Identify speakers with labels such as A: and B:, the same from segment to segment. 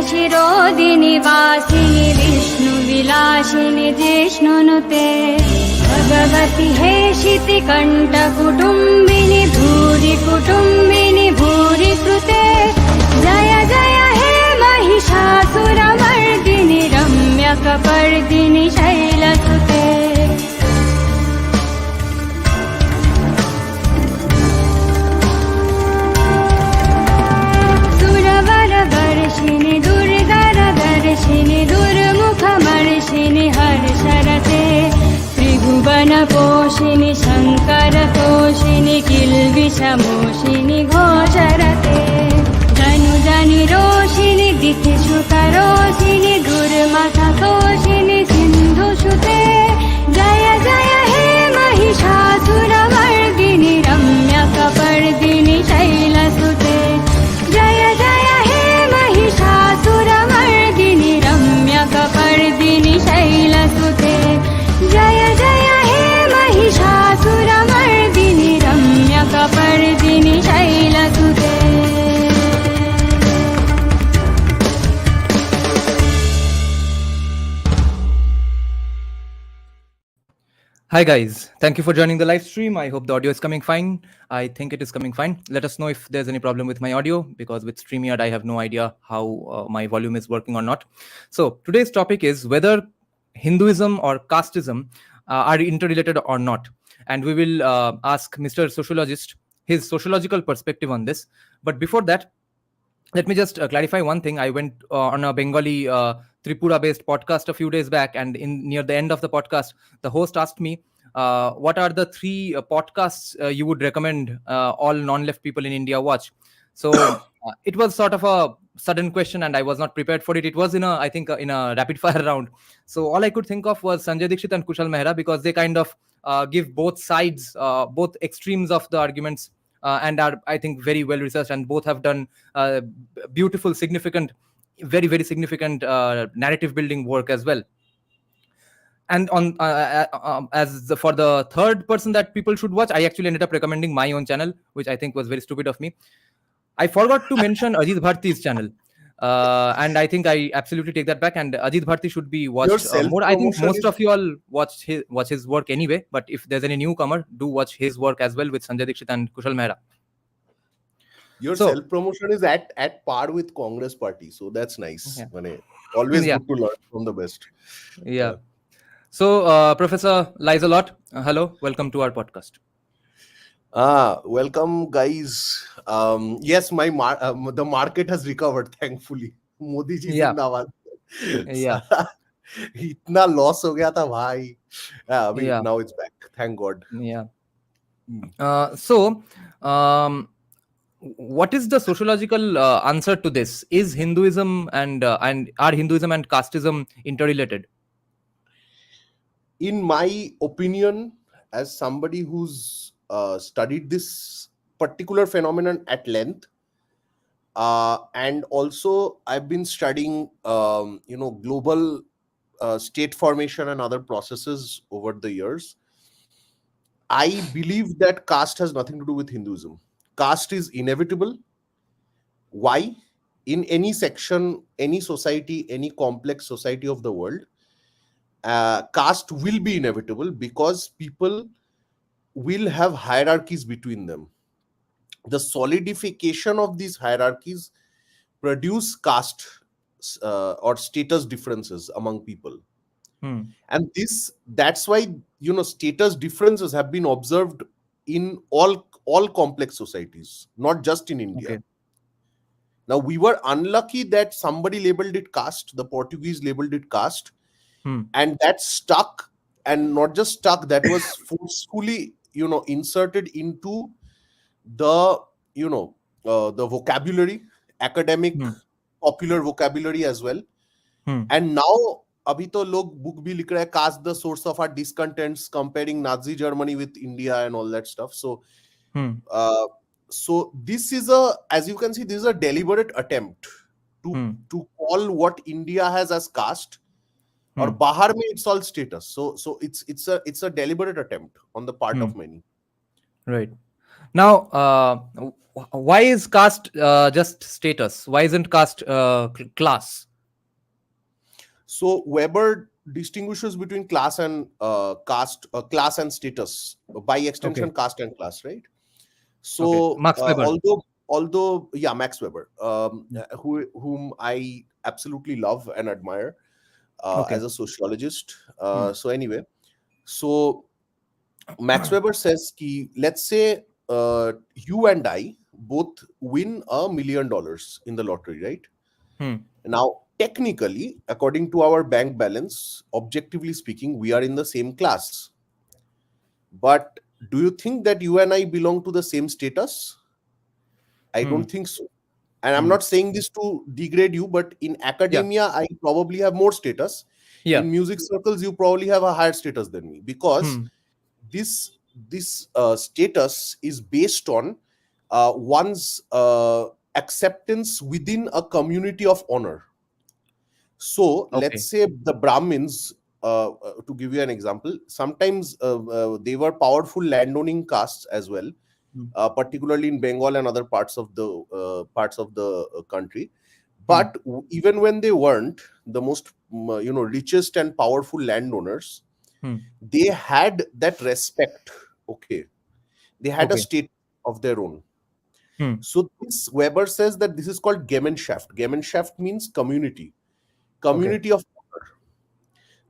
A: शिरोदिनि वासिनि विष्णुविलासिनि जिष्णुनुते भगवति हेशिति कण्ठकुटुम्बिनि भूरि कुटुम्बिनि भूरि कृते जय जय हे महिषासुरमर्दिनि रम्यकपर्दिनि शैलसुते सुरवरवर्षिणि दुर्धरदर्शिनि दुर्मुखमर्षिनि हर्षरते त्रिभुवनपोषिनि शङ्करतोषिनि किल्बिषमोषिनि घोषरते धनुजनिरोषिनि दिथिशुकरोषिनि दुर्मथतोषिनि सिन्धुसुते जय जय हे महिषासुरमर्दिनि रम्यकपर्दिनि शैलसुते जय जय हे महिषासुरमर्दिनि रम्यकपर्दिनि शैलसुते जय जय हे Mahishasuramardini रम्यकपर्दिनि शैलसुते.
B: Hi guys, thank you for joining the live stream. I hope the audio is coming fine. I think it is coming fine. Let us know if there's any problem with my audio, because with StreamYard I have no idea how my volume is working or not. So today's topic is whether Hinduism or casteism are interrelated or not. And we will ask Mr. Sociologist his sociological perspective on this. But before that, let me just clarify one thing. I went on a Bengali Tripura-based podcast a few days back, and near the end of the podcast, the host asked me, what are the three podcasts you would recommend all non-left people in India watch? So it was sort of a sudden question, and I was not prepared for it. It was in a rapid fire round. So all I could think of was Sanjay Dixit and Kushal Mehra, because they kind of give both sides, both extremes of the arguments, and are, I think, very well researched, and both have done beautiful, significant, very, very significant narrative building work as well. And on for the third person that people should watch, I actually ended up recommending my own channel, which I think was very stupid of me. I forgot to mention Ajit Bharti's channel. And I think I absolutely take that back. And Ajit Bharti should be watched more. I think most of you all watch his work anyway. But if there's any newcomer, do watch his work as well with Sanjay Dixit and Kushal Mehra.
C: Your self-promotion is at par with Congress party. So that's nice. Yeah. Always good to learn from the best.
B: Yeah. So, Professor Lies-a-Lot, hello. Welcome to our podcast.
C: Welcome, guys. Yes, the market has recovered, thankfully. Modi ji zindabad.
B: Yeah.
C: Itna loss ho gaya tha, bhai. Now it's back. Thank God.
B: Yeah. What is the sociological answer to this? Is Hinduism and are Hinduism and casteism interrelated?
C: In my opinion, as somebody who's studied this particular phenomenon at length, and also I've been studying global state formation and other processes over the years, I believe that caste has nothing to do with Hinduism. Caste is inevitable. Why? In any section, any society, any complex society of the world, caste will be inevitable, because people will have hierarchies between them. The solidification of these hierarchies produce caste or status differences among people. And that's why status differences have been observed in all complex societies, not just in India.
B: Okay.
C: Now, we were unlucky that somebody labeled it caste. The Portuguese labeled it caste, and that stuck. And not just stuck, that was forcefully inserted into the the vocabulary, academic popular vocabulary as well. And now abhi to log book bhi likh rahe hai, caste the source of our discontents, comparing Nazi Germany with India and all that stuff. So so this is as you can see, this is a deliberate attempt to call what India has as caste, or Bahar mein it's all status. So it's a deliberate attempt on the part of many.
B: Right. Now, why is caste just status? Why isn't caste class?
C: So Weber distinguishes between class and caste, class and status, by extension,
B: Okay.
C: caste and class, right?
B: Okay.
C: So
B: Max Weber.
C: although yeah, Max Weber,
B: Mm.
C: whom I absolutely love and admire
B: Okay.
C: as a sociologist.
B: Hmm.
C: So anyway, so Max Weber says ki, let's say you and I both win $1 million in the lottery, right?
B: Hmm.
C: Now, technically, according to our bank balance, objectively speaking, we are in the same class. But do you think that you and I belong to the same status? I
B: Hmm.
C: don't think so. And I'm
B: Hmm.
C: not saying this to degrade you, but in
B: Yeah.
C: academia, I probably have more status.
B: Yeah.
C: In music circles, you probably have a higher status than me, because
B: Hmm.
C: this status is based on one's acceptance within a community of honor. So let's
B: Okay.
C: say the Brahmins, to give you an example, sometimes they were powerful landowning castes as well,
B: Hmm.
C: particularly in Bengal and other parts of the country.
B: Hmm.
C: But even when they weren't the most richest and powerful landowners,
B: Hmm.
C: they had that respect. Okay, they had a
B: Okay.
C: state of their own.
B: Hmm.
C: So this Weber says that this is called Gemeinschaft. Gemeinschaft means community,
B: Okay.
C: community of honor.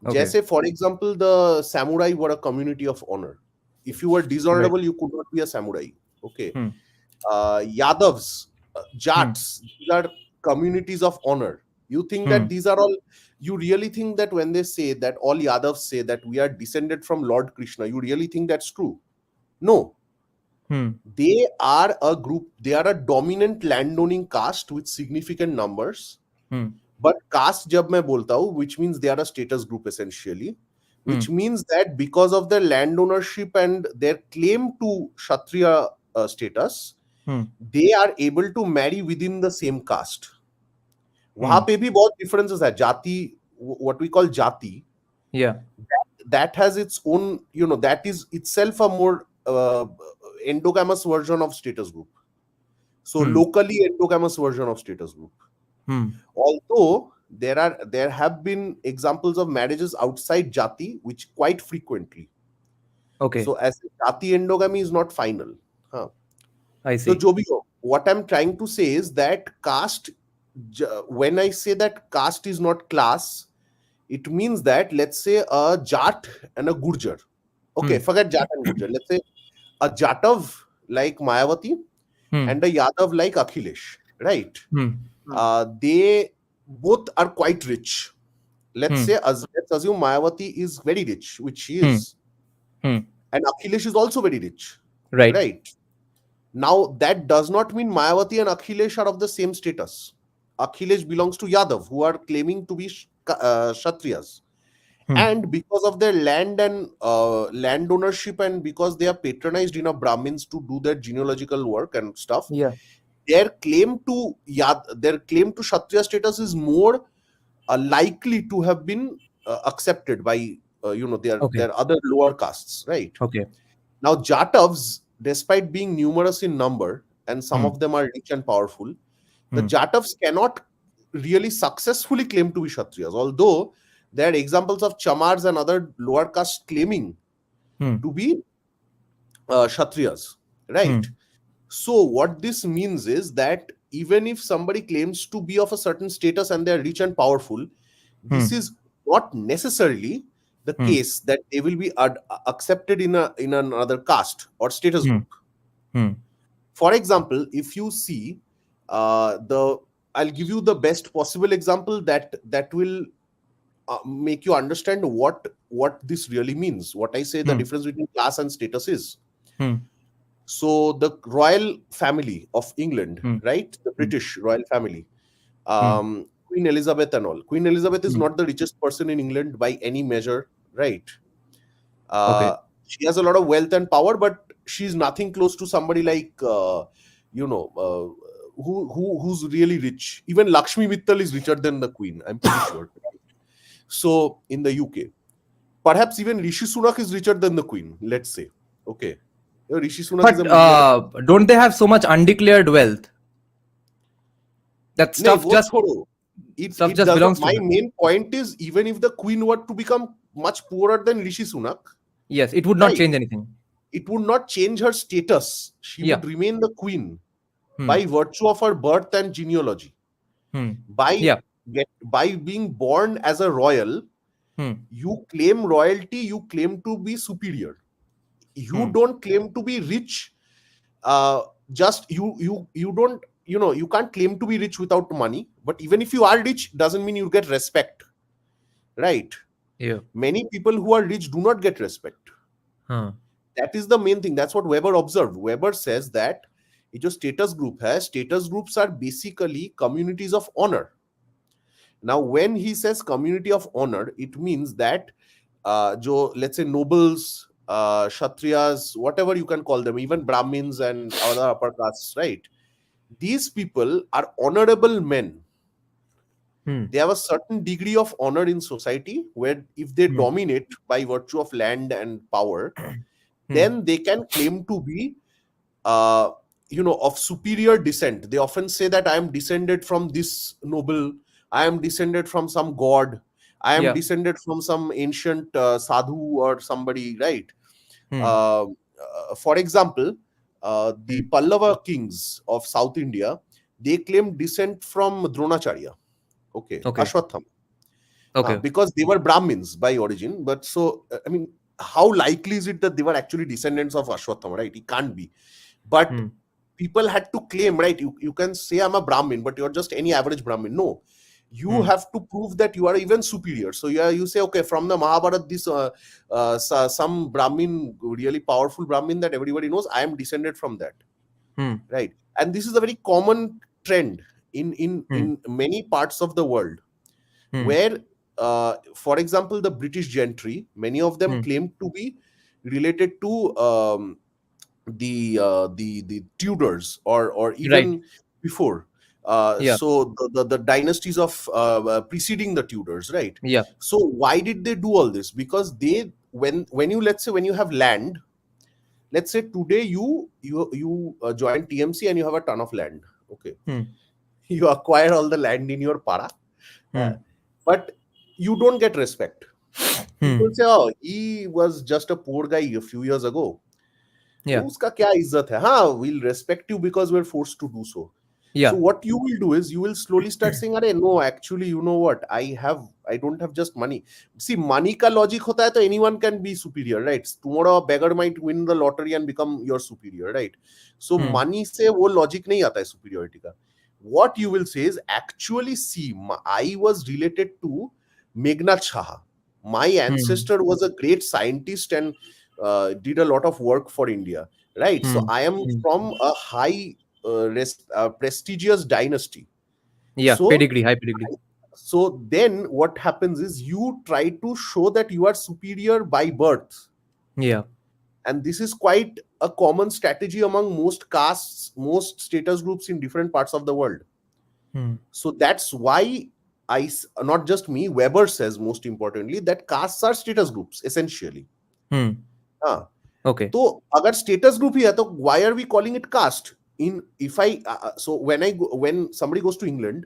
B: Okay.
C: Jaise, for example, the samurai were a community of honor. If you were
B: Right.
C: dishonorable, you could not be a samurai. Okay.
B: Hmm.
C: Yadavs,
B: Hmm.
C: Jats, these are communities of honor. You think
B: Hmm.
C: that these are all, you really think that when they say that all Yadavs say that we are descended from Lord Krishna, you really think that's true? No.
B: Hmm.
C: They are a group, they are a dominant landowning caste with significant numbers.
B: Hmm.
C: But caste jab main bolta hu, which means they are a status group essentially,
B: Hmm.
C: which means that because of their land ownership and their claim to Kshatriya status,
B: Hmm.
C: they are able to marry within the same caste. वहां
B: Hmm.
C: पे भी बहुत differences है. Jati, what we call jati,
B: Yeah.
C: that has its own, that is itself a more endogamous version of status group. So
B: Hmm.
C: locally endogamous version of status group.
B: Hmm.
C: Although there have been examples of marriages outside jati, which quite frequently.
B: Okay.
C: So as jati endogamy is not final. Huh.
B: I
C: So
B: see.
C: jo bhi ho, what I'm trying to say is that caste, when I say that caste is not class, it means that, let's say, a Jat and a Gurjar. Okay,
B: Hmm.
C: forget Jat and Gurjar. Let's say a Jatav like Mayawati
B: Hmm.
C: and a Yadav like Akhilesh, right?
B: Hmm.
C: They both are quite rich. Let's
B: Hmm.
C: say, let's assume Mayawati is very rich, which she
B: Hmm.
C: is,
B: Hmm.
C: and Akhilesh is also very rich,
B: Right.
C: right? Now, that does not mean Mayawati and Akhilesh are of the same status. Akhilesh belongs to Yadav, who are claiming to be Kshatriyas.
B: Hmm.
C: And because of their land and land ownership, and because they are patronized enough Brahmins to do their genealogical work and stuff,
B: Yeah.
C: their claim to Kshatriya status is more likely to have been accepted by
B: Okay.
C: their other lower castes, right?
B: Okay.
C: Now, Jatavs, despite being numerous in number, and some
B: Hmm.
C: of them are rich and powerful, the
B: Hmm.
C: Jatavs cannot really successfully claim to be Kshatriyas, although there are examples of Chamars and other lower castes claiming
B: Hmm.
C: to be Kshatriyas,
B: Hmm.
C: right? So, what this means is that even if somebody claims to be of a certain status and they're rich and powerful,
B: Hmm.
C: this is not necessarily the
B: Hmm.
C: case that they will be accepted in another caste or status
B: Hmm.
C: group.
B: Hmm.
C: For example, if you see the I'll give you the best possible example that will make you understand what this really means. What I say the
B: Hmm.
C: difference between class and status is.
B: Hmm.
C: So the royal family of England,
B: Hmm.
C: right? The
B: Hmm.
C: British royal family,
B: Hmm.
C: Queen Elizabeth and all. Queen Elizabeth is
B: Hmm.
C: not the richest person in England by any measure, right?
B: Okay.
C: Uh, she has a lot of wealth and power, but she's nothing close to somebody like you know who's really rich. Even Lakshmi Mittal is richer than the Queen. I'm pretty sure. So in the UK, perhaps even Rishi Sunak is richer than the Queen. Let's say, okay, Rishi Sunak is
B: But
C: a millionaire.
B: don't they have so much undeclared wealth? That
C: नहीं
B: stuff
C: वो
B: just
C: छोड़ो. It does not.
B: belongs to
C: My
B: them.
C: main point is, even if the queen were to become much poorer than Rishi Sunak,
B: Yes, it would not
C: right,
B: change anything.
C: it would not change her status. She
B: Yeah.
C: would remain the queen
B: Hmm.
C: by virtue of her birth and genealogy.
B: Hmm.
C: By
B: Yeah.
C: by being born as a royal,
B: Hmm.
C: you claim royalty, you claim to be superior. You
B: Hmm.
C: don't claim to be rich. Just you don't, you can't claim to be rich without money. But even if you are rich, doesn't mean you get respect, right?
B: Yeah.
C: Many people who are rich do not get respect.
B: Huh.
C: That is the main thing. That's what Weber observed. Weber says that ये जो status group है, status groups are basically communities of honor. Now, when he says community of honor, it means that जो, let's say, nobles, kshatriyas, whatever you can call them, even Brahmins and other upper castes, right? These people are honorable men.
B: Hmm.
C: They have a certain degree of honor in society, where if they
B: Hmm.
C: dominate by virtue of land and power, then they can claim to be of superior descent. They often say that I am descended from this noble, I am descended from some god, I am
B: Yeah.
C: descended from some ancient sadhu or somebody, right?
B: Hmm.
C: For example, the Pallava kings of South India, they claim descent from Dronacharya,
B: Okay.
C: Ashwatthama,
B: Okay.
C: because they were Brahmins by origin. But so, I mean, how likely is it that they were actually descendants of Ashwatthama, right? It can't be. But
B: Hmm.
C: people had to claim, right? You can say I'm a Brahmin, but you're just any average Brahmin. No, you have to prove that you are even superior. So you say, okay, from the Mahabharata, this some Brahmin, really powerful Brahmin that everybody knows, I am descended from that,
B: Hmm.
C: right? And this is a very common trend in many parts of the world, where for example, the British gentry, many of them claim to be related to the Tudors, or even
B: Right.
C: before.
B: Yeah.
C: So the dynasties of preceding the Tudors, right?
B: Yeah.
C: So why did they do all this? Because they, when you, let's say, when you have land, let's say today you join TMC and you have a ton of land, okay? You acquire all the land in your para, but you don't get respect. People say, oh, he was just a poor guy a few years ago, तो
B: Yeah.
C: उसका क्या इज्जत है? हाँ, we'll respect you because we're forced to do so.
B: Yeah.
C: So what you will do is you will slowly start saying, अरे no, actually, you know what, I don't have just money. See, money का logic होता है तो anyone can be superior, right? Tomorrow a beggar might win the lottery and become your superior, right? So money से वो logic नहीं आता है superiority का. What you will say is, actually, see, I was related to Meghnad Shah. My ancestor was a great scientist and did a lot of work for India, right? So I am from a high prestigious dynasty.
B: Yeah.
C: So
B: Pedigree, high pedigree.
C: so then what happens is, you try to show that you are superior by birth.
B: Yeah.
C: And this is quite a common strategy among most castes, most status groups in different parts of the world. So that's why not just me, Weber says, most importantly, that castes are status groups essentially.
B: Okay.
C: तो अगर status group ही है, तो why are we calling it caste? So when somebody goes to England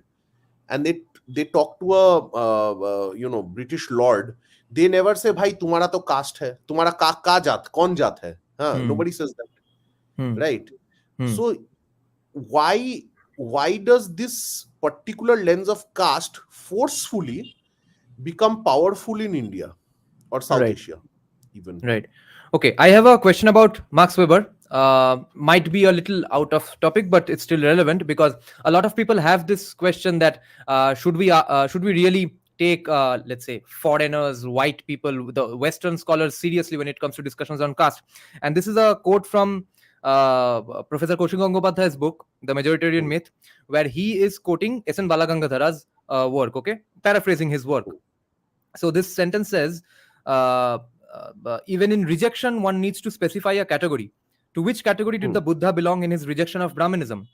C: and they talk to a British lord, they never say, भाई तुम्हारा तो caste है, तुम्हारा का जात, कौन जात है? Nobody says that, right? So why does this particular lens of caste forcefully become powerful in India or South
B: Right.
C: Asia even?
B: Right. Okay. I have a question about Max Weber. Might be a little out of topic, but it's still relevant, because a lot of people have this question that should we really take, let's say, foreigners, white people, the Western scholars seriously when it comes to discussions on caste? And this is a quote from Professor Kaushik Gangopadhyay's book, The Majoritarian Myth, where he is quoting S.N. Balagangadhara's work, okay? Paraphrasing his work. So this sentence says, even in rejection, one needs to specify a category. To which category did the Buddha belong in his rejection of Brahminism?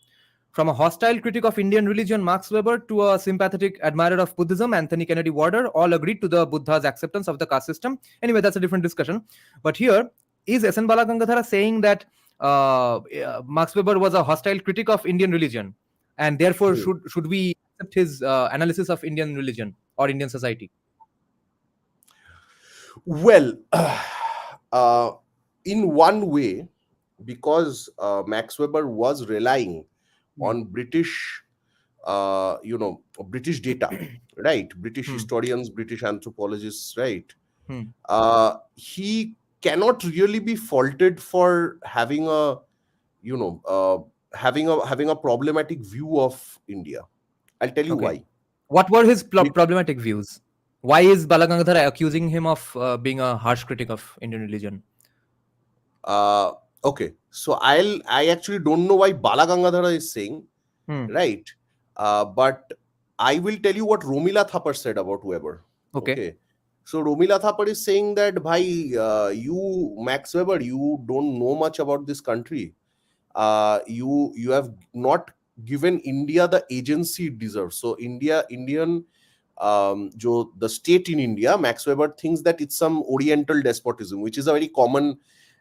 B: From a hostile critic of Indian religion, Max Weber, to a sympathetic admirer of Buddhism, Anthony Kennedy Warder, all agreed to the Buddha's acceptance of the caste system. Anyway, that's a different discussion. But here, is S.N. Balagangadhara saying that Max Weber was a hostile critic of Indian religion, and therefore should we accept his analysis of Indian religion or Indian society?
C: Well, uh, in one way, because Max Weber was relying on British data, right? British
B: Hmm.
C: historians, British anthropologists, right?
B: Hmm.
C: He cannot really be faulted for having a, you know, having a problematic view of India. I'll tell you
B: Okay.
C: why.
B: What were his
C: Be-
B: problematic views? Why is Balagangadhar accusing him of being a harsh critic of Indian religion?
C: Uh, okay, so I actually don't know why Bala Gangadhara is saying,
B: Hmm.
C: right? But I will tell you what Romila Thapar said about Weber.
B: Okay.
C: Okay, so Romila Thapar is saying that, bhai, you Max Weber, you don't know much about this country. You have not given India the agency it deserves. So Indian, the state in India, Max Weber thinks that it's some Oriental despotism, which is a very common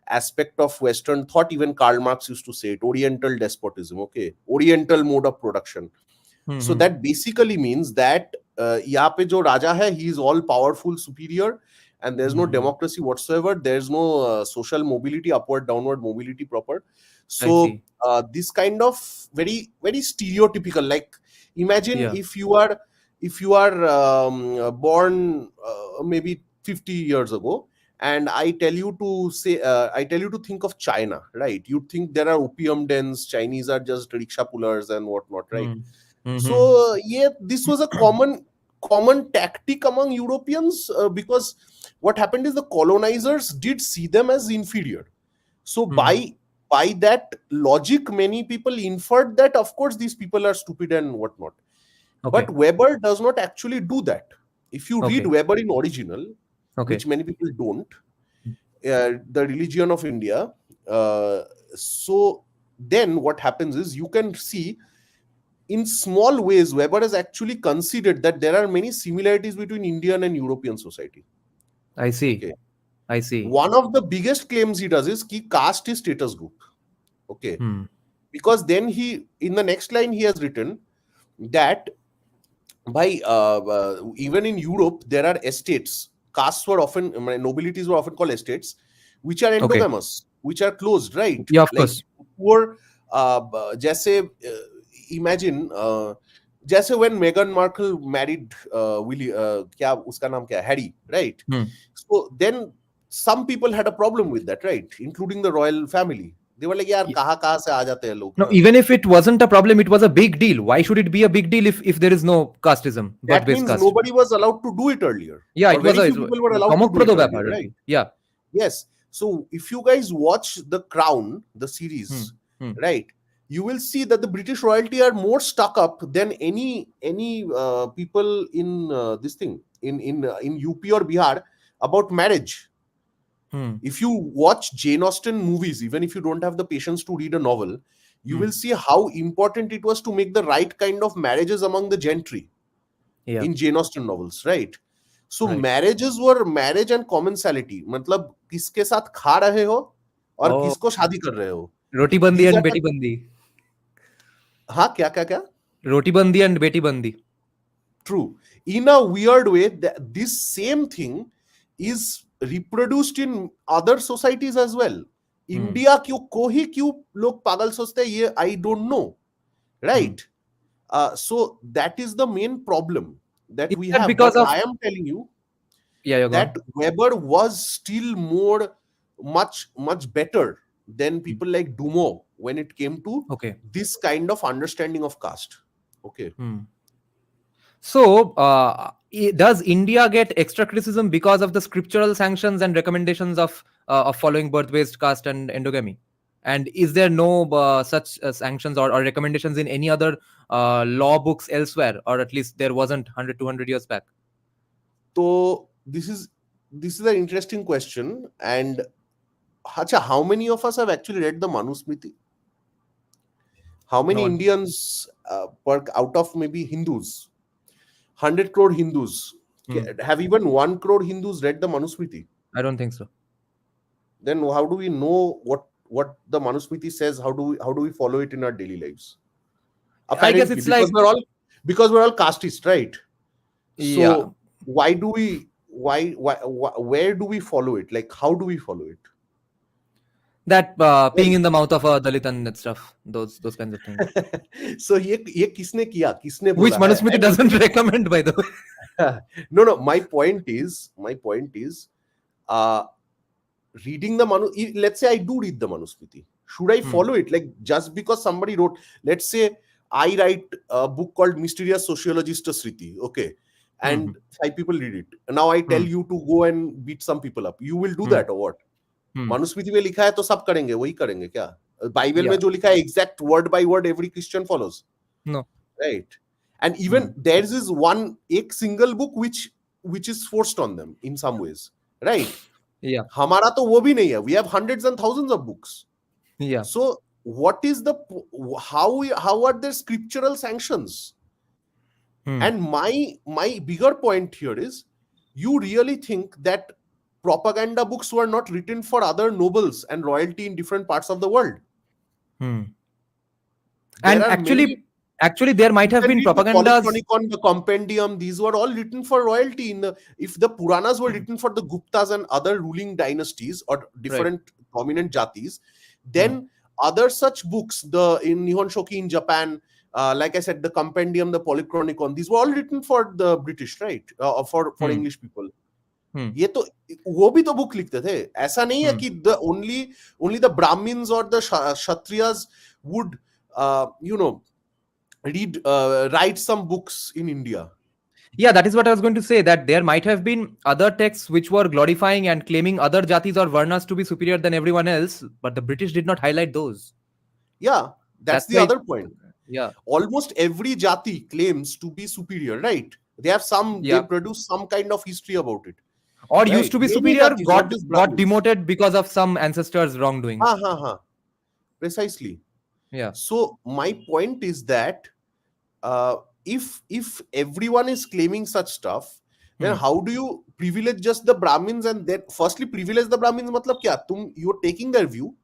C: aspect of Western thought. Even Karl Marx used to say it, Oriental despotism. Okay, Oriental mode of production. So
B: Hmm.
C: that basically means that यहाँ पे जो राजा है, he is all powerful, superior, and there's no
B: Hmm.
C: democracy whatsoever. There's no social mobility, upward, downward mobility proper.
B: I
C: So
B: see.
C: this kind of very very stereotypical. Like, imagine
B: Yeah.
C: if you are born maybe 50 years ago, and I tell you to think of China, right? You think there are opium dens, Chinese are just rickshaw pullers and whatnot, right?
B: Hmm. Hmm.
C: So yeah, this was a common tactic among Europeans, because what happened is the colonizers did see them as inferior. So
B: Hmm.
C: by that logic, many people inferred that of course these people are stupid and whatnot. But
B: Okay.
C: Weber does not actually do that. If you read
B: Okay.
C: Weber in original,
B: Okay.
C: which many people don't, the religion of India. So then what happens is, you can see in small ways Weber has actually considered that there are many similarities between Indian and European society.
B: I see.
C: Okay.
B: I see.
C: One of the biggest claims he does is ki caste is status group. Okay.
B: Hmm.
C: Because then he, in the next line, he has written that even in Europe there are estates. Castes were often, nobilities were often called estates, which are
B: Okay.
C: endogamous, which are closed, right?
B: Yeah, of
C: Like
B: course.
C: poor, जैसे imagine, जैसे when Meghan Markle married Willie, क्या उसका नाम क्या है, Harry, right?
B: Hmm.
C: So then some people had a problem with that, right? Including the royal family. They were like, यार कहाँ से आ जाते हैं लोग
B: No,
C: ना?
B: even if it wasn't a problem, it was a big deal. Why should it be a big deal if there is no casteism,
C: That
B: birth-based
C: means
B: caste?
C: nobody was allowed to do it earlier,
B: Yeah,
C: or
B: it was
C: very
B: a
C: few people were allowed to do it
B: চমকপ্রদ
C: earlier,
B: ব্যাপার আর কি.
C: right?
B: Yeah.
C: Yes. So if you guys watch The Crown, the series,
B: Hmm. Hmm.
C: right, you will see that the British royalty are more stuck up than any people in this thing in UP or Bihar about marriage.
B: Hmm.
C: If you watch Jane Austen movies, even if you don't have the patience to read a novel, you
B: Hmm.
C: will see how important it was to make the right kind of marriages among the gentry
B: Yeah.
C: in Jane Austen novels, right? So
B: Right.
C: marriages were marriage and commensality. मतलब किसके साथ खा रहे हो और
B: Oh,
C: किसको शादी कर रहे हो.
B: roti bandi
C: These
B: and
C: are the,
B: beti bandi.
C: हाँ, क्या क्या क्या.
B: Roti bandi and beti bandi.
C: True. In a weird way, this same thing is reproduced in other societies as well.
B: Hmm.
C: India क्यों को ही क्यों लोग पागल सोचते हैं, ये I don't know,
B: Hmm.
C: right? So that is the main problem that
B: Is
C: we
B: that
C: have.
B: because
C: But
B: of
C: I am telling you
B: yeah, you're
C: that
B: gone.
C: Weber was still much better than people like Dumo when it came to
B: Okay.
C: this kind of understanding of caste. Okay.
B: Hmm. So, does India get extra criticism because of the scriptural sanctions and recommendations of following birth-based caste and endogamy? And is there no such sanctions or recommendations in any other law books elsewhere, or at least there wasn't 100, 200 years back?
C: So this is an interesting question. And Hacha, how many of us have actually read the Manusmriti? How
B: No
C: many
B: one.
C: Indians, out of maybe Hindus, 100 crore Hindus,
B: Hmm.
C: have even 1 crore Hindus read the Manusmriti?
B: I don't think so.
C: Then how do we know what the Manusmriti says, how do we follow it in our daily lives?
B: I guess
C: Apparently,
B: it's like,
C: because we're all casteist, right?
B: yeah,
C: So why do we where do we follow it? Like, how do we follow it?
B: that peeing
C: Right.
B: in the mouth of a Dalit and stuff, those kinds of things,
C: So ये किसने किया, किसने
B: which
C: बोला है?
B: Manusmriti doesn't recommend, by the way.
C: No, my point is uh reading the let's say I do read the Manusmriti. Should I follow it? Like, just because somebody wrote, let's say I write a book called Mysterious Sociologist Sriti, okay, and 5 people read it. Now I tell you to go and beat some people up. You will do that or what? Manusmriti में लिखा है तो सब करेंगे, वही करेंगे क्या? Bible में जो लिखा है exact word by word every Christian follows.
B: No.
C: Right. And even there is one एक single book which is forced on them in some ways. Right.
B: Yeah.
C: हमारा तो वो भी नहीं है. We have hundreds and thousands of books.
B: Yeah.
C: So what is the how are there scriptural sanctions? And my bigger point here is, you really think that propaganda books were not written for other nobles and royalty in different parts of the world?
B: And actually there might have been propagandas.
C: The Polychronicon, the Compendium, these were all written for royalty. If the Puranas were written for the Guptas and other ruling dynasties or different prominent jatis, then other such books, in Nihon Shoki in Japan, like I said, the Compendium, the Polychronicon, these were all written for the British, right? For English people. ये तो वो भी तो book लिखते थे. ऐसा नहीं है कि only the Brahmins or the Kshatriyas would write some books in India.
B: Yeah, that is what I was going to say, that there might have been other texts which were glorifying and claiming other jatis or varnas to be superior than everyone else, but the British did not highlight those.
C: Yeah, that's the other point.
B: Yeah,
C: almost every jati claims to be superior, right? They have they produce some kind of history about it.
B: Or used to be superior, got demoted because of some ancestors' wrongdoing.
C: Precisely.
B: Yeah.
C: So my point is that if everyone is claiming such stuff, then how do you privilege just the Brahmins? And then firstly, privilege the Brahmins matlab kya? You're taking their view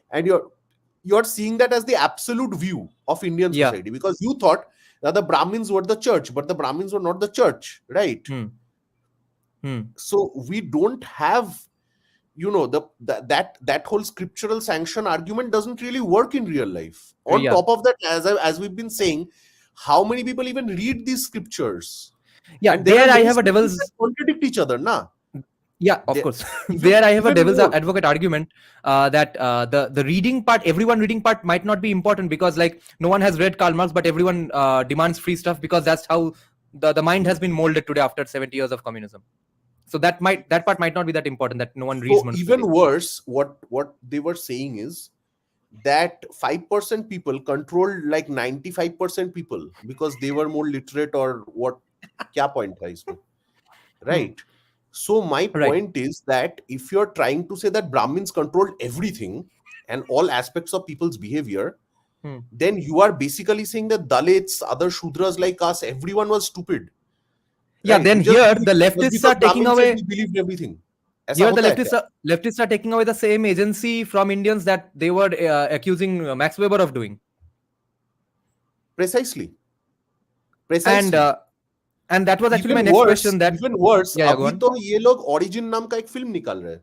C: and you're seeing that as the absolute view of Indian society, because you thought that the Brahmins were the church, but the Brahmins were not the church, right? So we don't have, that whole scriptural sanction argument doesn't really work in real life. On top of that, as we've been saying, how many people even read these scriptures?
B: Yeah, and there I have a devil's
C: contradict each other, na?
B: Yeah, of course. There I have a devil's advocate argument that the reading part, everyone reading part might not be important, because like no one has read Karl Marx, but everyone demands free stuff because that's how the mind has been molded today after 70 years of communism. So that part might not be that important, that no one reads.
C: So even worse, what they were saying is that 5% people controlled like 95% people because they were more literate, or what? Kya point hai isme? Right? So my point is that if you're trying to say that Brahmins controlled everything and all aspects of people's behavior, then you are basically saying that Dalits, other Shudras like us, everyone was stupid.
B: Yeah, then here the leftists are taking away.
C: We believed everything.
B: Here the leftists are taking away the same agency from Indians that they were accusing Max Weber of doing.
C: Precisely.
B: And that was actually my next question. That
C: even worse, अभी तो ये लोग Origin नाम का एक film निकाल रहे हैं.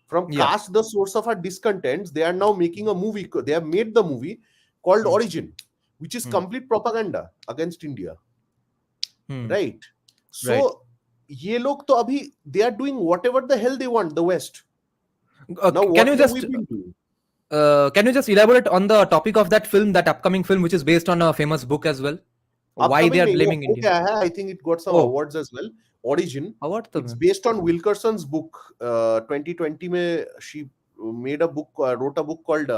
C: From Caste, the source of our discontents, they are now making a movie. They have made the movie called Origin, which is complete propaganda against India. Right? So ये लोग तो अभी they are doing whatever the hell they want, the West. Now,
B: can you just elaborate on the topic of that film, that upcoming film, which is based on a famous book as well? Why they are blaming India?
C: I think it got some awards as well. Origin. It's based on Wilkerson's book. 2020 mein she made a book, wrote a book called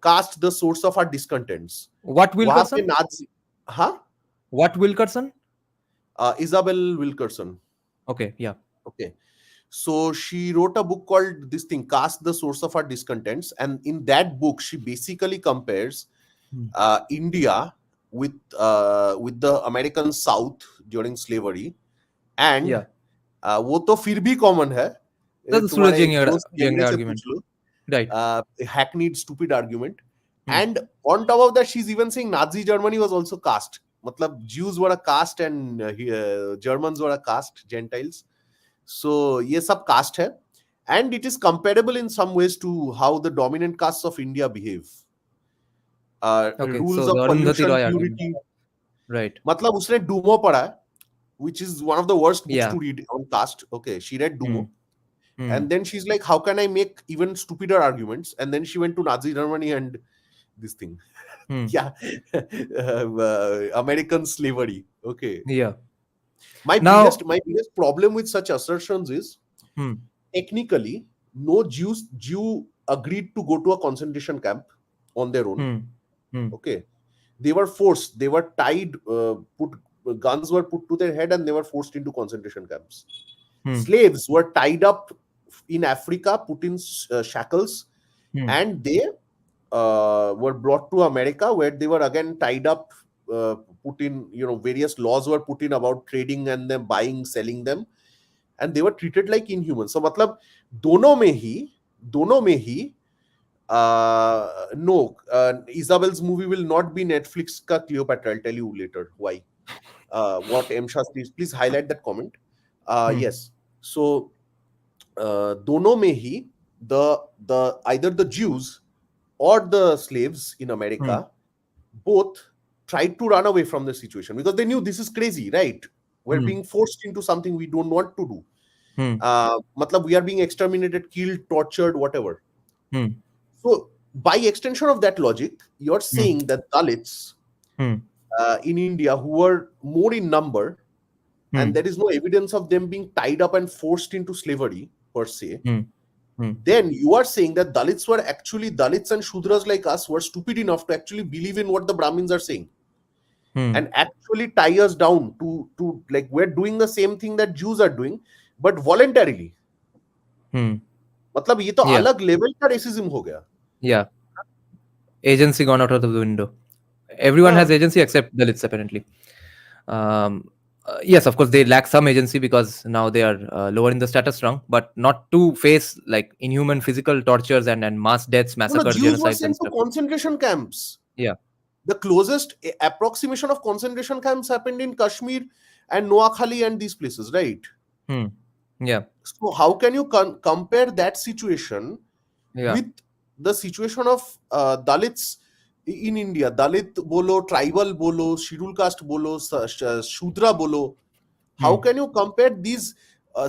C: Caste, the Source of Our Discontents.
B: What Wilkerson?
C: What
B: Wilkerson?
C: Isabel Wilkerson.
B: Okay, yeah.
C: Okay. So she wrote a book called this thing, Caste, the Source of Our Discontents. And in that book, she basically compares India with the American South during slavery, and वो तो फिर भी common है.
B: That's the argument. Right.
C: hackneyed, stupid argument.
B: Hmm.
C: And on top of that, she's even saying Nazi Germany was also caste. Matlab, Jews were a caste and Germans were a caste, Gentiles. So ये सब caste है, and it is comparable in some ways to how the dominant castes of India behave.
B: Okay.
C: Rules
B: So the
C: of
B: Arundhati
C: pollution,
B: Roy argument.
C: purity.
B: Right.
C: मतलब उसने Duomo पढ़ा है, which is one of the worst books
B: Yeah.
C: to read on caste. Okay, she read Dumo.
B: Hmm.
C: And then she's like, how can I make even stupider arguments? And then she went to Nazi Germany and this thing.
B: Hmm.
C: Yeah. American slavery. Okay.
B: Yeah.
C: My
B: Now.
C: biggest problem with such assertions is
B: Hmm.
C: technically no Jew agreed to go to a concentration camp on their own.
B: Hmm. Hmm.
C: Okay. They were forced, they were tied, guns were put to their head and they were forced into concentration camps.
B: Hmm.
C: Slaves were tied up in Africa, put in shackles,
B: Hmm.
C: and they were brought to America, where they were again tied up, put in, various laws were put in about trading and them buying, selling them, and they were treated like inhuman. So मतलब दोनों में ही no, Isabel's movie will not be Netflix ka Cleopatra. I'll tell you later why. What M Shastri, please highlight that comment. Yes. So दोनों में ही the either the Jews or the slaves in America both tried to run away from the situation because they knew this is crazy, right? We're being forced into something we don't want to do. Matlab, we are being exterminated, killed, tortured, whatever. So, by extension of that logic, you're saying that Dalits in India, who were more in number, and there is no evidence of them being tied up and forced into slavery per se, then you are saying that Dalits and Shudras like us were stupid enough to actually believe in what the Brahmins are saying. And actually tie us down to like we're doing the same thing that Jews are doing, but voluntarily. मतलब ये तो अलग level का racism हो गया.
B: Yeah. Agency gone out of the window. Everyone has agency except Dalits, apparently. Yes, of course, they lack some agency because now they are lower in the status rung, but not to face like inhuman physical tortures and mass deaths, massacres,
C: Jews were
B: genocides, and
C: sent to
B: stuff.
C: concentration camps.
B: Yeah.
C: The closest approximation of concentration camps happened in Kashmir and Noakhali and these places, right?
B: Yeah.
C: So how can you compare that situation with the situation of Dalits in India? Dalit bolo, tribal bolo, scheduled caste bolo, Shudra bolo. How can you compare these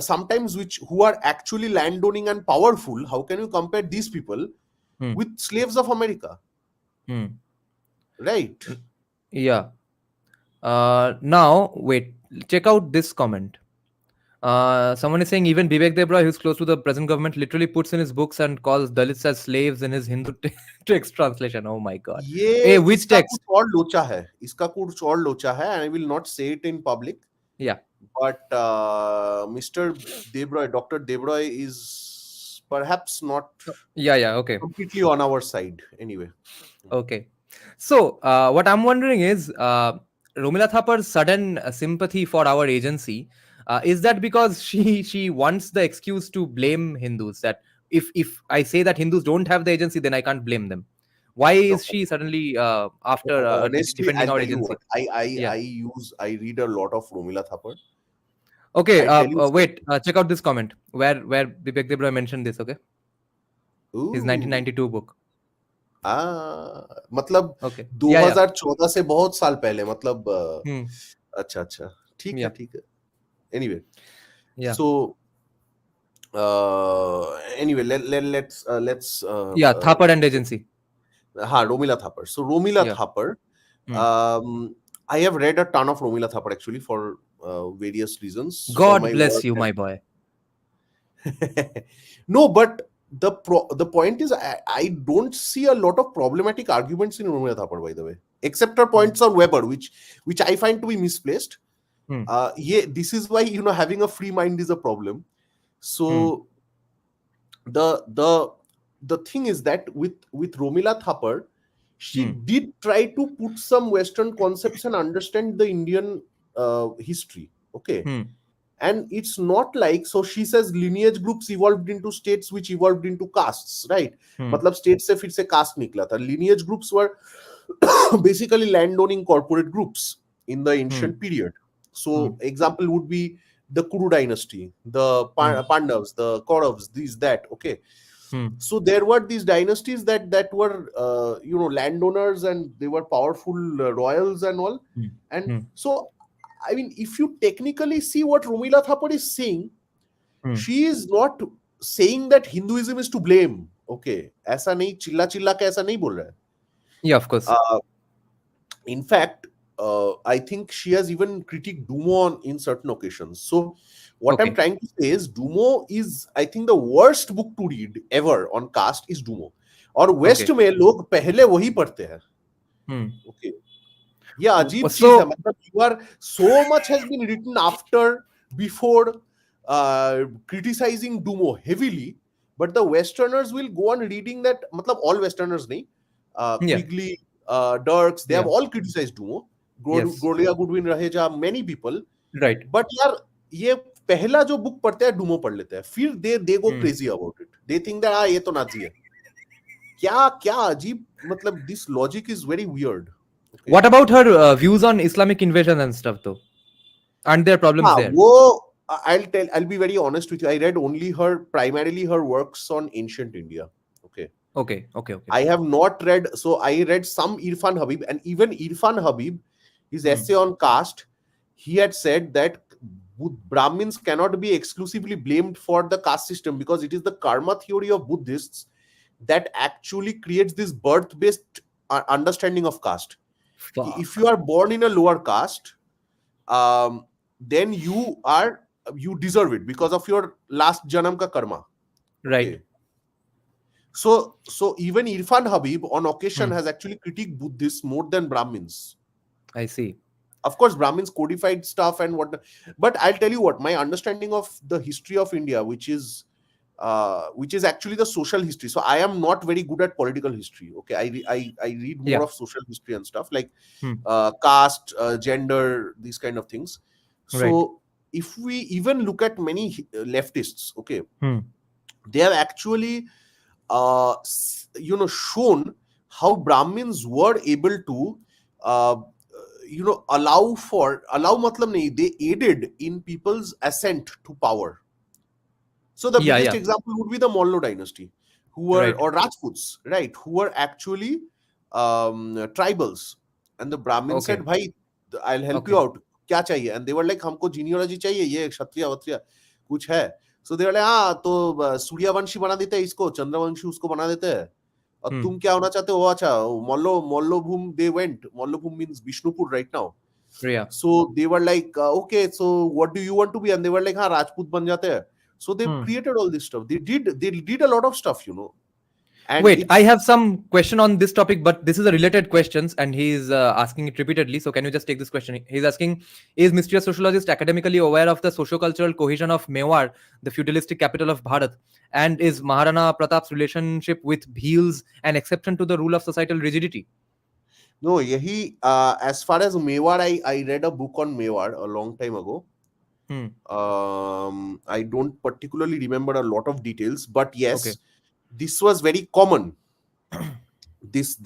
C: sometimes who are actually landowning and powerful? How can you compare these people with slaves of America? Right.
B: Yeah. Now, wait, check out this comment. Someone is saying even Vivek Debroy, who's close to the present government, literally puts in his books and calls Dalits as slaves in his Hindu text translation. Oh my God.
C: ये
B: which
C: इसका
B: text?
C: कुछ और लोचा है. इसका कुछ और लोचा है, and I will not say it in public.
B: Yeah.
C: But Mr. Debroy, Dr. Debroy is perhaps not
B: Okay.
C: completely on our side anyway.
B: Okay. So what I'm wondering is Romila Thapar's sudden sympathy for our agency, is that because she wants the excuse to blame Hindus, that if I say that Hindus don't have the agency, then I can't blame them? Why is she suddenly after
C: Honestly,
B: defending
C: I'll
B: our
C: tell you
B: agency?
C: what. I read a lot of Romila Thapar.
B: Okay,
C: I'll tell you
B: wait, check out this comment where Vivek Debroy mentioned this, okay? His 1992 book.
C: मतलब
B: Okay.
C: 2014 से बहुत साल पहले, मतलब अच्छा ठीक है. Anyway, so anyway, let's
B: Thapar and agency.
C: Romila Thapar. So Romila Thapar, I have read a ton of Romila Thapar actually for various reasons.
B: God bless you, my boy.
C: No, but the point is, I don't see a lot of problematic arguments in Romila Thapar, by the way, except her points on Weber, which I find to be misplaced. This is why having a free mind is a problem. So the thing is that with Romila Thapar, she did try to put some Western concepts and understand the Indian history. Okay. And it's not like, so she says lineage groups evolved into states which evolved into castes, right? मतलब states से फिर से caste निकला था. Lineage groups were basically landowning corporate groups in the ancient period. So example would be the Kuru dynasty, the Pandavas, the Kauravas, these, that, okay. So there were these dynasties that were landowners, and they were powerful royals and all. And so, I mean, if you technically see what Romila Thapar is saying, she is not saying that Hinduism is to blame. Okay, ऐसा नहीं, चिल्ला चिल्ला के ऐसा नहीं बोल रहा है.
B: Yeah, of course.
C: In fact, I think she has even critiqued Dumo in certain occasions. So what I'm trying to say is, Dumo is, I think, the worst book to read ever on caste is Dumo. और waste में लोग पहले वही पढ़ते हैं. Okay. ये अजीब चीज है. मतलब you are, so much has been written after, before, criticizing Dumo heavily, but the Westerners will go on reading that. मतलब all Westerners नहीं, Quigley, Dirks, they have all criticized Dumo. Gloria Goodwin Raheja, many people.
B: Right.
C: But यार ये पहला जो book पढ़ते हैं Duomo पढ़ लेते हैं, फिर they go crazy about it. They think that ये तो नाजी है. क्या अजीब, मतलब this logic is very weird. Okay.
B: What about her views on Islamic invasion and stuff though? Aren't there problems there?
C: I'll be very honest with you. I read only primarily her works on ancient India. Okay. I have not read, so I read some Irfan Habib, and even Irfan Habib, his essay on caste, he had said that Brahmins cannot be exclusively blamed for the caste system, because it is the karma theory of Buddhists that actually creates this birth-based understanding of caste. Fuck. If you are born in a lower caste, then you deserve it because of your last janam ka karma.
B: Right.
C: Okay. So even Irfan Habib on occasion has actually critiqued Buddhists more than Brahmins.
B: I see.
C: Of course, Brahmins codified stuff and what, but I'll tell you what, my understanding of the history of India, which is actually the social history. So I am not very good at political history. Okay, I read more of social history and stuff like caste, gender, these kind of things. So if we even look at many leftists, okay, they have actually shown how Brahmins were able to allow matlab nahi, they aided in people's ascent to power. So the biggest example would be the Mollo dynasty, who were, or Rajputs, right, who were actually tribals, and the Brahmins said, "Bhai, I'll help you out. Kya chahiye?" And they were like, "हमको genealogy चाहिए, ये क्षत्रिय वत्रिय कुछ है." So they were like, "हाँ, तो सूर्यवंशी बना देते हैं इसको, चंद्रवंशी उसको बना देते हैं, और तुम क्या होना चाहते हो?" अच्छा, Mollobhum, they went. Mollobhum means Vishnupur right now.
B: Yeah.
C: So they were like, "Okay, so what do you want to be?" And they were like, "हाँ, Rajput बन जाते हैं." So they created all this stuff. They did a lot of stuff, And
B: wait, I have some question on this topic, but this is a related question, and he's asking it repeatedly. So can you just take this question? He's asking, is Mr. Sociologist academically aware of the socio-cultural cohesion of Mewar, the feudalistic capital of Bharat? And is Maharana Pratap's relationship with Bhils an exception to the rule of societal rigidity?
C: No, as far as Mewar, I read a book on Mewar a long time ago. I don't particularly remember a lot of details, but yes, this was very common. This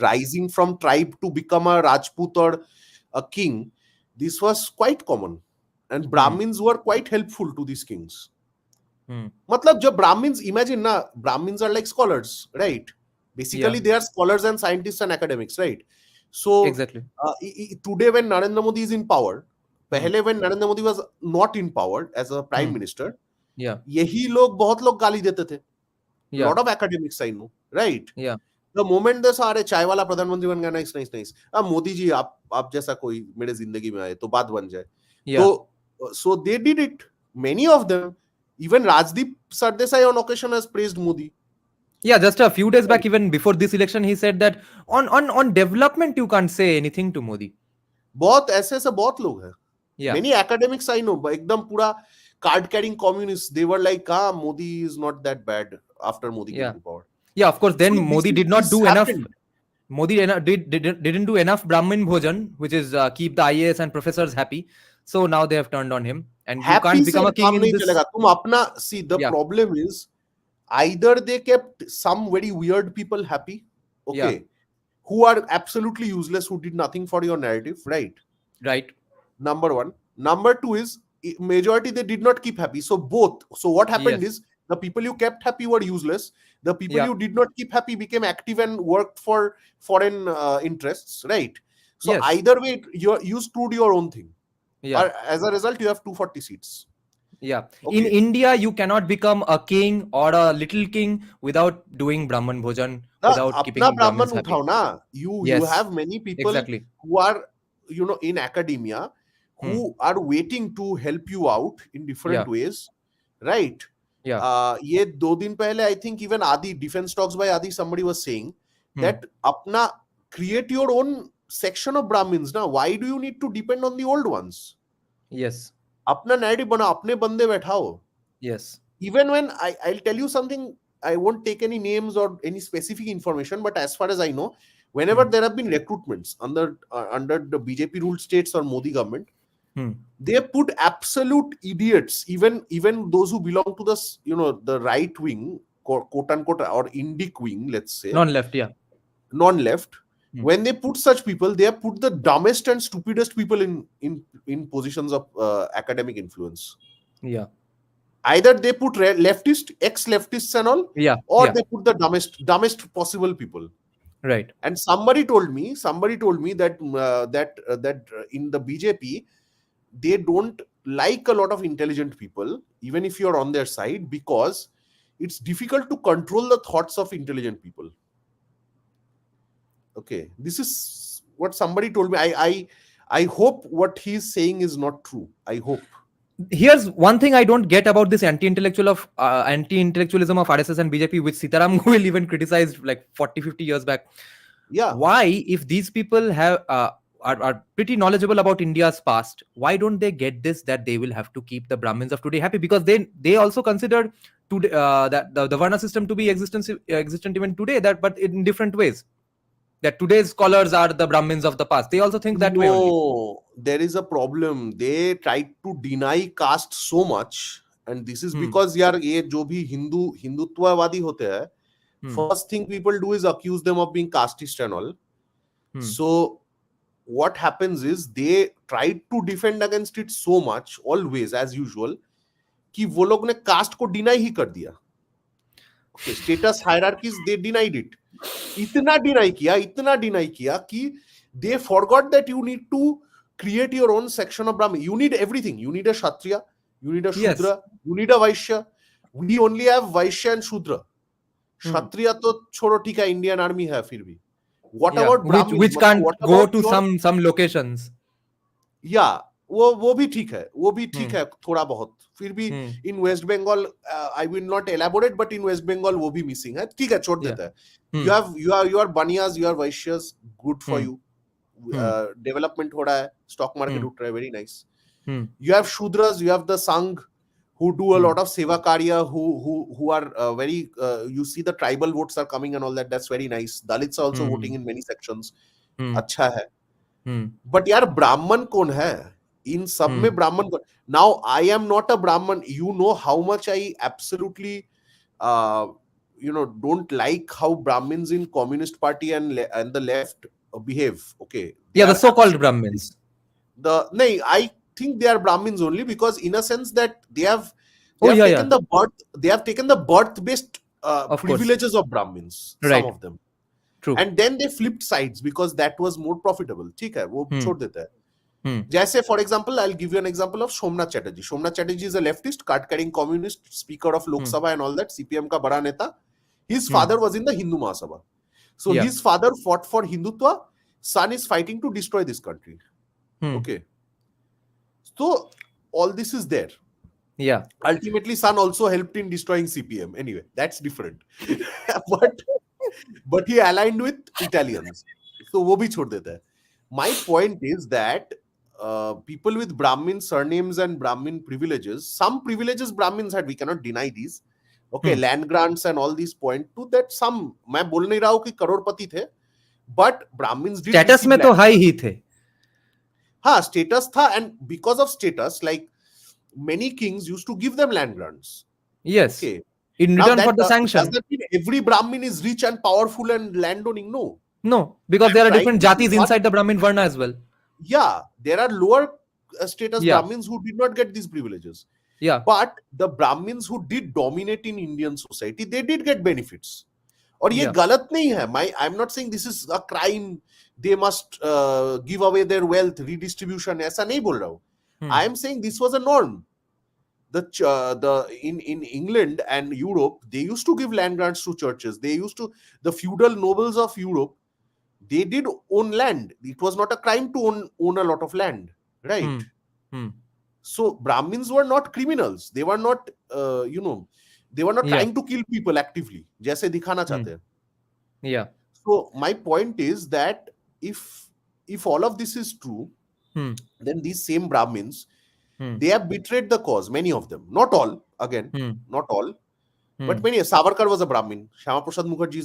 C: rising from tribe to become a Rajput or a king, this was quite common, and Brahmins were quite helpful to these kings. Matlab, jab Brahmins, imagine na, Brahmins are like scholars, right? Basically, they are scholars and scientists and academics, right? So
B: exactly.
C: Today, when Narendra Modi is in power, पहले when Narendra Modi was not in power as a prime minister, यही लोग बहुत लोग गाली देते थे. Lot of academics I know, right? The moment they saw, अरे चाय वाला प्रधानमंत्री बन गया, nice. मोदी जी आप जैसा कोई मेरे जिंदगी में आए तो बात बन जाए. तो so they did it. Many of them, even Rajdeep Sardesai on occasion has praised Modi.
B: Yeah, just a few days back, even before this election, he said that on development you can't say anything to Modi.
C: बहुत ऐसे बहुत लोग हैं. Many academics I know, एकदम पूरा card carrying communists, they were like, Modi is not that bad after Modi came to power.
B: Yeah, of course. Then Modi did not do enough. Modi didn't do enough Brahmin Bhojan, which is keep the IAS and professors happy. So now they have turned on him. and you
C: happy
B: can't
C: से
B: become a king
C: काम
B: in
C: नहीं
B: this.
C: चलेगा. तुम अपना see the
B: Yeah,
C: problem is either they kept some very weird people happy,
B: yeah,
C: okay, who are absolutely useless, who did nothing for your narrative, right?
B: right.
C: Number one. Number two is majority they did not keep happy. So both. So what happened
B: Yes,
C: is the people you kept happy were useless. The people
B: yeah,
C: you did not keep happy became active and worked for foreign interests, right? So
B: yes,
C: either way, you screwed your own thing.
B: yeah,
C: Or as a result, you have 240 seats.
B: yeah. In
C: Okay.
B: India, you cannot become a king or a little king without doing Brahman Bhojan, without
C: अपना
B: keeping
C: ब्राह्मण
B: Brahmins happy.
C: उठाओ ना. You
B: Yes,
C: have many people
B: exactly.
C: who are, in academia, who
B: Hmm.
C: are waiting to help you out in different
B: Yeah,
C: ways, right?
B: yeah.
C: ये 2 दिन पहले I think even Adi, Defense Talks by Adi, somebody was saying
B: Hmm.
C: that अपना create your own section of Brahmins now. Why do you need to depend on the old ones?
B: Yes,
C: अपना narrative बनाओ, अपने बंदे बैठाओ.
B: yes.
C: Even when I'll tell you something, I won't take any names or any specific information, but as far as I know, whenever
B: Hmm.
C: there have been recruitments under the BJP ruled states or Modi government,
B: Hmm.
C: they put absolute idiots, even those who belong to the right wing, quote unquote, or indic wing, let's say,
B: Non-left, yeah.
C: non-left.
B: Hmm.
C: When they put such people, they have put the dumbest and stupidest people in positions of academic influence.
B: Yeah,
C: Either they put leftist, ex-leftists and all,
B: yeah,
C: or
B: yeah.
C: they put the dumbest possible people.
B: Right.
C: And somebody told me that in the BJP they don't like a lot of intelligent people, even if you're on their side, because it's difficult to control the thoughts of intelligent people. Okay, this is what somebody told me. I hope what he's saying is not true. I hope.
B: Here's one thing I don't get about this anti-intellectualism of RSS and BJP, which Sitaram will even criticized like 40-50 years back.
C: Yeah.
B: Why, if these people are pretty knowledgeable about India's past, why don't they get this, that they will have to keep the Brahmins of today happy? Because they also consider today that the Varna system to be existent even today, that but in different ways. That today's scholars are the Brahmins of the past. They also think that way only.
C: No, there is a problem. They try to deny caste so much, and this is because यार ये जो भी हिंदुत्ववादी होते हैं, first thing people do is accuse them of being casteist and all. So what happens is they try to defend against it so much, always as usual, कि वो लोग ने caste को deny ही कर दिया. Okay, status hierarchies they denied it. इतना deny किया कि they forgot that you need to create your own section of Brahmin. You need everything. You need a Kshatriya, you need a Shudra,
B: Yes.
C: you need a Vaishya. We only have Vaishya and Shudra. Kshatriya तो छोड़ो, ठीक है, Indian army है फिर भी. What about Brahmins?
B: Which can't
C: what
B: go
C: about
B: to
C: your...
B: some locations.
C: Yeah, वो भी ठीक है, वो भी ठीक है थोड़ा बहुत. फिर भी in West Bengal, I will not elaborate, but in West Bengal वो भी missing है. ठीक है, छोड़ देता है. You are Banyas, you are Vaishyas, good for you. Development हो रहा है, stock market उठ रहा है, very nice. You have Shudras, you have the Sangh, who do a lot of seva karya, who are very, you see the tribal votes are coming and all that. That's very nice. Dalits are also voting in many sections. अच्छा है. But यार ब्राह्मण कौन है? In सब में ब्राह्मण कौन? Now I am not a Brahman. You know how much I absolutely don't like how Brahmins in Communist Party and the left behave. Okay.
B: Yeah, the so-called Brahmins.
C: I think they are Brahmins only because in a sense that they have taken the birth-based privileges of Brahmins.
B: Right.
C: Some of them.
B: True.
C: And then they flipped sides because that was more profitable. ठीक है, वो छोड़ देता है. जैसे for example, I'll give you an example of Somnath Chatterjee. Somnath Chatterjee is a leftist, card-carrying communist, speaker of Lok Sabha and all that, CPM का बड़ा नेता. His father was in the Hindu Mahasabha. So his father fought for Hindutva. Son is fighting to destroy this country. Okay. So all this is there.
B: Yeah.
C: Ultimately, son also helped in destroying CPM. Anyway, that's different. But he aligned with Italians. So वो भी छोड़ देता है. My point is that people with Brahmin surnames and Brahmin privileges, some privileges Brahmins had, we cannot deny these. Okay, land grants and all these point to that. Some, मैं बोल नहीं रहा हूँ कि करोड़पति थे, but Brahmins did.
B: Status में तो high ही थे.
C: हाँ, status था, and because of status, like many kings used to give them land grants.
B: Yes.
C: Okay.
B: In
C: Now
B: return
C: that
B: for the
C: does
B: sanction.
C: that mean every Brahmin is rich and powerful and landowning? No.
B: No, because
C: I'm
B: there are
C: trying
B: different
C: to see
B: jatis
C: what.
B: inside the Brahmin Varna as well.
C: Yeah, there are lower status
B: Yeah.
C: Brahmins who did not get these privileges.
B: Yeah.
C: But the Brahmins who did dominate in Indian society, they did get benefits. और ये
B: Yeah.
C: गलत नहीं है. I'm not saying this is a crime. They must give away their wealth, redistribution. ऐसा नहीं बोल रहा हूँ. I am saying this was a norm. In England and Europe, they used to give land grants to churches. The feudal nobles of Europe, they did own land. It was not a crime to own a lot of land, right? So Brahmins were not criminals. They were not, they were not
B: Yeah.
C: trying to kill people actively. जैसे दिखाना चाहते हैं.
B: Yeah.
C: So my point is that if all of this is true, then these same Brahmins, they have betrayed the cause. Many of them, not all. Again, not all, but many. Savarkar was a Brahmin. Shyama Prasad Mukherjee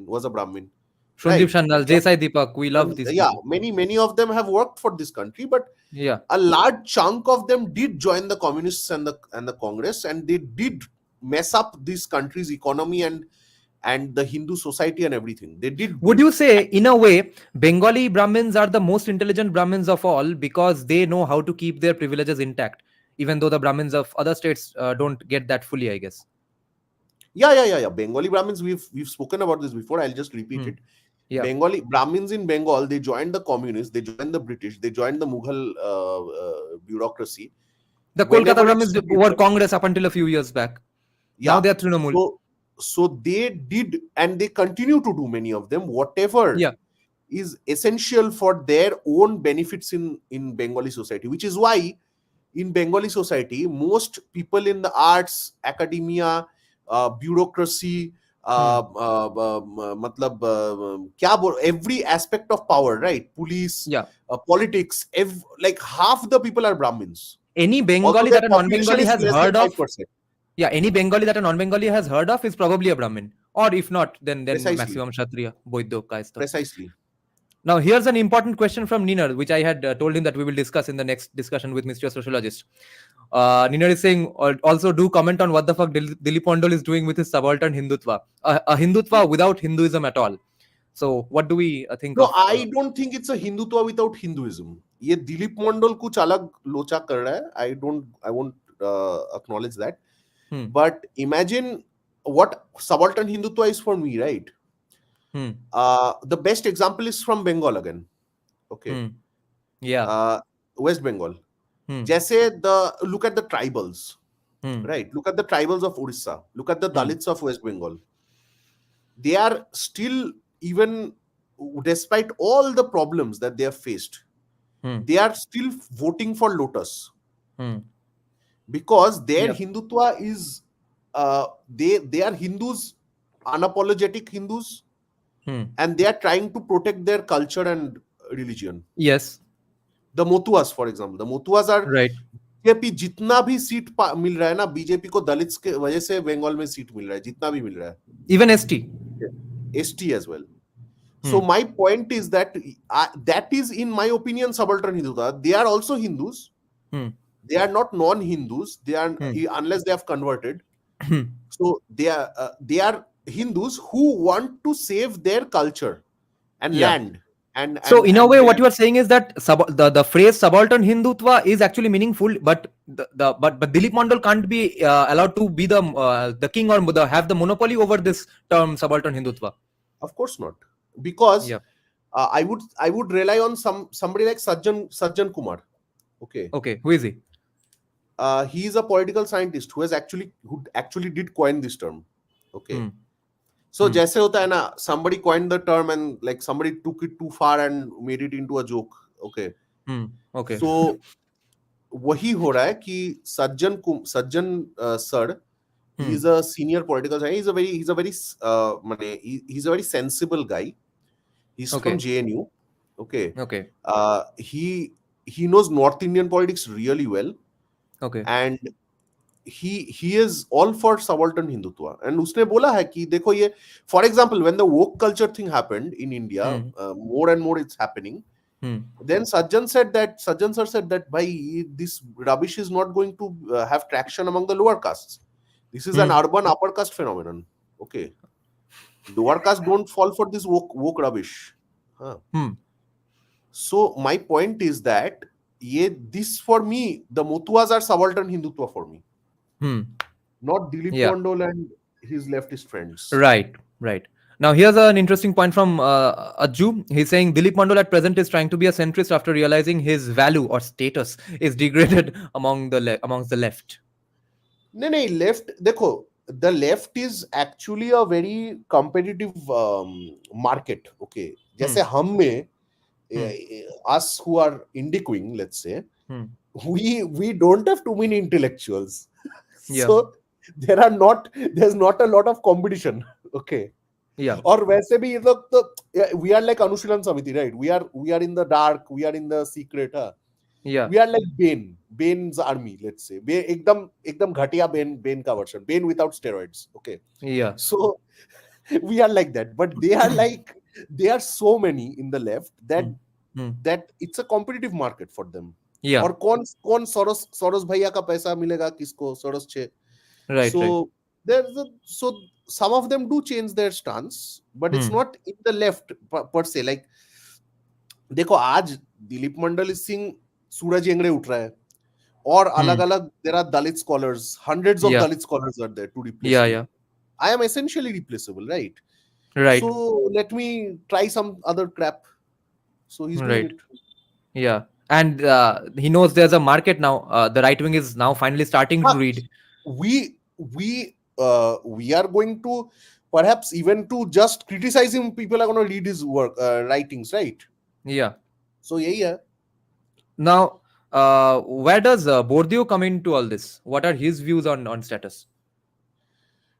C: was a Brahmin.
B: Sandeep Shandal, Desai Deepak, we love these people.
C: Many of them have worked for this country, but
B: Yeah.
C: a large chunk of them did join the communists and the Congress, and they did mess up this country's economy and the Hindu society and everything. They did.
B: Would you say, in a way, Bengali Brahmins are the most intelligent Brahmins of all because they know how to keep their privileges intact, even though the Brahmins of other states don't get that fully, I guess?
C: Yeah. Bengali Brahmins, we've spoken about this before. I'll just repeat it.
B: Yeah.
C: Bengali Brahmins in Bengal, they joined the communists, they joined the British, they joined the Mughal bureaucracy.
B: The Kolkata Brahmins were Congress up until a few years back.
C: Yeah.
B: Now they are Trinamool.
C: So they did, and they continue to do, many of them, whatever is essential for their own benefits in Bengali society, which is why in Bengali society, most people in the arts, academia, bureaucracy, every aspect of power, right? Police, politics, like half the people are Brahmins.
B: Any Bengali that a non-Bengali has heard of, any Bengali that a non-Bengali has heard of is probably a Brahmin, or if not, then maximum Kshatriya, Boidyo, Caste.
C: Precisely.
B: Now, here's an important question from Ninar, which I had told him that we will discuss in the next discussion with Mr. Sociologist. Ninar is saying, also do comment on what the fuck Dilip Mondal is doing with his subaltern Hindutva. A Hindutva without Hinduism at all. So, what do we think of?
C: No, I don't think it's a Hindutva without Hinduism. ये Dilip Mondal कुछ अलग लोचा कर रहा है. I won't acknowledge that. But imagine what subaltern Hindutva is for me, right? The best example is from Bengal again. Okay. West Bengal. जैसे look at the tribals, right? Look at the tribals of Orissa. Look at the Dalits of West Bengal. They are still, even despite all the problems that they have faced, they are still voting for Lotus because their Hindutva is they are Hindus, unapologetic Hindus, and they are trying to protect their culture and religion.
B: Yes.
C: The Motuas, for example, the Motuas are
B: right.
C: BJP जितना भी seat मिल रहा है ना, BJP को Dalits के वजह से बंगाल में सीट मिल रहा है, जितना भी मिल रहा है.
B: Even ST
C: as well. So my point is that that is, in my opinion, subaltern Hindutva. They are also Hindus. They are not non-Hindus. They are unless they have converted. So they are Hindus who want to save their culture and land.
B: So in a way, what you are saying is that the phrase subaltern Hindutva is actually meaningful, but Dilip Mondal can't be allowed to be the king or have the monopoly over this term subaltern Hindutva.
C: Of course not, because I would rely on somebody like Sajjan Kumar.
B: Okay, who is he?
C: He is a political scientist who actually did coin this term. So जैसे होता है ना, somebody coined the term and like somebody took it too far and made it into a joke. Okay. So वही हो रहा है कि सज्जन sir, he is a senior political scientist. He's a very sensible guy. He's from JNU. He knows North Indian politics really well. And he is all for subaltern Hindutva. And उसने बोला है कि देखो ये, for example, when the woke culture thing happened in India, more and more it's happening. Then Sajjan sir said that, bhai, this rubbish is not going to have traction among the lower castes. This is an urban upper caste phenomenon. Okay. Lower caste don't fall for this woke rubbish. Huh. So my point is that this for me, the Mutuas are subaltern Hindutva for me, not Dilip
B: Yeah.
C: Mandal and his leftist friends.
B: Right. Now, here's an interesting point from Ajju. He's saying Dilip Mandal at present is trying to be a centrist after realizing his value or status is degraded amongst the left.
C: No, left. Dekho, the left is actually a very competitive market. Okay, जैसे हम में us who are indie queen, let's say, we don't have too many intellectuals. So there's not a lot of competition. Okay.
B: Yeah.
C: और वैसे भी ये लोग तो we are like Anushilan Samiti, right? We are in the dark, we are in the secret.
B: Yeah.
C: We are like Bane's army, let's say. एकदम घटिया Bane का version. Bane without steroids. Okay.
B: Yeah.
C: So we are like that, but they are so many in the left that it's a competitive market for them.
B: Yeah.
C: और कौन Soros भैया का पैसा मिलेगा किसको सोरोस छे.
B: Right.
C: So so some of them do change their stance, but it's not in the left per se. Like देखो आज दिलीप मंडल is seeing सूरज एंगड़े उठ रहा है और अलग-अलग there are Dalit scholars, hundreds of Dalit scholars are there to replace me.
B: Yeah.
C: I am essentially replaceable, right?
B: Right.
C: So let me try some other crap. So he's doing it.
B: Yeah. And he knows there's a market now. The right wing is now finally starting to read.
C: We are going to perhaps even to just criticize him. People are going to read his work, writings, right?
B: Yeah.
C: So yeah.
B: Now, where does Bourdieu come into all this? What are his views on status?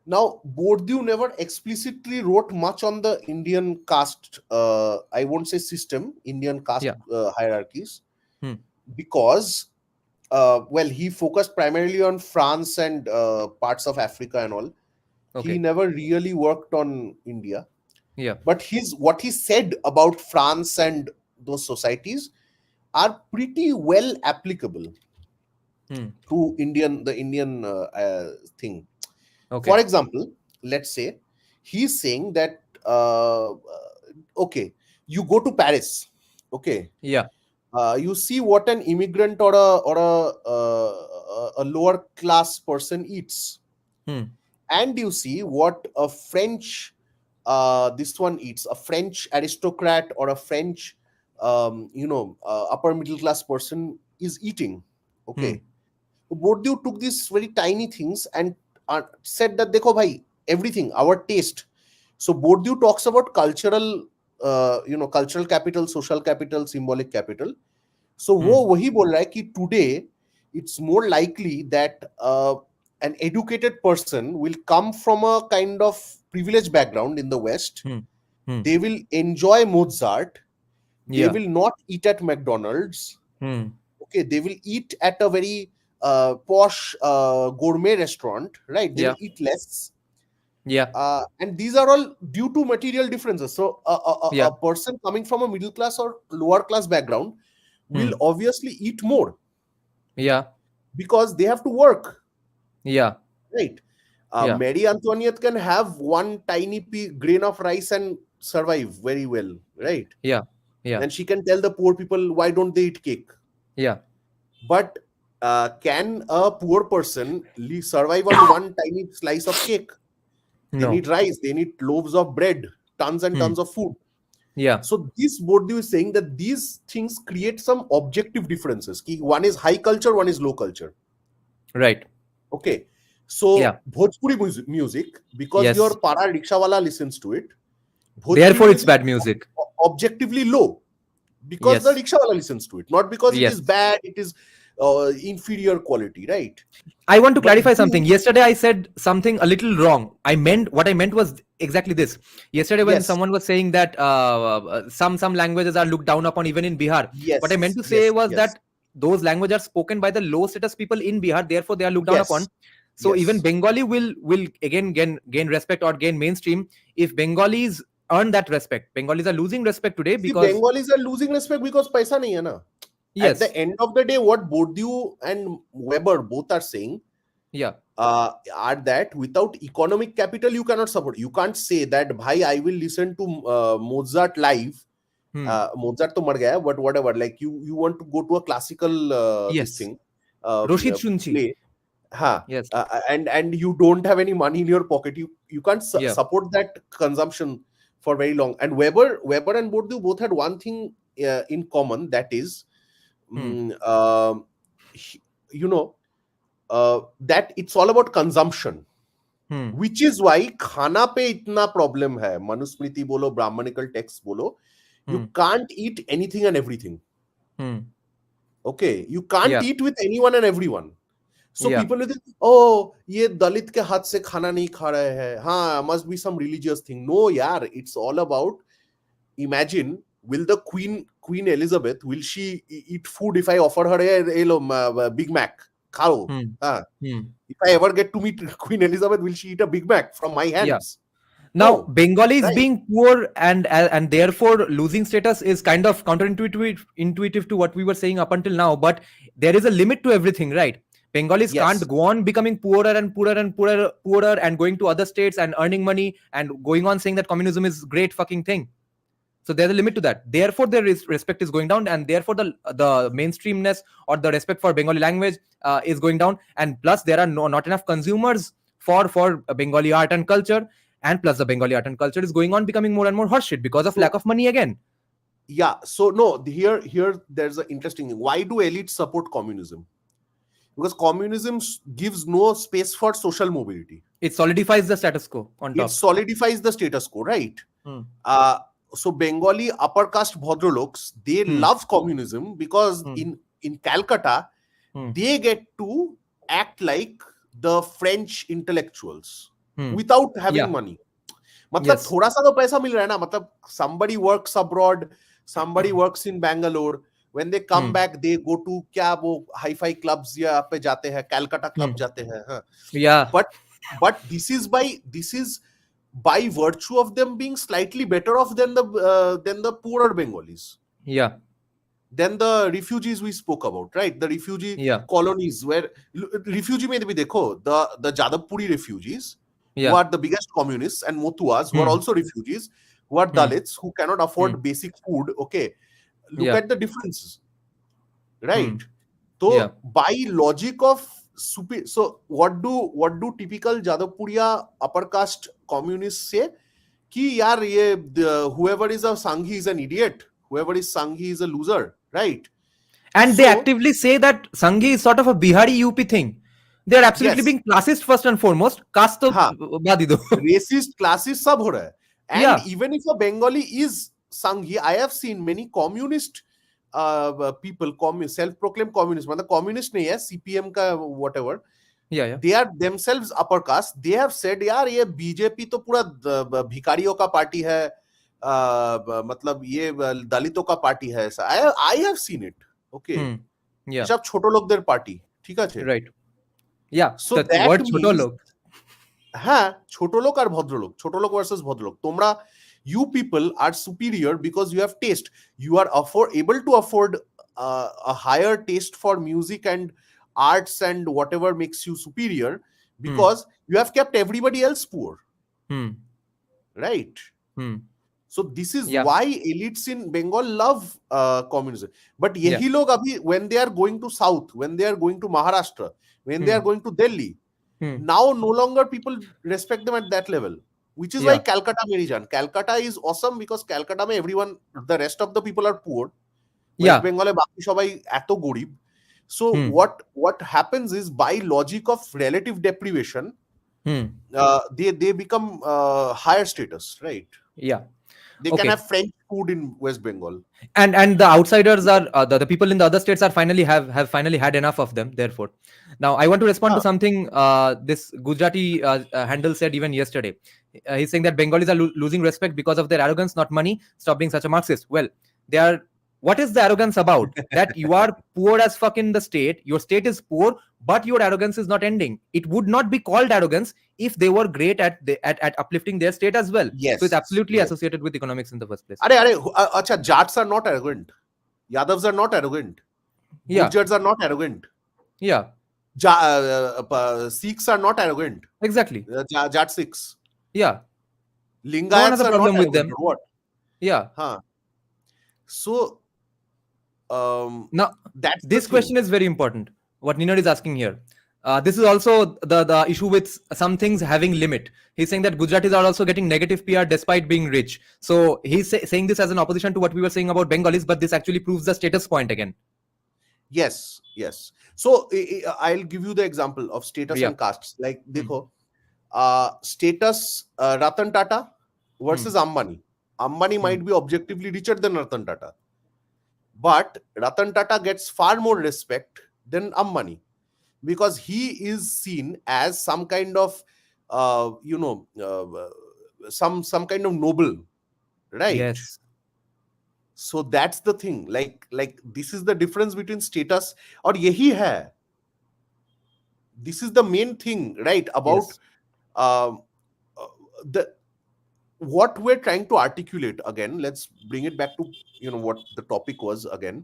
C: Now, Bourdieu never explicitly wrote much on the Indian caste, I won't say system, Indian caste hierarchies, because, he focused primarily on France and parts of Africa and all. Okay. He never really worked on India.
B: Yeah.
C: But what he said about France and those societies are pretty well applicable to the Indian thing. Okay. For example, let's say he's saying that you go to Paris, okay, you see what an immigrant or a lower class person eats, and you see what a French this one eats, a French aristocrat or a French upper middle class person is eating. Okay, Bourdieu took these very tiny things and said that dekho bhai, everything, our taste. So Bourdieu talks about cultural capital, social capital, symbolic capital. So वो वही बोल रहा है कि today it's more likely that an educated person will come from a kind of privileged background in the West. They will enjoy Mozart. They will not eat at McDonald's. Okay, they will eat at a very posh gourmet restaurant, right? They will eat less. And these are all due to material differences. So a person coming from a middle class or lower class background will obviously eat more. Because they have to work. Right. Marie Antoinette can have one tiny grain of rice and survive very well, right? And she can tell the poor people, why don't they eat cake? But can a poor person survive on one tiny slice of cake? They need rice, they need loaves of bread, tons and tons of food. So this Bourdieu is saying that these things create some objective differences. One is high culture, one is low culture.
B: Right.
C: Okay. So Bhojpuri music, because your para rickshawala listens to it,
B: therefore it's bad music.
C: Objectively low. Because the rickshawala listens to it, not because it is bad, it is inferior quality, right?
B: I want to clarify something. Yesterday I said something a little wrong. What I meant was exactly this. Yesterday when someone was saying that some languages are looked down upon even in Bihar, what I meant to say was that those languages are spoken by the low status people in Bihar, therefore they are looked down upon. So even Bengali will again gain respect or gain mainstream if Bengalis earn that respect. Bengalis are losing respect today
C: See,
B: because
C: Bengalis are losing respect because paisa nahi hai na. At the
B: yes,
C: end of the day, what Bourdieu and Weber both are saying
B: yeah,
C: are that without economic capital, you cannot support. You can't say that, bhai, I will listen to Mozart live. Mozart to mar gaya, but whatever. Like you want to go to a classical this
B: yes,
C: thing
B: Roshit Shunchi,
C: play,
B: yes,
C: and you don't have any money in your pocket. You can't
B: yeah,
C: support that consumption for very long. And Weber and Bourdieu both had one thing in common, that is,
B: hmm,
C: he- you know, that it's all about consumption,
B: hmm,
C: which is why खाना पे इतना problem है. मनुस्मृति बोलो, Brahmanical texts बोलो, you
B: hmm,
C: can't eat anything and everything.
B: hmm,
C: Okay, you can't
B: yeah,
C: eat with anyone and everyone. So
B: yeah,
C: people will think, oh, ये दलित के हाथ से खाना नहीं खा रहे हैं. हाँ, must be some religious thing. No, यार, it's all about, imagine, will the Queen Elizabeth, will she eat food if I offer her a Big Mac? Khao.
B: hmm,
C: हाँ.
B: hmm,
C: If I ever get to meet Queen Elizabeth, will she eat a Big Mac from my
B: yeah.
C: hands?
B: Now,
C: No,
B: Bengalis
C: right?
B: being poor and therefore losing status is kind of intuitive to what we were saying up until now. But there is a limit to everything, right? Bengalis
C: Yes.
B: can't go on becoming poorer and poorer and poorer and going to other states and earning money and going on saying that communism is great fucking thing. So there's a limit to that. Therefore, their respect is going down, and therefore the mainstreamness or the respect for Bengali language is going down. And plus, there are not enough consumers for Bengali art and culture. And plus, the Bengali art and culture is going on becoming more and more horseshit because of
C: So,
B: lack of money again.
C: yeah. So no, here there's an interesting thing. Why do elites support communism? Because communism gives no space for social mobility.
B: It solidifies the status quo on
C: It
B: top.
C: solidifies the status quo, right?
B: Hmm.
C: So Bengali upper caste Bhadraloks, they
B: Hmm.
C: love communism because
B: Hmm.
C: in Calcutta,
B: Hmm.
C: they get to act like the French intellectuals
B: Hmm.
C: without having
B: Yeah.
C: money. मतलब
B: Yes.
C: थोड़ा सा तो पैसा मिल रहा है ना. मतलब somebody works abroad, somebody works in Bangalore. When they come
B: Hmm.
C: back, they go to क्या वो hi-fi clubs या पे जाते हैं, Calcutta club
B: Hmm.
C: जाते हैं. हाँ.
B: Yeah.
C: But this is by virtue of them being slightly better off than the poorer Bengalis,
B: Yeah.
C: than the refugees we spoke about, right? The refugee
B: Yeah.
C: colonies where refugee में भी देखो, the Jadavpuri refugees, who
B: Yeah.
C: are the biggest communists, and Motuas, who are
B: Hmm.
C: also refugees, who are
B: Hmm.
C: Dalits, who cannot afford
B: Hmm.
C: basic food. Okay, look
B: Yeah.
C: at the differences, right?
B: Hmm.
C: So
B: Yeah.
C: by logic of so what do typical Jadavpuriya upper caste communists say? Ki yaar whoever is a Sanghi is an idiot, whoever is Sanghi is a loser, right?
B: And they
C: So
B: actively say that Sanghi is sort of a Bihari UP thing. They are absolutely
C: yes,
B: being classist first and foremost. Caste to
C: ha,
B: baad hi do.
C: racist, classist sab ho raha hai. And
B: Yeah.
C: even if a Bengali is Sanghi, I have seen many communist people, self-proclaimed communist, मतलब communist नहीं है, CPM का whatever,
B: Yeah. Yeah.
C: they are themselves upper caste. They have said यार ये BJP तो पूरा भिखारियों का पार्टी है, मतलब ये दलितों का पार्टी है. ऐसा I have seen it. Okay,
B: Hmm. Yeah.
C: সব ছোট লোকদের পার্টি, ঠিক আছে?
B: Right. Yeah.
C: So
B: The
C: that
B: word choto
C: means,
B: log.
C: হ্যাঁ, ছোট লোক আর ভদ্রলোক, ছোট লোক ভার্সেস ভদ্রলোক. তোমরা, you people are superior because you have taste. You are able to afford a higher taste for music and arts and whatever makes you superior, because you have kept everybody else poor,
B: Hmm.
C: right?
B: Hmm.
C: So this is
B: Yeah.
C: why elites in Bengal love communism. But
B: Yeah.
C: yehi log abhi, when they are going to South, when they are going to Maharashtra, when they are going to Delhi, now no longer people respect them at that level, which is why
B: Yeah.
C: Calcutta Merijan. Calcutta is awesome because Calcutta mein everyone, the rest of the people are poor. West
B: Yeah.
C: Bengal e baki shobai eto gorib. So what happens is, by logic of relative deprivation, they become higher status, right?
B: Yeah.
C: They
B: Okay.
C: can have French food in West Bengal.
B: And the outsiders are the people in the other states are finally have finally had enough of them. Therefore, now I want to respond to something this Gujarati handle said even yesterday. He's saying that Bengalis are losing respect because of their arrogance, not money. Stop being such a Marxist. Well, they are What is the arrogance about? That you are poor as fuck in the state, your state is poor, but your arrogance is not ending. It would not be called arrogance if they were great at uplifting their state as well. So it's
C: Yes,
B: absolutely
C: yes.
B: associated with economics in the first place.
C: Acha, Jats are not arrogant. Yadavs are not arrogant.
B: Yeah,
C: Gurjars are not arrogant.
B: yeah,
C: Sikhs are not arrogant.
B: exactly.
C: Jat Sikhs.
B: Yeah, no one has
C: Lingayats
B: a
C: are not
B: problem with
C: arrogant.
B: them.
C: Or what?
B: Yeah.
C: Huh. So,
B: Now,
C: that's the
B: this
C: thing.
B: question is very important. What Ninad is asking here. This is also the issue with some things having limit. He's saying that Gujaratis are also getting negative PR despite being rich. So he's saying this as an opposition to what we were saying about Bengalis, but this actually proves the status point again.
C: Yes, yes. So I'll give you the example of status
B: Yeah.
C: and castes. Like, dekho, status Ratan Tata versus Ambani. Ambani might be objectively richer than Ratan Tata, but Ratan Tata gets far more respect than Ambani because he is seen as some kind of, some kind of noble, right?
B: Yes.
C: So that's the thing. Like this is the difference between status or yehi hai. This is the main thing, right? About
B: Yes.
C: The what we're trying to articulate again. Let's bring it back to what the topic was again.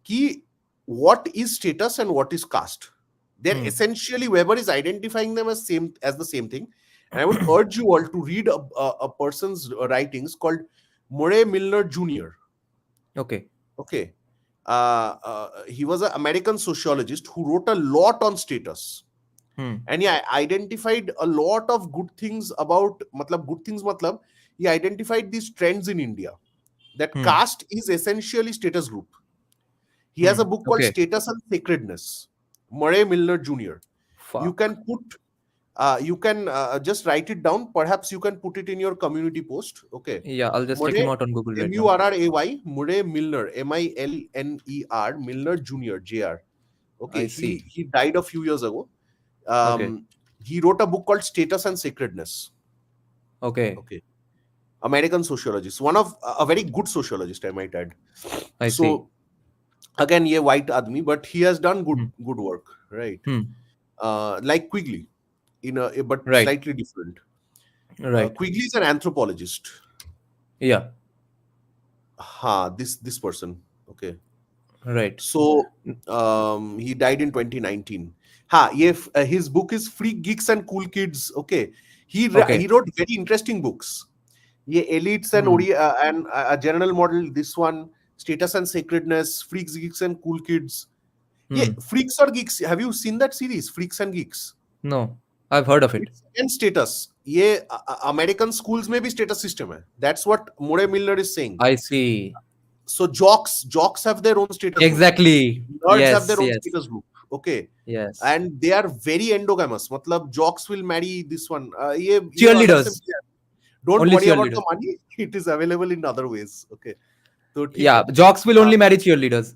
C: Ki, what is status and what is caste? They're essentially, Weber is identifying them as the same thing. And I would urge you all to read a person's writings called Murray Milner Jr.
B: Okay.
C: He was an American sociologist who wrote a lot on status. And he identified a lot of good things about, he identified these trends in India. That caste is essentially status group. He has a book called Status and Sacredness. Murray Milner Jr.
B: Fuck.
C: You can just write it down. Perhaps you can put it in your community post. Okay.
B: Yeah, I'll just check him out on Google right now.
C: Murray, Murray Milner, Milner, Milner Jr. Jr. Okay. He died a few years ago. He wrote a book called Status and Sacredness.
B: Okay.
C: American sociologist, one of a very good sociologist, I might add.
B: I see.
C: Again, ye white admi, but he has done good work, right? Like Quigley, but slightly different.
B: Right.
C: Quigley is an anthropologist.
B: Yeah.
C: This person. Okay.
B: Right.
C: So he died in 2019. His book is Freak Geeks and Cool Kids. Okay. He wrote very interesting books. Elites and a general model. This one, Status and Sacredness, Freaks, Geeks and Cool Kids. Freaks or Geeks. Have you seen that series, Freaks and Geeks?
B: No, I've heard of it.
C: And status. American schools may be status system hai. That's what Murray Milner is saying.
B: I see.
C: So jocks have their own status
B: exactly
C: group. Nerds have their own status group. Okay.
B: Yes.
C: And they are very endogamous. Matlab, jocks will marry this one.
B: Cheerleaders.
C: Don't
B: only
C: worry about the money. It is available in other ways. Okay. So,
B: yeah, jocks will only marry cheerleaders.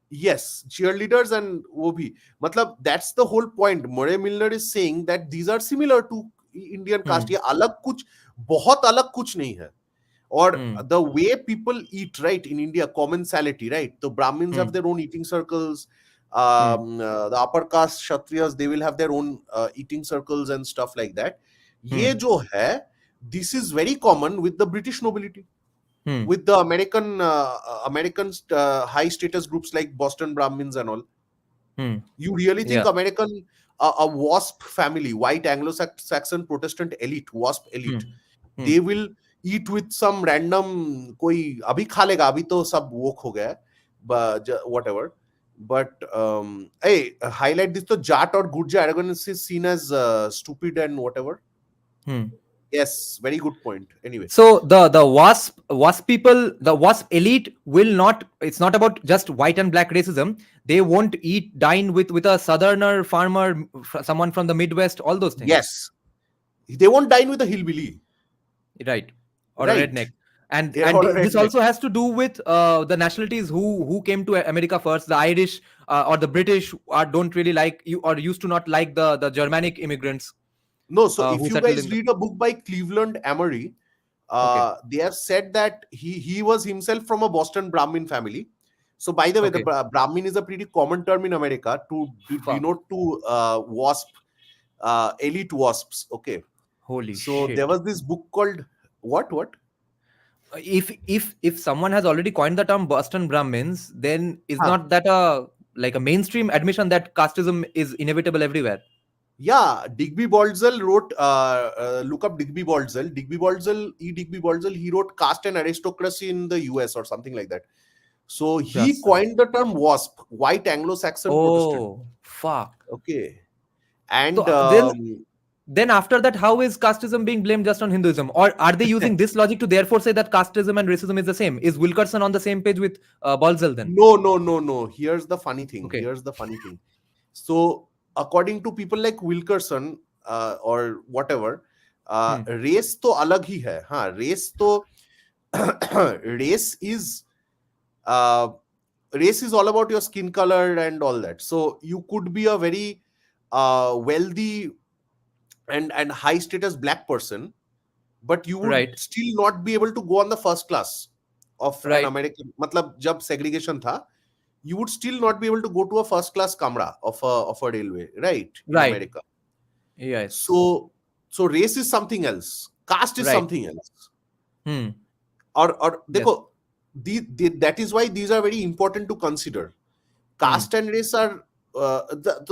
C: Yes, cheerleaders and wo bhi. Matlab, that's the whole point. Murray Milner is saying that these are similar to Indian caste. Ye alag kuch, bahut alag kuch nahi hai. Or the way people eat, right, in India, commensality, right? The Brahmins have their own eating circles. The upper caste Kshatriyas, they will have their own eating circles and stuff like that. Ye jo hai, this is very common with the British nobility. With the American high status groups like Boston Brahmins and all. You really think American, a WASP family, white Anglo-Saxon Protestant elite, WASP elite, they will eat with some random koi abhi kha lega, abhi to sab woke ho gaya, but whatever. But highlight this, to Jat or Gurja arrogance is seen as stupid and whatever. Yes, very good point. Anyway,
B: so the WASP people, the WASP elite will not. It's not about just white and black racism. They won't dine with a southerner farmer, someone from the Midwest, all those things.
C: Yes, they won't dine with a hillbilly,
B: right, or a redneck. And this also has to do with the nationalities who came to America first. The Irish or the British don't really like you, or used to not like the Germanic immigrants.
C: No, so if you guys read a book by Cleveland Amory,
B: Okay.
C: They have said that he was himself from a Boston Brahmin family. So, by the way, the
B: Okay.
C: Brahmin is a pretty common term in America to
B: Fuck.
C: denote to wasp, elite wasps. Okay.
B: Holy
C: So there
B: shit.
C: was this book called what?
B: If someone has already coined the term Boston Brahmins, then is
C: Huh.
B: not that a like a mainstream admission that casteism is inevitable everywhere?
C: Yeah, Digby Baldwin wrote. Look up Digby Baldwin. Digby Baldwin. He wrote Caste and Aristocracy in the U.S. or something like that. So he
B: Just
C: coined the term WASP, White Anglo-Saxon Protestant.
B: oh fuck.
C: Okay,
B: So
C: and
B: then after that, how is casteism being blamed just on Hinduism? Or are they using this logic to therefore say that casteism and racism is the same? Is Wilkerson on the same page with Balzel then?
C: no. Here's the funny thing.
B: Okay.
C: So, according to people like Wilkerson or whatever, race to alag hi hai. Race to race is uh, race is all about your skin color and all that. So you could be a very wealthy and high status black person, but you would
B: Right.
C: still not be able to go on the first class of an
B: Right.
C: American. Matlab, jab segregation tha, you would still not be able to go to a first class kamra of a railway, right? In
B: Right.
C: America.
B: Yes.
C: So race is something else. Caste is
B: Right.
C: something else.
B: Hmm.
C: Or
B: Yes.
C: dekho, that is why these are very important to consider. Caste and race are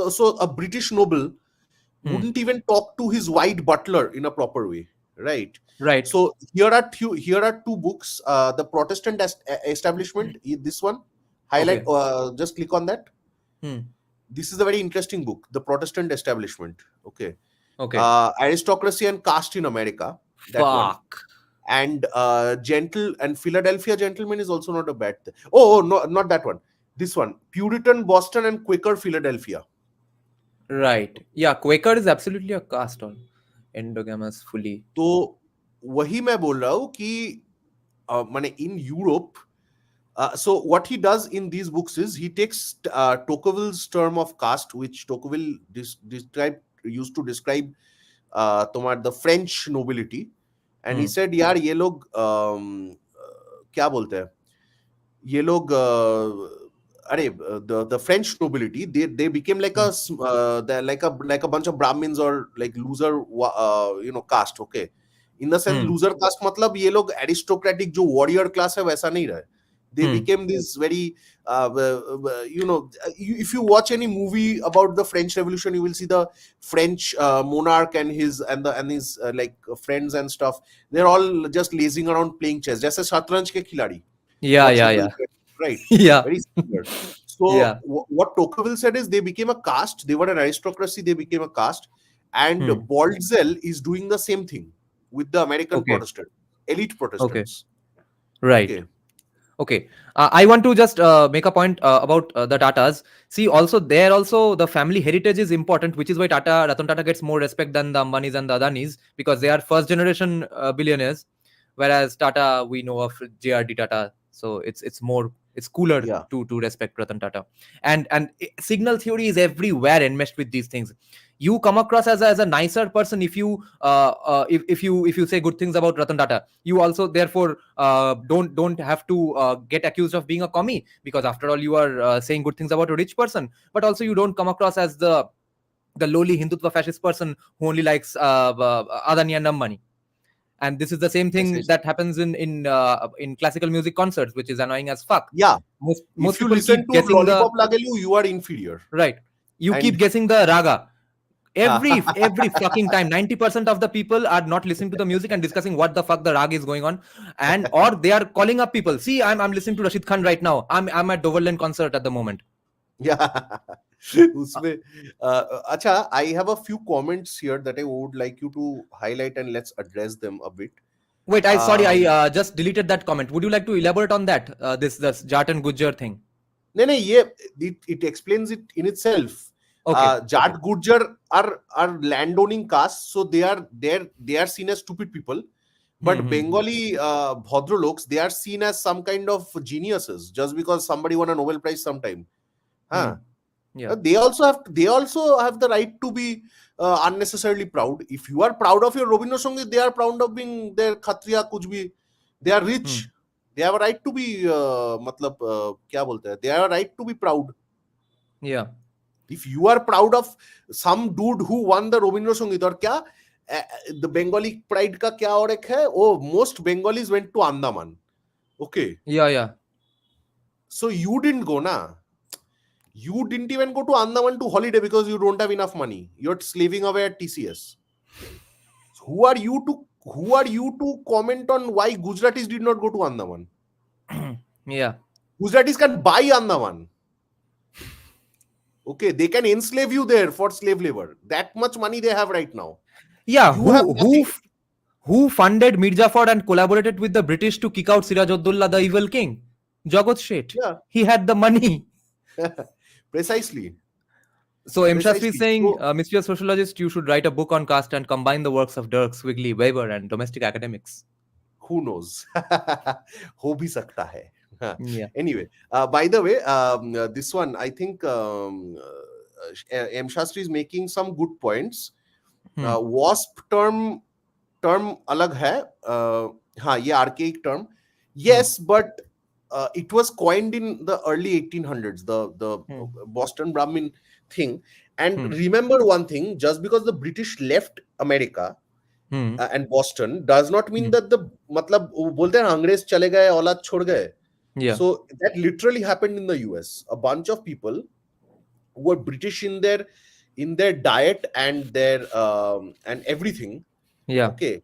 C: so a British noble wouldn't even talk to his white butler in a proper way, right?
B: Right.
C: So here are two books. The Protestant Establishment. This one, highlight.
B: Okay.
C: Just click on that.
B: Hmm.
C: This is a very interesting book, The Protestant Establishment. Okay,
B: Okay.
C: Aristocracy and Caste in America. That one.
B: Fuck.
C: And Philadelphia Gentleman is also not a bad thing. Oh, no, not that one. This one, Puritan Boston and Quaker Philadelphia.
B: Right. Yeah, Quaker is absolutely a caste on endogamous fully.
C: तो वही मैं बोल रहा हूँ कि माने in Europe, so what he does in these books is he takes Tocqueville's term of caste, which Tocqueville used to describe तुम्हार the French nobility, and he said यार ये लोग क्या बोलते हैं, ये लोग the French nobility, they became like like a bunch of Brahmins or like loser caste. Okay, in the sense loser caste मतलब ये लोग aristocratic जो warrior class है वैसा नहीं रहे. They became this very if you watch any movie about the French Revolution, you will see the French monarch and his like friends and stuff. They're all just lazing around playing chess, जैसे शतरंज के खिलाड़ी.
B: Yeah.
C: Right.
B: Yeah.
C: Very similar. So
B: Yeah.
C: what Tocqueville said is they became a caste. They were an aristocracy. They became a caste. And Baldwin is doing the same thing with the American
B: Okay.
C: Protestant, elite Protestants.
B: Right. Okay. I want to just make a point about the Tatas. See, also there also the family heritage is important, which is why Ratan Tata gets more respect than the Ambanis and the Adanis, because they are first generation billionaires, whereas Tata, we know of JRD Tata, so it's cooler to respect Ratan Tata. And signal theory is everywhere enmeshed with these things. You come across as a nicer person if you if you say good things about Ratan Tata. You also therefore don't have to get accused of being a commie, because after all you are saying good things about a rich person. But also you don't come across as the lowly Hindutva fascist person who only likes Adani and Ambani. And this is the same thing that happens in classical music concerts, which is annoying as fuck.
C: Yeah.
B: Most
C: if you
B: people
C: listen
B: keep
C: to
B: guessing
C: Lollipop Lagelu, you are inferior.
B: Right. You keep guessing the raga. Every fucking time, 90% of the people are not listening to the music and discussing what the fuck the rag is going on, and or they are calling up people. See, I'm listening to Rashid Khan right now. I'm at Doverland concert at the moment.
C: Yeah. Usme, acha, I have a few comments here that I would like you to highlight and let's address them a bit.
B: Wait, I just deleted that comment. Would you like to elaborate on that? This Jat and Gujjar thing.
C: No, it explains it in itself.
B: Okay.
C: Jat Gurjar are landowning castes, so they are seen as stupid people. But Bengali Bhadraloks, they are seen as some kind of geniuses just because somebody won a Nobel Prize sometime.
B: Yeah.
C: They also have the right to be unnecessarily proud. If you are proud of your Robindra Sangeet, they are proud of being their Khatriya kuch bhi. They are rich. They have a right to be matlab kya bolte hai? They have a right to be proud.
B: Yeah.
C: If you are proud of some dude who won the Robindra Sangeet, or kya the Bengali pride ka kya aur ek hai? Oh, most Bengalis went to Andaman. Okay,
B: Yeah. Yeah.
C: so you didn't go, na? You didn't even go to Andaman to holiday because you don't have enough money. You're slaving away at TCS. So who are you to comment on why Gujaratis did not go to Andaman?
B: Yeah.
C: Gujaratis can buy Andaman. Okay, they can enslave you there for slave labor. That much money they have right now.
B: Yeah.
C: You have nothing.
B: Who funded Mir Jafar and collaborated with the British to kick out Siraj-ud-Dowla, the evil king? Jagat Sheth.
C: Yeah.
B: He had the money.
C: Precisely.
B: So M. Shastri is
C: Precisely.
B: saying,
C: So,
B: Mr. Sociologist, you should write a book on caste and combine the works of Dirk, Swigley, Weber, and domestic academics.
C: who knows? Ho bhi sakta hai.
B: Yeah.
C: Anyway, by the way, this one, I think M. Shastri is making some good points. WASP term alag hai. हाँ, ये archaic term. Yes, but it was coined in the early 1800s, the Boston Brahmin thing. And remember one thing, just because the British left America and Boston does not mean that the मतलब वो बोलते हैं अंग्रेज चले गए औलाद छोड़ गए.
B: Yeah.
C: So that literally happened in the US. A bunch of people who were British in their diet and their and everything.
B: Yeah.
C: Okay.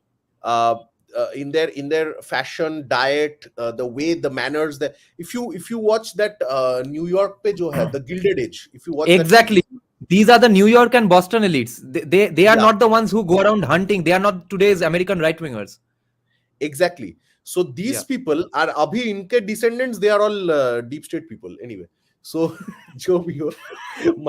C: In their fashion, diet, the way, the manners. That if you watch that New York pe jo hai, the Gilded Age. If you watch
B: Exactly.
C: that series,
B: These are the New York and Boston elites. They are
C: Yeah.
B: not the ones who go around hunting. They are not today's American right wingers.
C: exactly. So these
B: Yeah.
C: people are abhi inke descendants. They are all deep state people. Anyway, so jo bhi ho,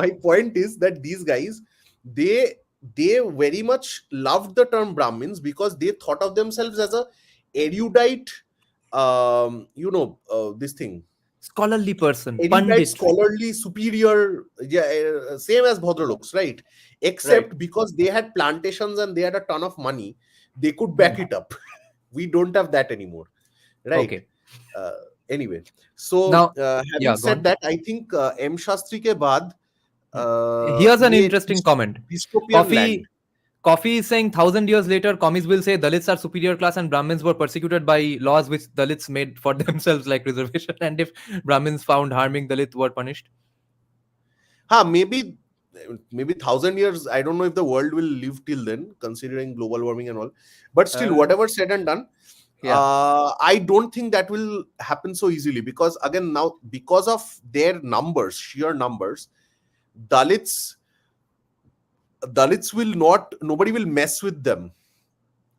C: my point is that these guys, they very much loved the term Brahmins because they thought of themselves as a erudite, this thing,
B: Scholarly person,
C: erudite,
B: pandit.
C: scholarly, superior, same as Bhadraloks, right? Except because they had plantations and they had a ton of money, they could back it up. We don't have that anymore, right?
B: Okay.
C: Anyway, so
B: Now,
C: having
B: yeah, go
C: said
B: on.
C: that, I think M. Shastri ke baad,
B: Here's an
C: ye
B: interesting comment.
C: dystopian land.
B: Coffee is saying 1,000 years later, commies will say Dalits are superior class and Brahmins were persecuted by laws which Dalits made for themselves, like reservation. And if Brahmins found harming Dalit, were punished.
C: Maybe 1,000 years. I don't know if the world will live till then, considering global warming and all. But still, whatever said and done, I don't think that will happen so easily because again now because of their numbers, sheer numbers, Dalits will not. Nobody will mess with them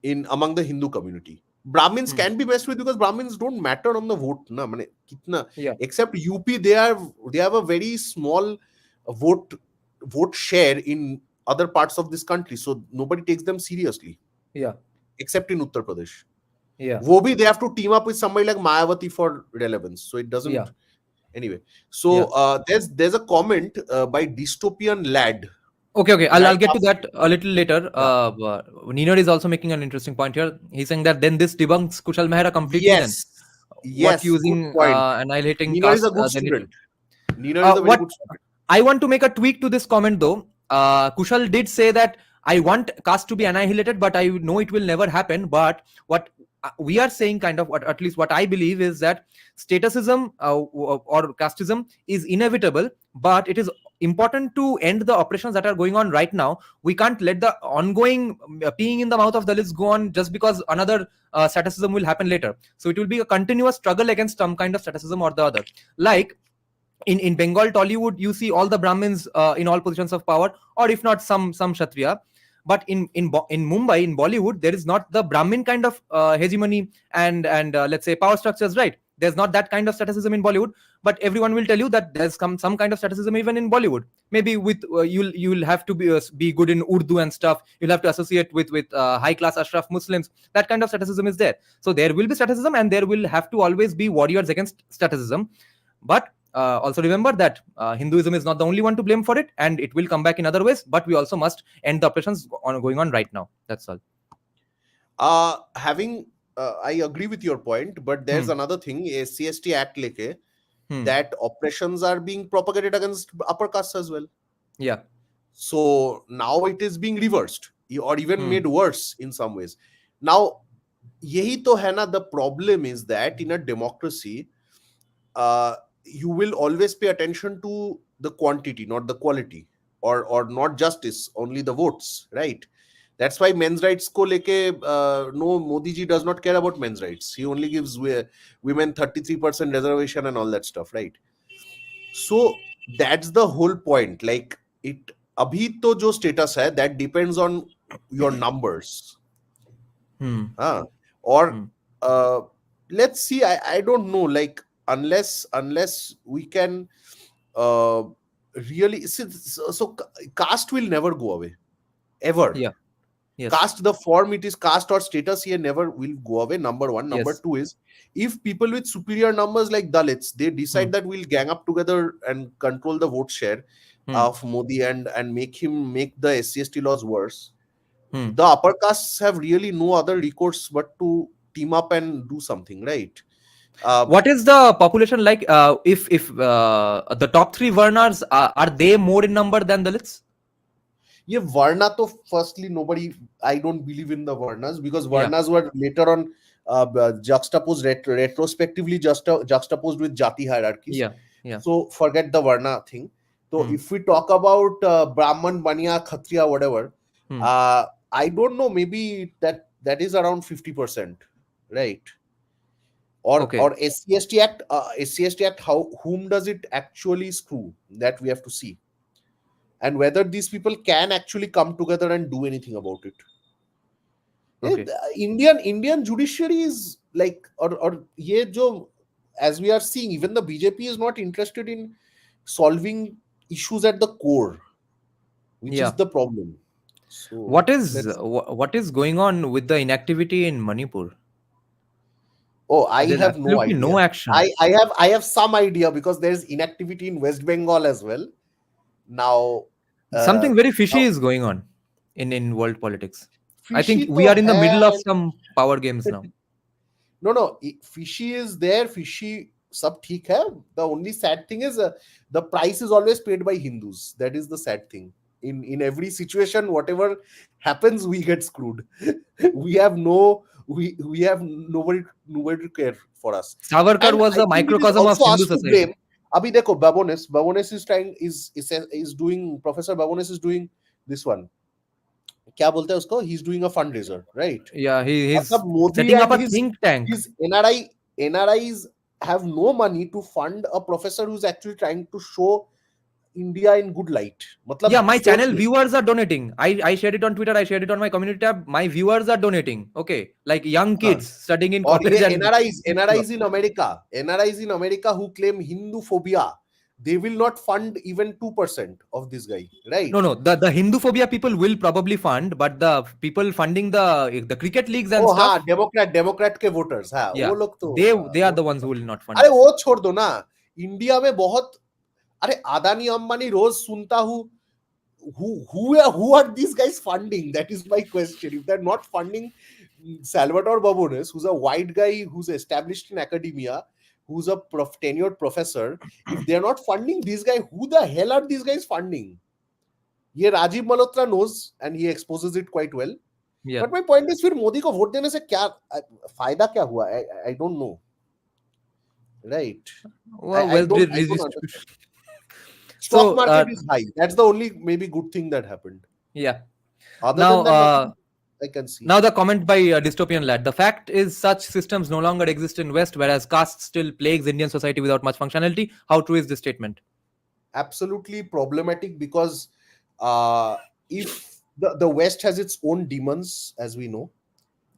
C: in among the Hindu community. Brahmins can be messed with because Brahmins don't matter on the vote. Na, mane, kitna, except UP, they have a very small vote share in other parts of this country, so nobody takes them seriously.
B: Yeah.
C: Except in Uttar Pradesh.
B: Yeah.
C: Wo bhi, they have to team up with somebody like Mayawati for relevance, so it doesn't.
B: Yeah.
C: Anyway, so there's a comment by Dystopian Lad.
B: Okay. I'll get to that a little later. Neener is also making an interesting point here. He's saying that then this debunks Kushal Mehra completely.
C: Yes.
B: What using annihilating
C: Neener
B: caste,
C: is a good student. Neener is a very good student.
B: I want to make a tweak to this comment though. Kushal did say that I want caste to be annihilated, but I know it will never happen. But what we are saying, kind of, at least what I believe, is that statusism or casteism is inevitable, but it is important to end the oppressions that are going on right now. We can't let the ongoing peeing in the mouth of Dalits go on just because another statusism will happen later. So it will be a continuous struggle against some kind of statusism or the other. Like in Bengal, Tollywood, you see all the Brahmins in all positions of power, or if not some Kshatriya. But in Mumbai, in Bollywood, there is not the Brahmin kind of hegemony and let's say power structures, right? There's not that kind of statusism in Bollywood, but everyone will tell you that there's some kind of statusism even in Bollywood. Maybe with you'll have to be good in Urdu and stuff. You'll have to associate with high class Ashraf Muslims. That kind of statusism is there. So there will be statusism, and there will have to always be warriors against statusism. But Also remember that Hinduism is not the only one to blame for it, and it will come back in other ways, but we also must end the oppressions going on right now. That's all.
C: Having I agree with your point, but there's another thing, SC/ST Act leke, that oppressions are being propagated against upper castes as well.
B: Yeah.
C: So now it is being reversed or even made worse in some ways. Now, yahi to hai na, the problem is that in a democracy, you will always pay attention to the quantity, not the quality, or not justice, only the votes, right? That's why men's rights ko leke, no, Modi ji does not care about men's rights. He only gives women 33% reservation and all that stuff, right? So that's the whole point. Like, it abhi to jo status hai, that depends on your numbers. Or let's see, I don't know, like, unless we can really so caste will never go away, ever.
B: Yeah. Yes.
C: Caste, the form it is, caste or status here, never will go away. Number one. Number
B: Yes.
C: two is, if people with superior numbers like Dalits, they decide that we'll gang up together and control the vote share of Modi and make the SC/ST laws worse, the upper castes have really no other recourse but to team up and do something, right?
B: What is the population like? If the top three Varnas are they more in number than Dalits?
C: Yeah, Varna to firstly nobody, I don't believe in the Varnas, because Varnas were later on juxtaposed retrospectively juxtaposed with Jati hierarchies.
B: Yeah.
C: So forget the Varna thing. So if we talk about Brahman, Baniya, Khatriya, whatever, I don't know, maybe that is around 50%, right? Or SC/ST Act, whom does it actually screw? That we have to see, and whether these people can actually come together and do anything about it. Indian judiciary is like, or ye jo, as we are seeing, even the BJP is not interested in solving issues at the core, which is the problem. So
B: what is going on with the inactivity in Manipur?
C: Oh, I
B: There's
C: have no
B: absolutely
C: idea.
B: no action.
C: I have some idea, because there's inactivity in West Bengal as well. Now,
B: Something very fishy is going on in world politics. I think
C: fishy
B: we
C: to
B: are in the middle of
C: hai.
B: some power games now.
C: No, fishy is there. Fishy, sab theek hai. The only sad thing is the price is always paid by Hindus. That is the sad thing. In every situation, whatever happens, we get screwed. we have nobody to care for us.
B: Savarkar
C: And
B: was
C: I
B: a
C: think it is
B: microcosm of
C: also
B: Hindu
C: us to
B: society.
C: blame. Abhi dekho, Babones is trying, is doing, Professor Babones is doing this one. क्या बोलते हैं उसको? He's doing a fundraiser, right?
B: Yeah, he's
C: मतलब Modi
B: setting up
C: and
B: a think tank.
C: his NRIs have no money to fund a professor who's actually trying to show India in good light. मतलब
B: Yeah, my channel
C: soch le.
B: viewers are donating. I shared it on Twitter. I shared it on my community tab. My viewers are donating. Okay, like young kids studying in
C: और
B: college
C: ये
B: and
C: NRIs in America who claim Hindu phobia, they will not fund even 2% of this guy, right?
B: No. The Hindu phobia people will probably fund, but the people funding the cricket leagues and
C: oh
B: stuff.
C: हाँ, Democrat के voters, हाँ,
B: Yeah,
C: वो लोग तो
B: they are the ones who will not fund.
C: अरे वो छोड़ दो ना, इंडिया में बहुत, अरे अदानी अंबानी रोज सुनता हूँ, who are these guys funding? That is my question. If they're not funding Salvatore Babones, who's a white guy who's established in academia, who's a tenured professor, if they're not funding this guy, who the hell are these guys funding? ये Rajiv Malhotra knows and he exposes it quite well.
B: Yeah.
C: But my point is, फिर मोदी को vote देने से क्या फायदा क्या हुआ? I don't know. Right.
B: Well,
C: I don't
B: redistribution.
C: Stock market is high. That's the only maybe good thing that happened.
B: Yeah.
C: Other than that, I can see.
B: Now the comment by Dystopian Lad. The fact is such systems no longer exist in West, whereas caste still plagues Indian society without much functionality. How true is this statement?
C: Absolutely problematic, because if the West has its own demons, as we know.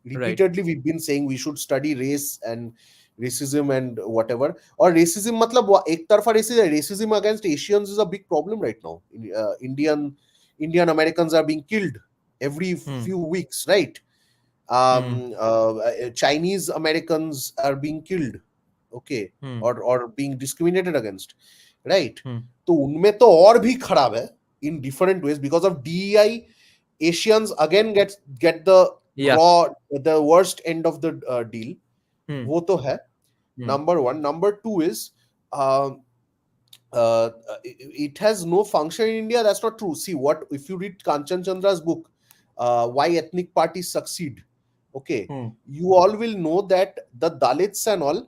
C: Repeatedly, we've been saying we should study race and racism and whatever. Or racism, matlab ek tarfa racism against Asians is a big problem right now. Indian Americans are being killed every few weeks, right? Chinese Americans are being killed okay,
B: Hmm.
C: or being discriminated against, right?
B: Hmm.
C: तो उनमें तो और भी खराब है in different ways. Because of DEI, Asians again get the
B: Yeah.
C: the worst end of the deal.
B: Hmm.
C: वो तो है
B: Hmm.
C: number one. Number two is it has no function in India. That's not true. See, what if you read Kanchan Chandra's book, Why Ethnic Parties Succeed? Okay,
B: Hmm.
C: you all will know that the Dalits and all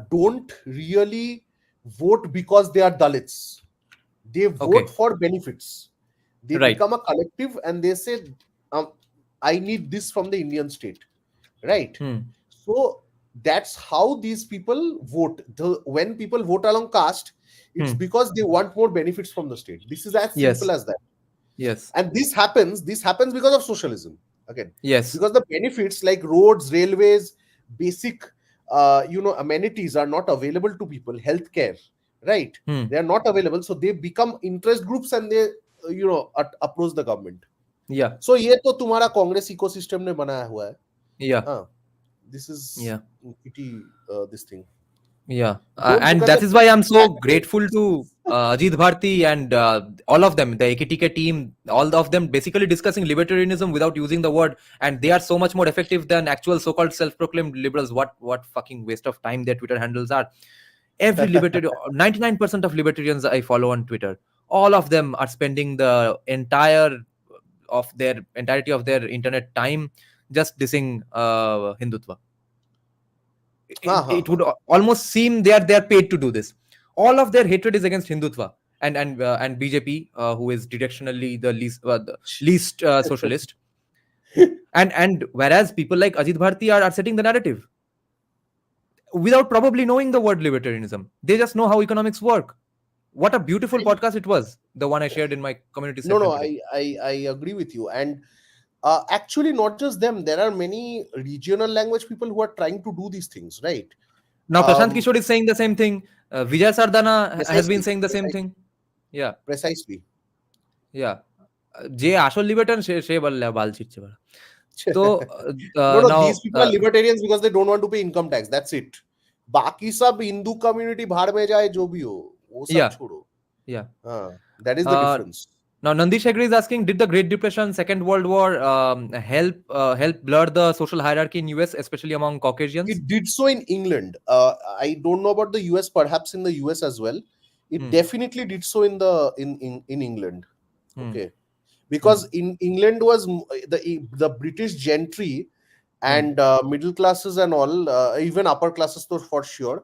C: don't really vote because they are Dalits. They vote
B: Okay.
C: for benefits. They
B: Right.
C: become a collective and they say, um, I need this from the Indian state, right?
B: Hmm.
C: So that's how these people vote. When people vote along caste, it's
B: Hmm.
C: because they want more benefits from the state. This is as simple
B: Yes.
C: as that.
B: Yes.
C: And this happens because of socialism again,
B: Yes.
C: because the benefits like roads, railways, basic amenities are not available to people. Healthcare, right?
B: Hmm.
C: They are not available, so they become interest groups and they approach the government.
B: Yeah.
C: So ये तो तुम्हारा Congress ecosystem ने बनाया हुआ है.
B: Yeah.
C: हाँ, this is
B: Yeah.
C: pretty this thing.
B: Yeah,
C: Don't look
B: and
C: at
B: that
C: the
B: is why I'm so
C: fact.
B: grateful to Ajit Bharti and all of them, the AKTK team, all of them basically discussing libertarianism without using the word, and they are so much more effective than actual so-called self-proclaimed liberals. What fucking waste of time their Twitter handles are. Every libertarian, 99% of libertarians I follow on Twitter, all of them are spending the entirety of their internet time just dissing Hindutva.
C: हाँ हाँ
B: It
C: हाँ.
B: would almost seem they are paid to do this. All of their hatred is against Hindutva and BJP, who is directionally the least socialist. And whereas people like Ajit Bharti are setting the narrative without probably knowing the word libertarianism. They just know how economics work. What a beautiful podcast it was, the one I shared in my community
C: No,
B: session
C: no,
B: today.
C: I agree with you. And actually, not just them. There are many regional language people who are trying to do these things, right?
B: Now Prashant
C: Um,
B: Kishore is saying the same thing. Vijay Sardana has been
C: precisely,
B: saying the same
C: precisely,
B: thing. Yeah,
C: precisely.
B: yeah. যে আসল লিবার্টান সে সে বললে বাল ছিটছে বড়। তো
C: No, no,
B: now
C: these people are libertarians because they don't want to pay income tax. That's it. बाकी सब Hindu community भाड़ में जाए जो भी हो वो सब
B: yeah,
C: छोड़ो.
B: yeah.
C: हाँ, that is the
B: Uh,
C: difference.
B: Now Nandish Agri is asking, did the Great Depression, Second World War help blur the social hierarchy in US, especially among Caucasians?
C: It did so in England. I don't know about the US. Perhaps in the US as well. It
B: Hmm.
C: definitely did so in the in England.
B: Hmm.
C: Okay, because in England was the British gentry and middle classes and all, even upper classes though for sure,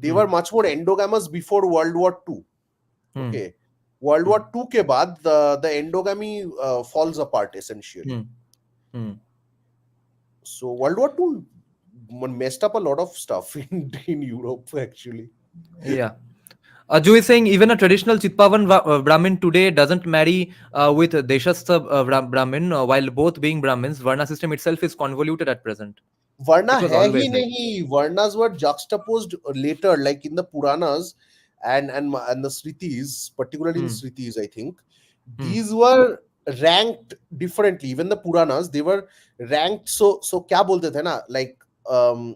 C: they
B: Hmm.
C: were much more endogamous before World War II.
B: Hmm.
C: Okay, World
B: Hmm.
C: War II के बाद the endogamy falls apart essentially.
B: Hmm. Hmm.
C: So World War II messed up a lot of stuff in Europe actually.
B: Yeah. Aju is saying even a traditional Chitpavan Brahmin today doesn't marry with Deshastha Brahmin, while both being Brahmins. Varna system itself is convoluted at present.
C: Varna
B: It was
C: है ही
B: always like.
C: नहीं. Varnas were juxtaposed later, like in the Puranas and the Sritis, particularly in
B: Hmm.
C: Sritis, I think.
B: Hmm.
C: These were ranked differently. Even the Puranas, they were ranked. So क्या बोलते थे ना? Like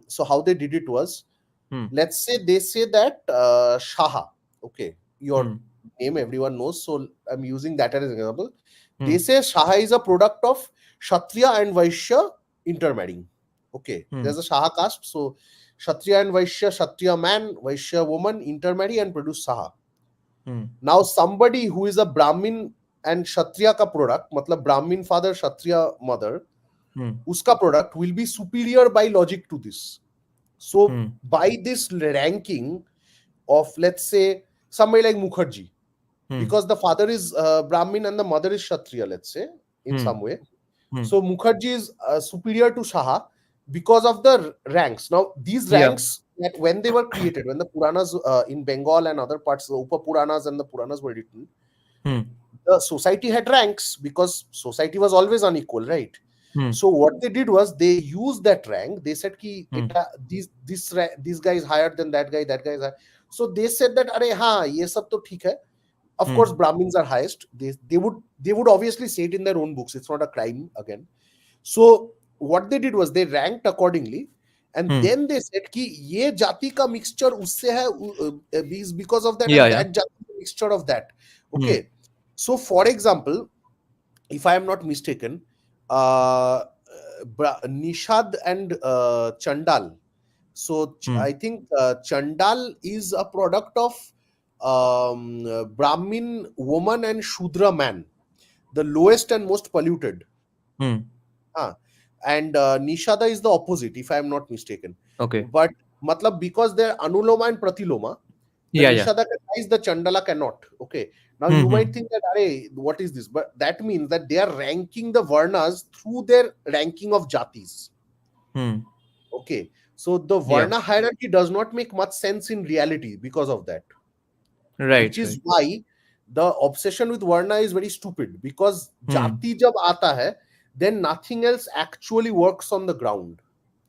C: so how they did it was,
B: Hmm.
C: let's say they say that Shaha, okay, your
B: Hmm.
C: name everyone knows. So I'm using that as an example.
B: Hmm.
C: They say Shaha is a product of Kshatriya and Vaishya intermarrying. Okay,
B: Hmm.
C: there's a Shaha caste. So Kshatriya and Vaishya, Kshatriya man, Vaishya woman intermarry and produce Saha.
B: Hmm.
C: Now somebody who is a Brahmin and Kshatriya ka product, matlab Brahmin father, Kshatriya mother,
B: Hmm.
C: uska product will be superior by logic to this. So
B: Hmm.
C: by this ranking of, let's say, somebody like Mukherjee,
B: Hmm.
C: because the father is Brahmin and the mother is Kshatriya, let's say, in
B: Hmm.
C: some way.
B: Hmm.
C: So Mukherjee is superior to Shaha because of the ranks. Now these
B: Yeah.
C: ranks, that when they were created, when the Puranas in Bengal and other parts, the Upa Puranas and the Puranas were written,
B: Hmm.
C: the society had ranks because society was always unequal, right?
B: Hmm.
C: So what they did was they used that rank. They said ki
B: Hmm.
C: this guy is higher than that guy, that guy is higher. So they said that अरे हाँ ये सब तो ठीक है. Of course Brahmins are highest. They would obviously say it in their own books. It's not a crime again. So what they did was they ranked accordingly, and then they said कि ये जाति का mixture उससे है is because of that,
B: Yeah,
C: and
B: yeah.
C: that जाति का mixture of that. Okay, so for example, if I am not mistaken, Nishad and Chandal. So I think Chandal is a product of Brahmin woman and Shudra man, the lowest and most polluted. And Nishada is the opposite, if I am not mistaken.
B: Okay.
C: But matlab, because they're Anuloma and Pratiloma, the Nishada can rise, the Chandala cannot. Okay. Now you might think that, Arey, what is this? But that means that they are ranking the Varnas through their ranking of Jatis. Okay. So the Varna hierarchy does not make much sense in reality because of that.
B: Right.
C: Which is why the obsession with Varna is very stupid, because Jati jab aata hai, then nothing else actually works on the ground.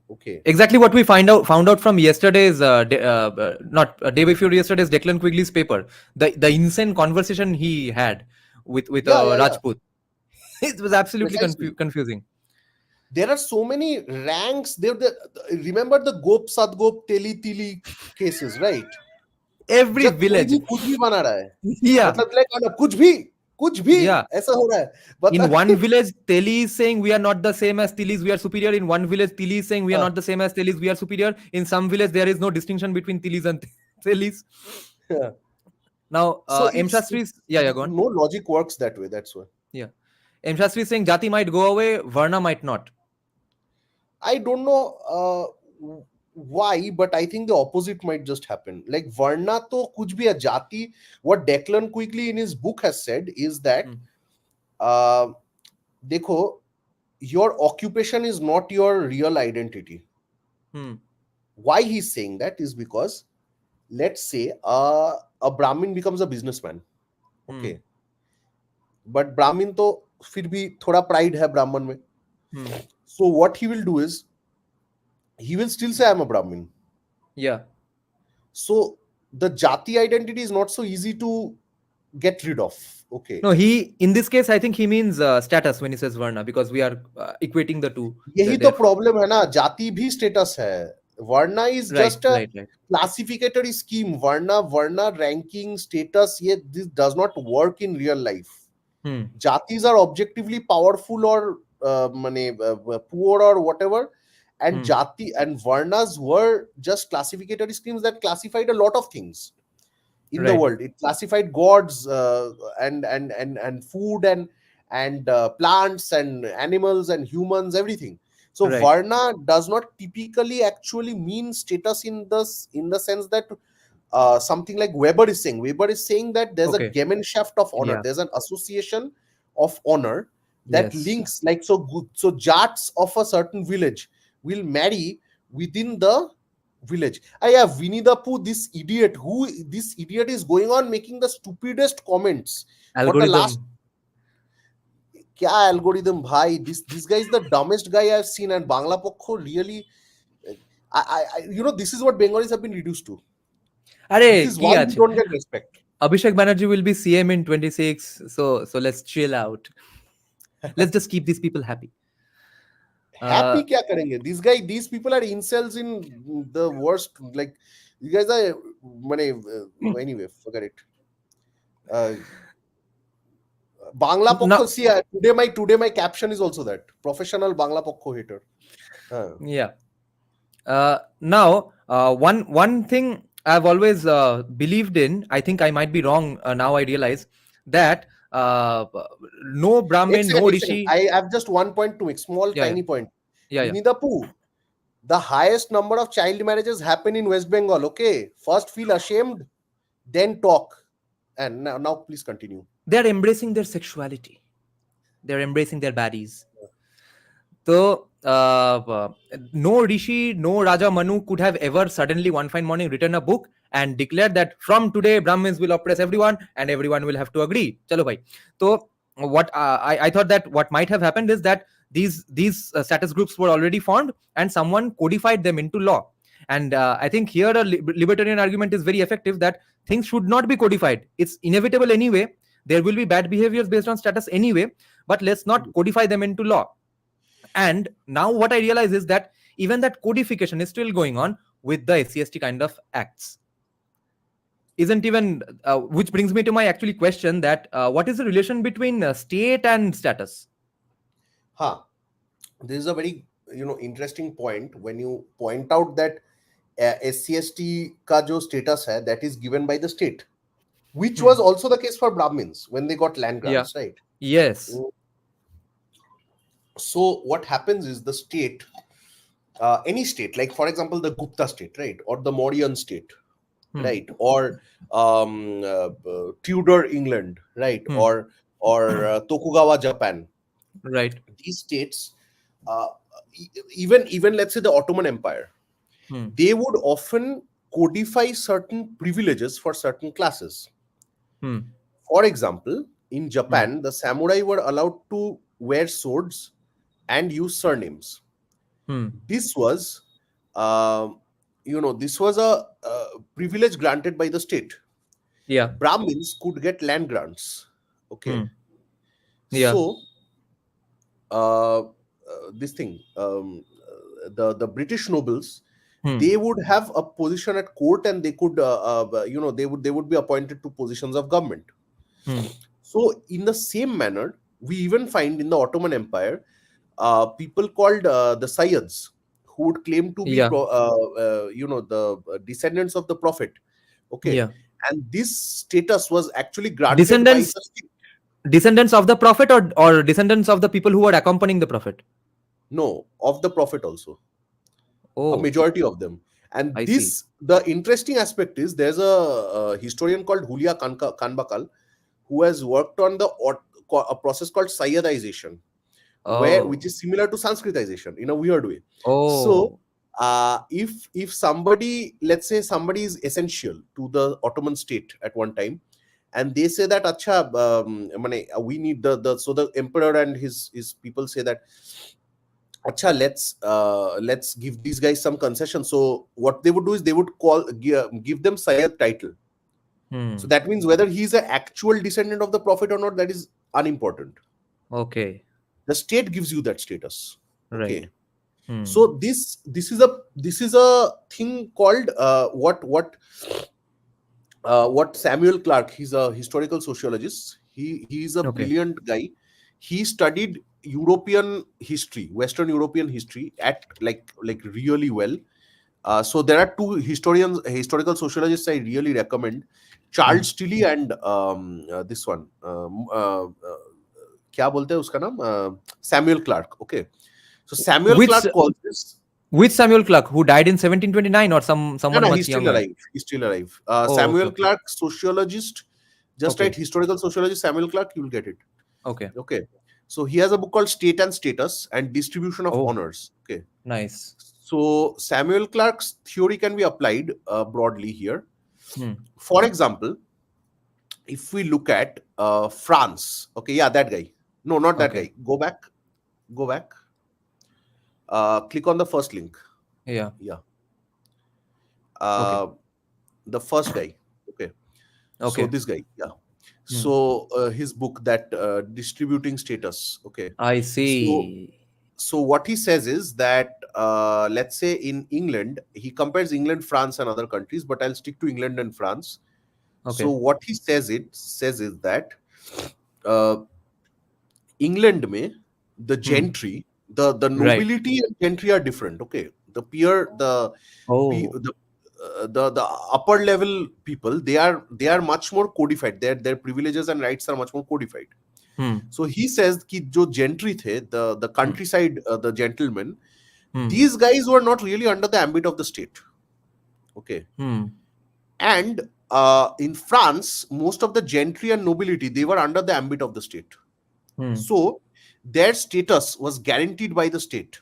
C: Okay.
B: Exactly what we found out from yesterday's not day before yesterday's Declan Quigley's paper. The insane conversation he had with Rajput. It was absolutely confusing.
C: There are so many ranks. Remember the Gop Sadgop Teli Tili cases, right?
B: Every village.
C: कुछ भी बना रहा है.
B: Yeah.
C: मतलब like कुछ भी ऐसा हो रहा है.
B: In one village, Teli is saying we are not the same as Tilis, we are superior. In one village, Tili is saying we are not the same as Telis, we are superior. In some village, there is no distinction between Tilis and Telis.
C: Yeah.
B: Now, M. Shastri's... Yeah, go on.
C: No logic works that way, that's why.
B: Yeah. M. Shastri is saying Jati might go away, Varna might not.
C: I don't know why, but I think the opposite might just happen. Like Varna to kuch bhi hai, Jati. What Declan Quigley in his book has said is that dekho, your occupation is not your real identity. Why he's saying that is because, let's say a Brahmin becomes a businessman. Okay. But Brahmin to fir bhi thoda pride hai Brahman mein. So what he will do is, he will still say I'm a Brahmin.
B: Yeah.
C: So the Jati identity is not so easy to get rid of. Okay.
B: No, in this case, I think he means status when he says Varna, because we are equating the two.
C: यही तो problem है ना, जाति भी status है. Varna is just a classificatory scheme. Varna ranking status, this does not work in real life. Jatis are objectively powerful or poor or whatever, and Jati and Varnas were just classificatory schemes that classified a lot of things in the world. It classified gods and food and plants and animals and humans, everything. So Varna does not typically actually mean status in the sense that something like Weber is saying. Weber is saying that there's a Gemeinschaft of honor. Yeah. There's an association of honor that links, like so Jats of a certain village will marry within the village. I have Winnie the Pooh, this idiot is going on making the stupidest comments.
B: Algorithm.
C: For the last... Kya algorithm, bhai? This guy is the dumbest guy I've seen, and Bangla Pokho really... this is what Bengalis have been reduced to. This is why we don't get respect.
B: Abhishek Banerjee will be CM in 26, so let's chill out. Let's just keep these people happy.
C: Happy kya karenge? These people are incels in the worst. Like, you guys are anyway, forget it. Bangla Pokho, see, today my caption is also that professional Bangla Pokho hater.
B: Yeah. Now, one thing I've always believed in, I think I might be wrong now, I realize that no Brahmin, no Rishi.
C: I have just one point to make, tiny point. Winnie the Pooh, the highest number of child marriages happen in West Bengal. Okay, first feel ashamed, then talk. And now please continue.
B: They're embracing their sexuality. They're embracing their baddies. So no Rishi, no Raja Manu could have ever suddenly one fine morning written a book and declared that from today Brahmins will oppress everyone and everyone will have to agree. Chalo bhai. So what I thought that what might have happened is that these status groups were already formed and someone codified them into law. And I think here a libertarian argument is very effective, that things should not be codified. It's inevitable anyway. There will be bad behaviors based on status anyway, but let's not codify them into law. And now what I realize is that even that codification is still going on with the SC/ST kind of acts. Isn't even which brings me to my actually question that what is the relation between state and status?
C: Huh. This is a very interesting point when you point out that SC/ST का जो status है that is given by the state, which was also the case for Brahmins when they got land
B: Yeah.
C: grants, right?
B: Yes.
C: So what happens is the state, any state, like for example the Gupta state, right, or the Mauryan state, right, or Tudor England, right, or Tokugawa Japan,
B: Right.
C: these states, even let's say the Ottoman Empire, they would often codify certain privileges for certain classes. For example, in Japan, the samurai were allowed to wear swords and use surnames. This was, this was a privilege granted by the state.
B: Yeah.
C: Brahmins could get land grants. Okay.
B: Yeah.
C: So, this thing, the British nobles, they would have a position at court, and they could, they would be appointed to positions of government. So, in the same manner, we even find in the Ottoman Empire, people called the Sayyids, who would claim to be, the descendants of the Prophet. Okay.
B: Yeah.
C: And this status was actually granted by the state.
B: Descendants of the Prophet, or descendants of the people who were accompanying the Prophet?
C: No, of the Prophet also.
B: Oh.
C: A majority of them. And
B: I
C: this, the interesting aspect is, there's a historian called Hulia Kanbakal who has worked on a process called Sayyadization, which is similar to Sanskritization in a weird way. So, if somebody, let's say somebody is essential to the Ottoman state at one time, and they say that, acha, we need so the emperor and his people say that, acha, let's give these guys some concession. So what they would do is they would give them Sayyid title. So that means whether he's an actual descendant of the Prophet or not, that is unimportant.
B: Okay.
C: The state gives you that status. Okay.
B: Right.
C: So this is a thing called what Samuel Clarke, he's a historical sociologist. He's a brilliant guy. He studied European history, Western European history at like really well. So there are two historical sociologists I really recommend, Charles Tilly and this one, क्या बोलते हैं उसका नाम, Samuel Clarke. Okay, so Samuel Clarke calls this.
B: Which Samuel Clarke, who died in 1729, or someone much
C: he's
B: younger?
C: He's still alive. Samuel Clarke, sociologist. Just write historical sociologist Samuel Clarke, you will get it. Okay. So he has a book called State and Status and Distribution of Honors. Okay.
B: Nice.
C: So Samuel Clarke's theory can be applied broadly here. For example, if we look at France. Okay, yeah, that guy. No, not that guy. Go back. Click on the first link.
B: Yeah.
C: The first guy. Okay. So this guy. Yeah. So his book, that Distributing Status. Okay.
B: I see.
C: So what he says is that let's say in England, he compares England, France, and other countries, but I'll stick to England and France. So what he says is that England mein the gentry, the nobility and gentry are different. Okay, the upper level people, they are much more codified. Their privileges and rights are much more codified. So he says ki jo gentry the countryside, the gentlemen, these guys were not really under the ambit of the state. Okay. And in France, most of the gentry and nobility, they were under the ambit of the state. So their status was guaranteed by the state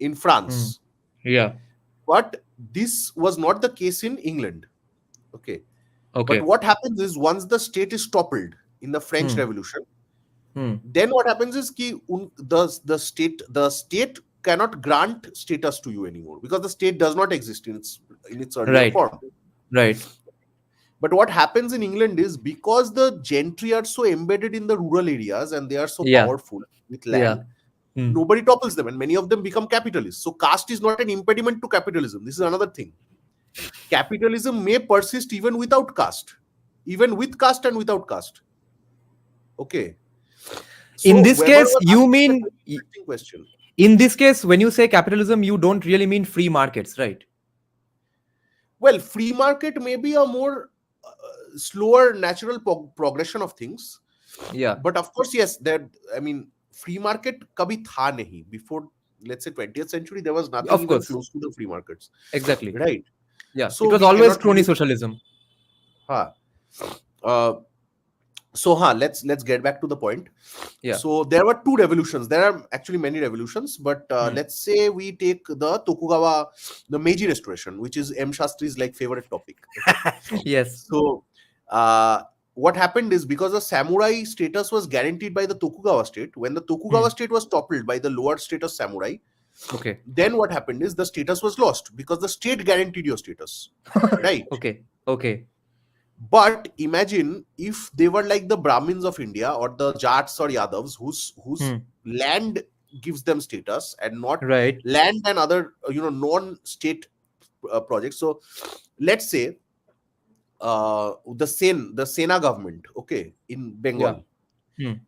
C: in France.
B: Yeah.
C: But this was not the case in England. Okay. But what happens is, once the state is toppled in the French Revolution, then what happens is the state cannot grant status to you anymore, because the state does not exist in its earlier form.
B: Right.
C: But what happens in England is, because the gentry are so embedded in the rural areas and they are so powerful with land, nobody topples them, and many of them become capitalists. So caste is not an impediment to capitalism. This is another thing. Capitalism may persist even without caste, even with caste and without caste. Okay. So
B: In this
C: Weber
B: case,
C: was
B: you
C: asking a
B: mean,
C: very interesting question.
B: in this case, when you say capitalism, you don't really mean free markets, right?
C: Well, free market may be a more slower natural progression of things.
B: Yeah.
C: But of course, yes, free market kabhi tha nahi. Before, let's say, 20th century, there was nothing
B: Of
C: even
B: course.
C: close to the free markets.
B: Exactly.
C: Right.
B: Yeah.
C: So
B: it was
C: we
B: always
C: cannot
B: crony
C: really-
B: socialism.
C: Let's get back to the point.
B: Yeah.
C: So there were two revolutions. There are actually many revolutions, but let's say we take the Tokugawa, the Meiji Restoration, which is M. Shastri's favorite topic. Okay?
B: Yes.
C: So what happened is, because the samurai status was guaranteed by the Tokugawa state, when the Tokugawa state was toppled by the lower status samurai,
B: Okay.
C: then what happened is the status was lost because the state guaranteed your status. Right.
B: Okay. Okay.
C: But imagine if they were like the Brahmins of India or the Jats or Yadavs, whose land gives them status and not
B: Right.
C: land and other non-state projects. So let's say the Sena government, okay, in Bengal,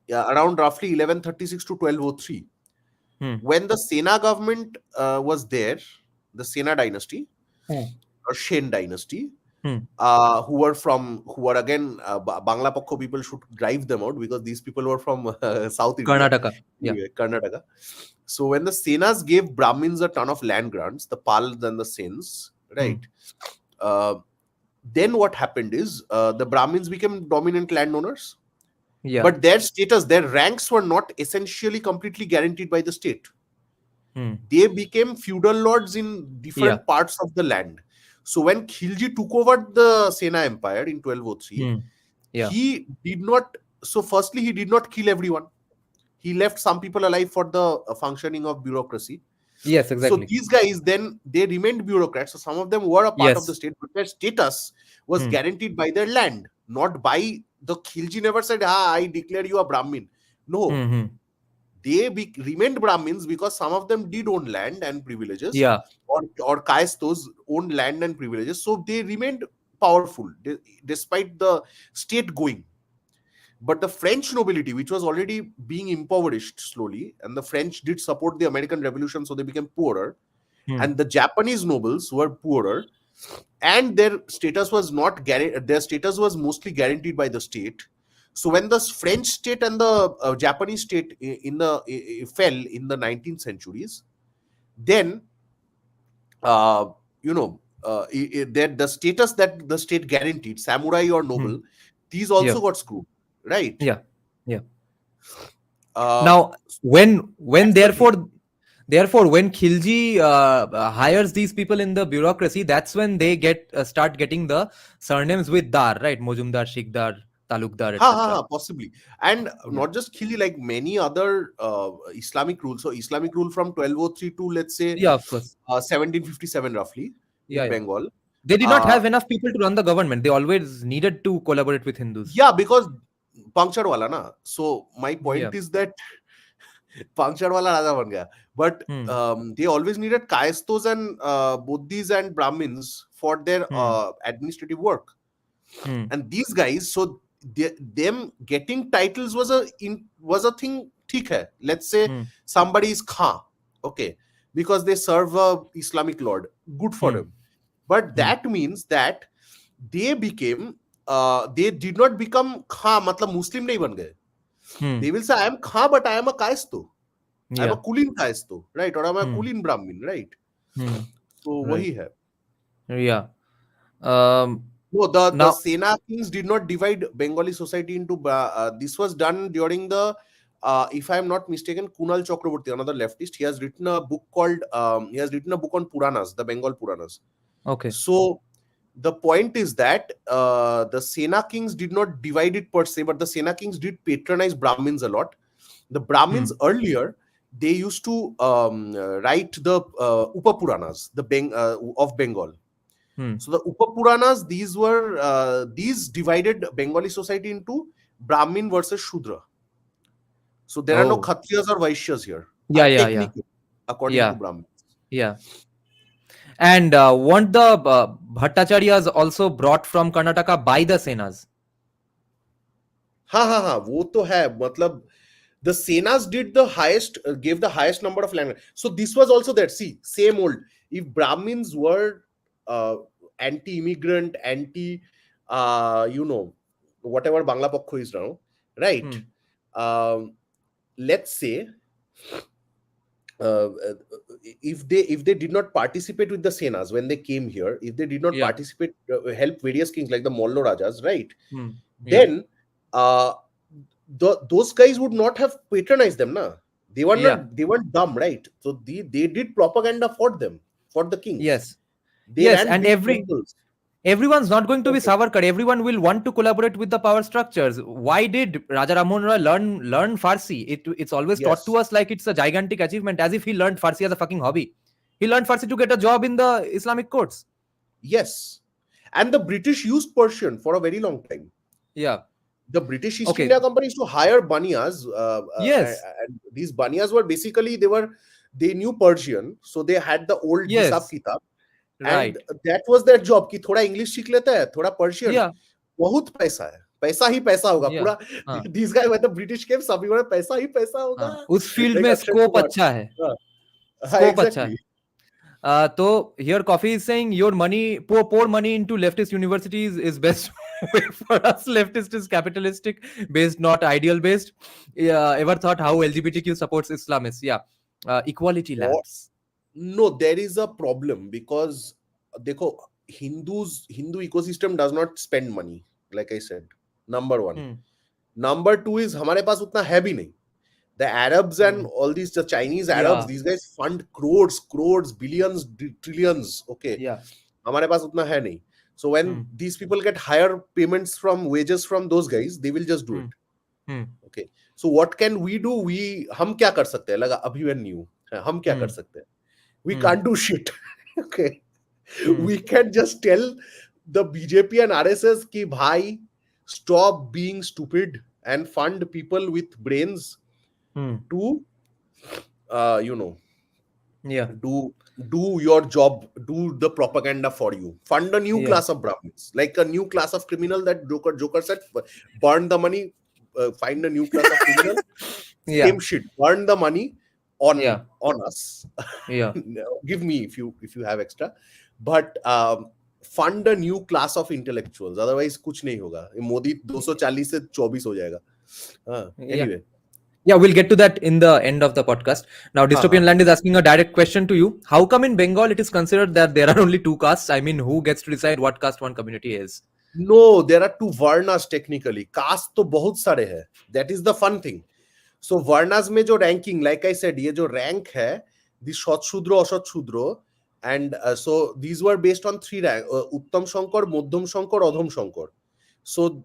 C: around roughly 1136 to 1203, when the Sena government was there, the Sena dynasty or Shen dynasty, who were again Bangla Pakko people should drive them out, because these people were from South India,
B: Karnataka. Yeah.
C: Anyway, Karnataka. So when the Senas gave Brahmins a ton of land grants, the Pals and the Sens, right? Then what happened is the Brahmins became dominant landowners,
B: Yeah.
C: but their status, their ranks were not essentially completely guaranteed by the state. They became feudal lords in different parts of the land. So when Khilji took over the Sena Empire in 1203, he did not. So firstly, he did not kill everyone. He left some people alive for the functioning of bureaucracy.
B: Yes, exactly.
C: So these guys, then they remained bureaucrats. So some of them were a part of the state, but their status was guaranteed by their land, not by the Khilji. Never said, I declare you a Brahmin. No. They remained Brahmins because some of them did own land and privileges, or Caestos owned land and privileges. So they remained powerful despite the state going. But the French nobility, which was already being impoverished slowly, and the French did support the American Revolution, so they became poorer, and the Japanese nobles were poorer, and their status was not their status was mostly guaranteed by the state. So when the French state and the Japanese state fell in the 19th centuries, then the status that the state guaranteed, samurai or noble, these also got screwed, right?
B: Now, when therefore when Khilji hires these people in the bureaucracy, that's when they start getting the surnames with Dar, right? Mojumdar, Shikdar, Talukdar, etc.
C: Possibly. And not just Khilji, like many other Islamic rules. So Islamic rule from 1203 to, let's say,
B: of course,
C: 1757 roughly in Bengal.
B: They did not have enough people to run the government. They always needed to collaborate with Hindus.
C: Yeah, because puncture wala na. So my point is that puncture wala raja ban gaya. But they always needed Caestos and Buddhis and Brahmins for their administrative work. And these guys, so them getting titles was a thing. ठीक है. Let's say somebody is Khan, okay, because they serve a Islamic lord. Good for them. But that means that they became they did not become Khan, matlab Muslim nahi ban gaye. They will say, I am Khan, but I am a Caesto. I am a Kulin Caesto, right? Or I am a Kulin Brahmin, right? So wahi hai.
B: Yeah.
C: No, the Sena kings did not divide Bengali society into. This was done during the, if I am not mistaken, Kunal Chakraborty, another leftist. He has written a book called. He has written a book on Puranas, the Bengal Puranas.
B: Okay.
C: So the point is that the Sena kings did not divide it per se, but the Sena kings did patronize Brahmins a lot. The Brahmins earlier, they used to write the Upapuranas, of Bengal. So the Upapuranas, these divided Bengali society into Brahmin versus Shudra. So there are no Kshatriyas or Vaishyas here.
B: Yeah, yeah, yeah,
C: technical, according to
B: yeah,
C: Brahmins.
B: yeah. And weren't the Bhattacharyas also brought from Karnataka by the Senas?
C: हाँ, वो तो है, मतलब the Senas did the highest, gave the highest number of land. So this was also that. See, same old. If Brahmins were anti-immigrant, whatever Bangla Pakho is now, right? Um, let's say uh, uh, if they did not participate with the Senas when they came here, if they did not
B: Yeah.
C: participate, help various kings like the Mollo Rajas, right?
B: Yeah.
C: Then uh, those guys would not have patronized them, na. They were
B: Yeah.
C: not, they weren't dumb, right? So they did propaganda for them, for the kings.
B: Yes.
C: They
B: Yes.
C: ran
B: And
C: big temples.
B: everyone's not going to be
C: Okay.
B: Savarkar. Everyone will want to collaborate with the power structures. Why did Raja Rammohun Roy learn Farsi? It's always taught to
C: Yes.
B: us like it's a gigantic achievement, as if he learned Farsi as a fucking hobby. He learned Farsi to get a job in the Islamic courts.
C: Yes. And the British used Persian for a very long time.
B: Yeah.
C: The British East
B: Okay.
C: India Company used to hire baniyas.
B: Yes.
C: And these baniyas were basically, they knew Persian, so they had the old Hisab
B: Yes.
C: Kitab,
B: Right.
C: and that was their job कि थोड़ा English सीख लेता है, थोड़ा Persian,
B: Yeah.
C: बहुत पैसा है, पैसा ही पैसा होगा
B: Yeah.
C: पूरा.
B: हाँ.
C: These guys when the British came, सभी बोले पैसा ही पैसा होगा,
B: हाँ. उस फील्ड
C: like
B: में
C: Akshay
B: स्कोप
C: Kumar.
B: अच्छा है.
C: हाँ,
B: Scope अच्छा
C: exactly.
B: है. So here Coffee is saying your money, pour money into leftist universities is best way for us. Leftist is capitalistic based, not ideal based. Ever thought how LGBTQ supports Islamists? Yeah. Equality
C: Or-
B: labs.
C: No, there is a problem because देखो, Hindu ecosystem does not spend money, like I said. Number one. Number two is हमारे पास उतना है भी नहीं. The Arabs and all these, the Chinese Arabs,
B: Yeah.
C: these guys fund crores, billions, trillions. Okay.
B: Yeah.
C: हमारे पास उतना है नहीं. So when these people get higher payments from wages from those guys, they will just do it. Okay. So what can we do? हम क्या कर सकते हैं? लगा अभिमन्यु, हम क्या कर सकते हैं? We can't do shit. Okay. We can just tell the BJP and RSS कि भाई, stop being stupid and fund people with brains to
B: Yeah.
C: do your job, do the propaganda for you, fund a new class of Brahmins, like a new class of criminal that Joker said, burn the money, find a new class of criminal.
B: Yeah.
C: Same shit, burn the money on us.
B: Yeah.
C: Give me if you have extra, but fund a new class of intellectuals, otherwise कुछ नहीं होगा. मोदी 240 से 24 हो जाएगा. Anyway.
B: Yeah, we'll get to that in the end of the podcast. Now, Dystopian Land is asking a direct question to you. How come in Bengal it is considered that there are only two castes? I mean, who gets to decide what caste one community is?
C: No, there are two varnas technically. Caste तो बहुत सारे हैं. That is the fun thing. So varnas में जो ranking, like I said, ये जो rank है, the Shot Shudro, Ashot Shudro, and so these were based on three rank: Uttam Shankar, Madhyam Shankar, Adham Shankar. So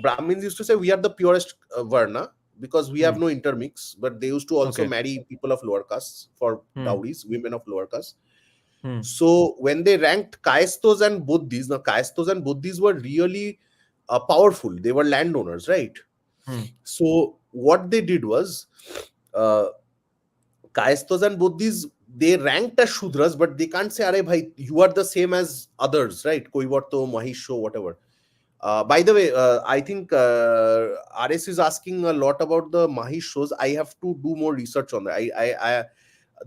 C: Brahmins used to say we are the purest varna, because we have no intermix, but they used to also marry people of lower castes for dowries, women of lower castes. So when they ranked Caestos and Buddhis, now Caestos and Buddhis were really powerful. They were landowners, right? So what they did was, Caestos and Buddhis, they ranked as Shudras, but they can't say, "Arey bhai, you are the same as others, right? Koivarto, Mahisho, whatever." By the way, I think RS is asking a lot about the Mahish shows. I have to do more research on that.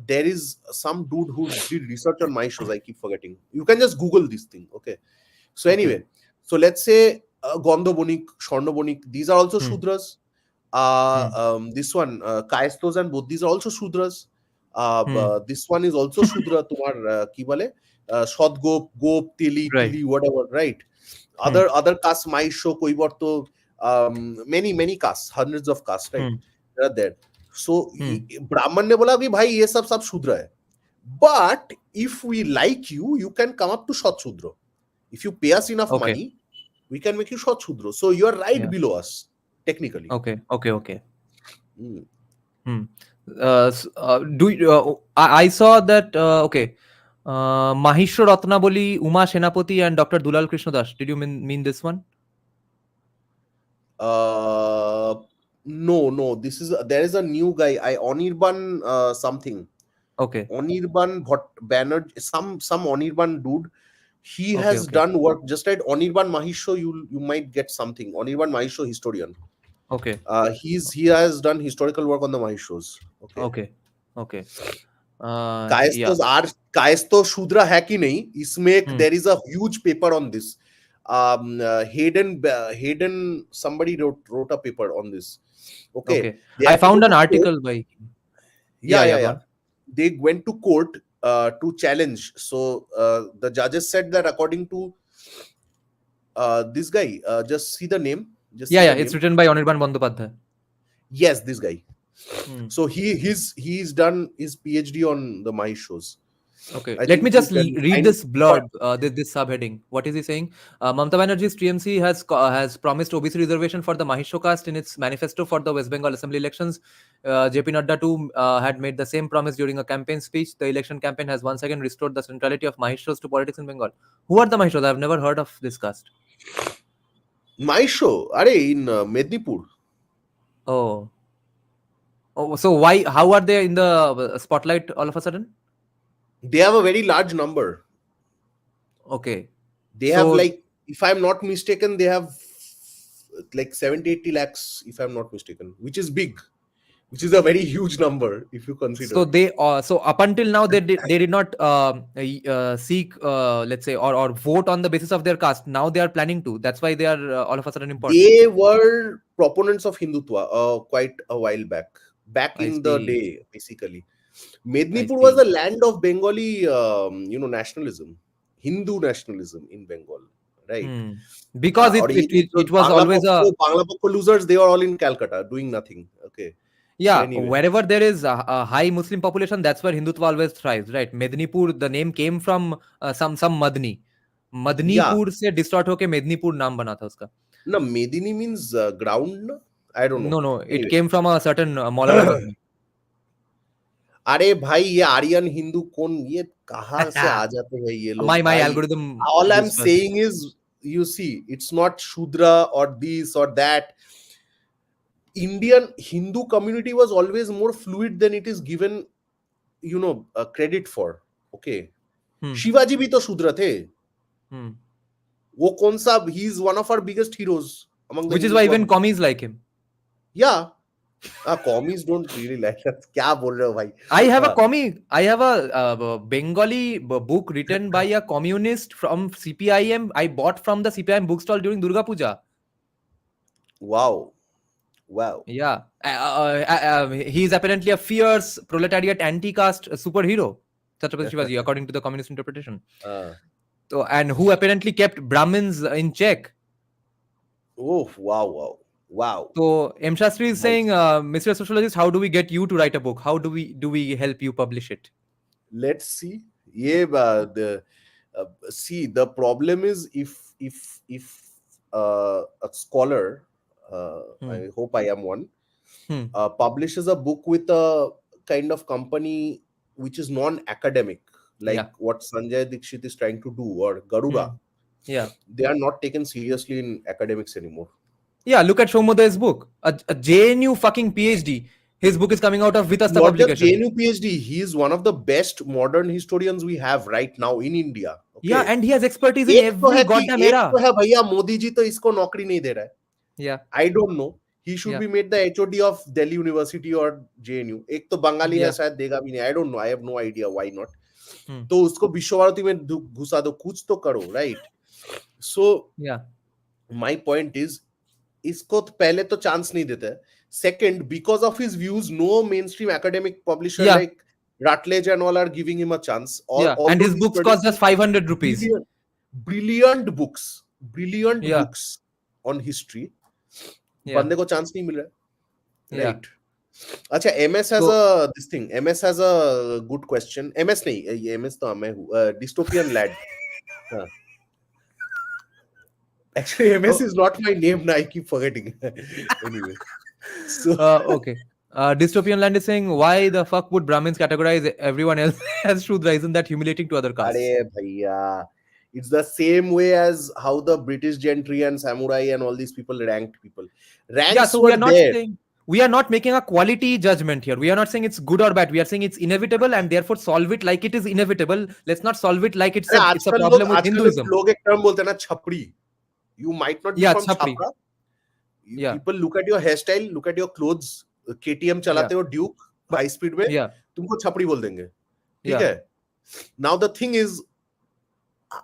C: There is some dude who did research on Mahish shows. I keep forgetting. You can just Google this thing. Okay. So anyway, so let's say Gondo Bonik, Shorno Bonik, these are also Shudras. This one, Caestos and Buddhis are also Shudras. This one is also Shudra. Tumar ki bole? Shodgop, Gop, Tili, whatever, right? Other castes, Maisho, Koivarto, many castes, hundreds of castes, right? They are there. So Brahman ने बोला कि भाई ये सब शूद्र है. But if we like you, you can come up to Shot Shudra. If you pay us enough money, we can make you Shot Shudra. So you are right below us, technically.
B: Okay. I saw that. Mahishwar Ratnaboli, Uma Senapati, and Dr. Dulal Krishnadas. Did you mean this one?
C: No. There is a new guy. Anirban something.
B: Okay,
C: Anirban Banerjee, some Anirban dude. He
B: okay,
C: has
B: okay,
C: done work. Just like Anirban Mahisho, you might get something. Anirban Mahisho historian.
B: okay,
C: He has done historical work on the Mahishos. Okay.
B: okay, okay.
C: Kayastha
B: Yeah.
C: आर कायस्थ शूद्र है कि नहीं इसमें एक
B: Hmm.
C: there is a huge paper on this. Hayden somebody wrote a paper on this. Okay,
B: Okay.
C: they
B: I
C: had to go
B: found an
C: to court.
B: article by.
C: Yeah,
B: Yeah, yeah,
C: yeah,
B: go
C: yeah.
B: on.
C: They went to court to challenge. So the judges said that according to this guy, just see the name. Just
B: Yeah,
C: see
B: yeah.
C: the
B: It's
C: name.
B: written by Anirban Bandyopadhyay.
C: Yes, this guy.
B: Hmm.
C: So he's done his PhD on the My shows.
B: Okay,
C: I
B: let me
C: think you
B: just
C: can
B: read
C: find.
B: this blurb, this subheading. What is he saying? Mamata Banerjee's TMC has promised OBC reservation for the Mahisho caste in its manifesto for the West Bengal Assembly elections. JP Nadda too had made the same promise during a campaign speech. The election campaign has once again restored the centrality of Mahishos to politics in Bengal. Who are the Mahishos? I've never heard of this caste.
C: My show, are in Mednipur.
B: Oh, oh, so why? How are they in the spotlight all of a sudden?
C: They have a very large number.
B: Okay,
C: They have
B: so
C: like, if I'm not mistaken, they have like 70, 80 lakhs, if I'm not mistaken, which is big, which is a very huge number if you
B: so
C: consider.
B: they so up until now they did not seek let's say or vote on the basis of their caste. Now they are planning to. That's why they are all of a sudden important.
C: They were proponents of Hindutva quite a while back
B: I
C: in the
B: see.
C: day, basically.
B: I
C: Mednipur was
B: see.
C: the land of Bengali, nationalism, Hindu nationalism in Bengal, right?
B: Hmm. Because
C: Or
B: it was always a
C: Bangla Pokho losers, they were all in Calcutta doing nothing. Okay. So
B: yeah.
C: anyway,
B: Wherever there is a high Muslim population, that's where Hindutva always thrives, right? Mednipur, the name came from some Madni.
C: yeah.
B: मदनीपुर से distort होके मेदिनीपुर नाम बना था उसका.
C: No, Medini means ground. No? I don't know.
B: No, no, it
C: Anyway,
B: came from a certain Maulana Madni.
C: अरे भाई ये आर्यन हिंदू कौन ये कहाँ से आ जाते हैं ये लोग
B: My
C: भाई?
B: algorithm
C: All I'm
B: whispers.
C: saying is, you see, it's not Shudra or this or that. Indian Hindu community was always more fluid than it is given, credit for. Okay.
B: Hmm.
C: Shivaji भी तो शूद्र थे.
B: Hmm.
C: वो कौन सा? He is one of our biggest heroes among the
B: Which is
C: Hindu
B: why even
C: community.
B: commies like him.
C: Yeah. Commies don't really like that. क्या बोल रहे हो भाई?
B: I have a commie. I have a Bengali book written by a communist from CPIM. I bought from the CPIM bookstall during Durga Puja.
C: Wow.
B: Yeah. He is apparently a fierce proletariat anti-caste superhero. Chhatrapati Shivaji, according to the communist interpretation. So, and who apparently kept Brahmins in check.
C: Oh, wow.
B: So M Shastri is
C: Nice.
B: saying, Mr. Sociologist, how do we get you to write a book? How do we help you publish it?
C: Let's see. Yeah, see, the problem is if a scholar, I hope I am one, publishes a book with a kind of company which is non-academic, like what Sanjay Dikshit is trying to do, or Garuda.
B: Yeah.
C: They are not taken seriously in academics anymore.
B: Yeah, look at Shomoday's book. A JNU fucking PhD. His book is coming out of Vitasta
C: Not just
B: publication.
C: JNU PhD, he is one of the best modern historians we have right now in India. Okay?
B: Yeah, and he has expertise in every goddamn era.
C: एक तो है भैया मोदी जी तो इसको नौकरी नहीं दे रहा है.
B: Yeah.
C: I don't know. He should be made the HOD of Delhi University or JNU. एक तो बंगाली है शायद देगा भी नहीं. I don't know. I have no idea why not. तो उसको विश्वभारती में घुसा दो, कुछ तो करो, right? So my point is, इसको तो पहले तो चांस नहीं देते. Second, because of his views, no mainstream academic publisher like Routledge and all are giving him a chance.
B: And his books cost just 500 rupees.
C: Brilliant books on history. बंदे को chance नहीं मिल रहा है. Right. अच्छा, MS has MS has a good question. MS नहीं, ये MS तो मैं हूँ. Dystopian lad. Actually, MS is not my name now. I keep forgetting. Anyway. So,
B: okay. Dystopian Land is saying, why the fuck would Brahmins categorize everyone else as Shudra? Isn't that humiliating to other castes?
C: Arey bhaiya. It's the same way as how the British gentry and samurai and all these people ranked people. Ranks
B: so
C: were
B: we are not
C: there.
B: saying. we are not making a quality judgment here. We are not saying it's good or bad. We are saying it's inevitable and therefore solve it like it is inevitable. Let's not solve it like it's
C: अरे
B: a problem with Hinduism.
C: लोग एक term बोलते हैं ना, छपड़ी. You might not be
B: Yeah,
C: from
B: chapri.
C: Chhapra.
B: Yeah.
C: People look at your hairstyle, look at your clothes, KTM चलाते हो Duke high speed में,
B: Yeah.
C: तुमको छपड़ी बोल देंगे. ठीक
B: Yeah.
C: है. Now the thing is,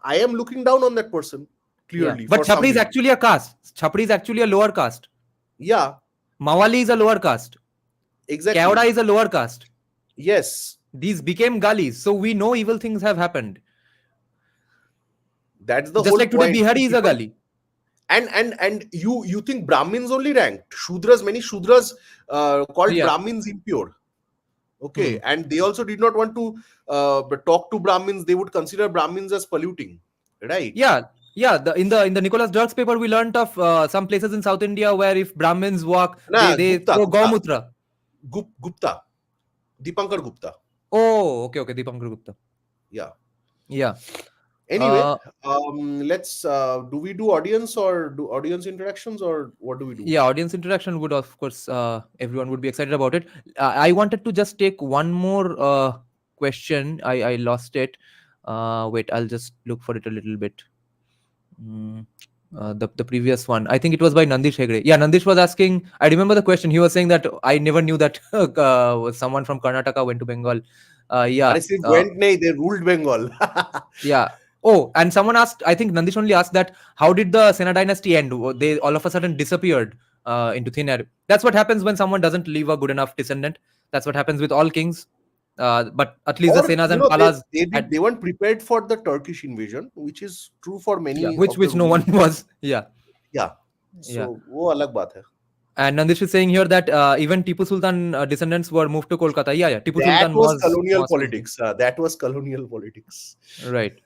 C: I am looking down on that person clearly.
B: Yeah. But
C: for some
B: chapri is
C: reason.
B: actually a caste. Chapri is actually a lower caste.
C: Yeah,
B: Mawali is a lower caste.
C: exactly.
B: Keoda is a lower caste.
C: Yes,
B: These became galis. So we know evil things have happened.
C: that's the
B: Just
C: whole
B: like today,
C: point.
B: Bihari is a gali.
C: And you think Brahmins only ranked? Shudras, many Shudras called
B: Yeah.
C: Brahmins impure. Okay, and they also did not want to talk to Brahmins. They would consider Brahmins as polluting, right?
B: Yeah. Yeah, in the Nicholas Dirks paper, we learnt of some places in South India where if Brahmins walk,
C: Nah,
B: they
C: Gupta,
B: throw
C: Gupta.
B: Gaumutra.
C: Gupta, Dipankar Gupta.
B: Oh, okay, Dipankar Gupta.
C: Yeah.
B: Yeah.
C: Anyway, let's do we do audience or do audience interactions, or what do we do?
B: Yeah, audience interaction would, of course, everyone would be excited about it. I wanted to just take one more question. I lost it. Wait, I'll just look for it a little bit. The previous one, I think it was by Nandish Hegde. Yeah, Nandish was asking, I remember the question. He was saying that I never knew that someone from Karnataka went to Bengal. Yeah.
C: Are सिर्फ went नहीं, they ruled Bengal.
B: Yeah. Oh, and someone asked, I think Nandish only asked that, how did the Sena dynasty end? They all of a sudden disappeared into thin air. That's what happens when someone doesn't leave a good enough descendant. That's what happens with all kings. But at least the Senas and Palas
C: they weren't prepared for the Turkish invasion, which is true for many.
B: Yeah, which no one was. Yeah.
C: Yeah. So वो अलग बात है.
B: And Nandish is saying here that even Tipu Sultan descendants were moved to Kolkata. Yeah. Tipu
C: That
B: Sultan
C: was colonial politics. That was colonial politics.
B: Right.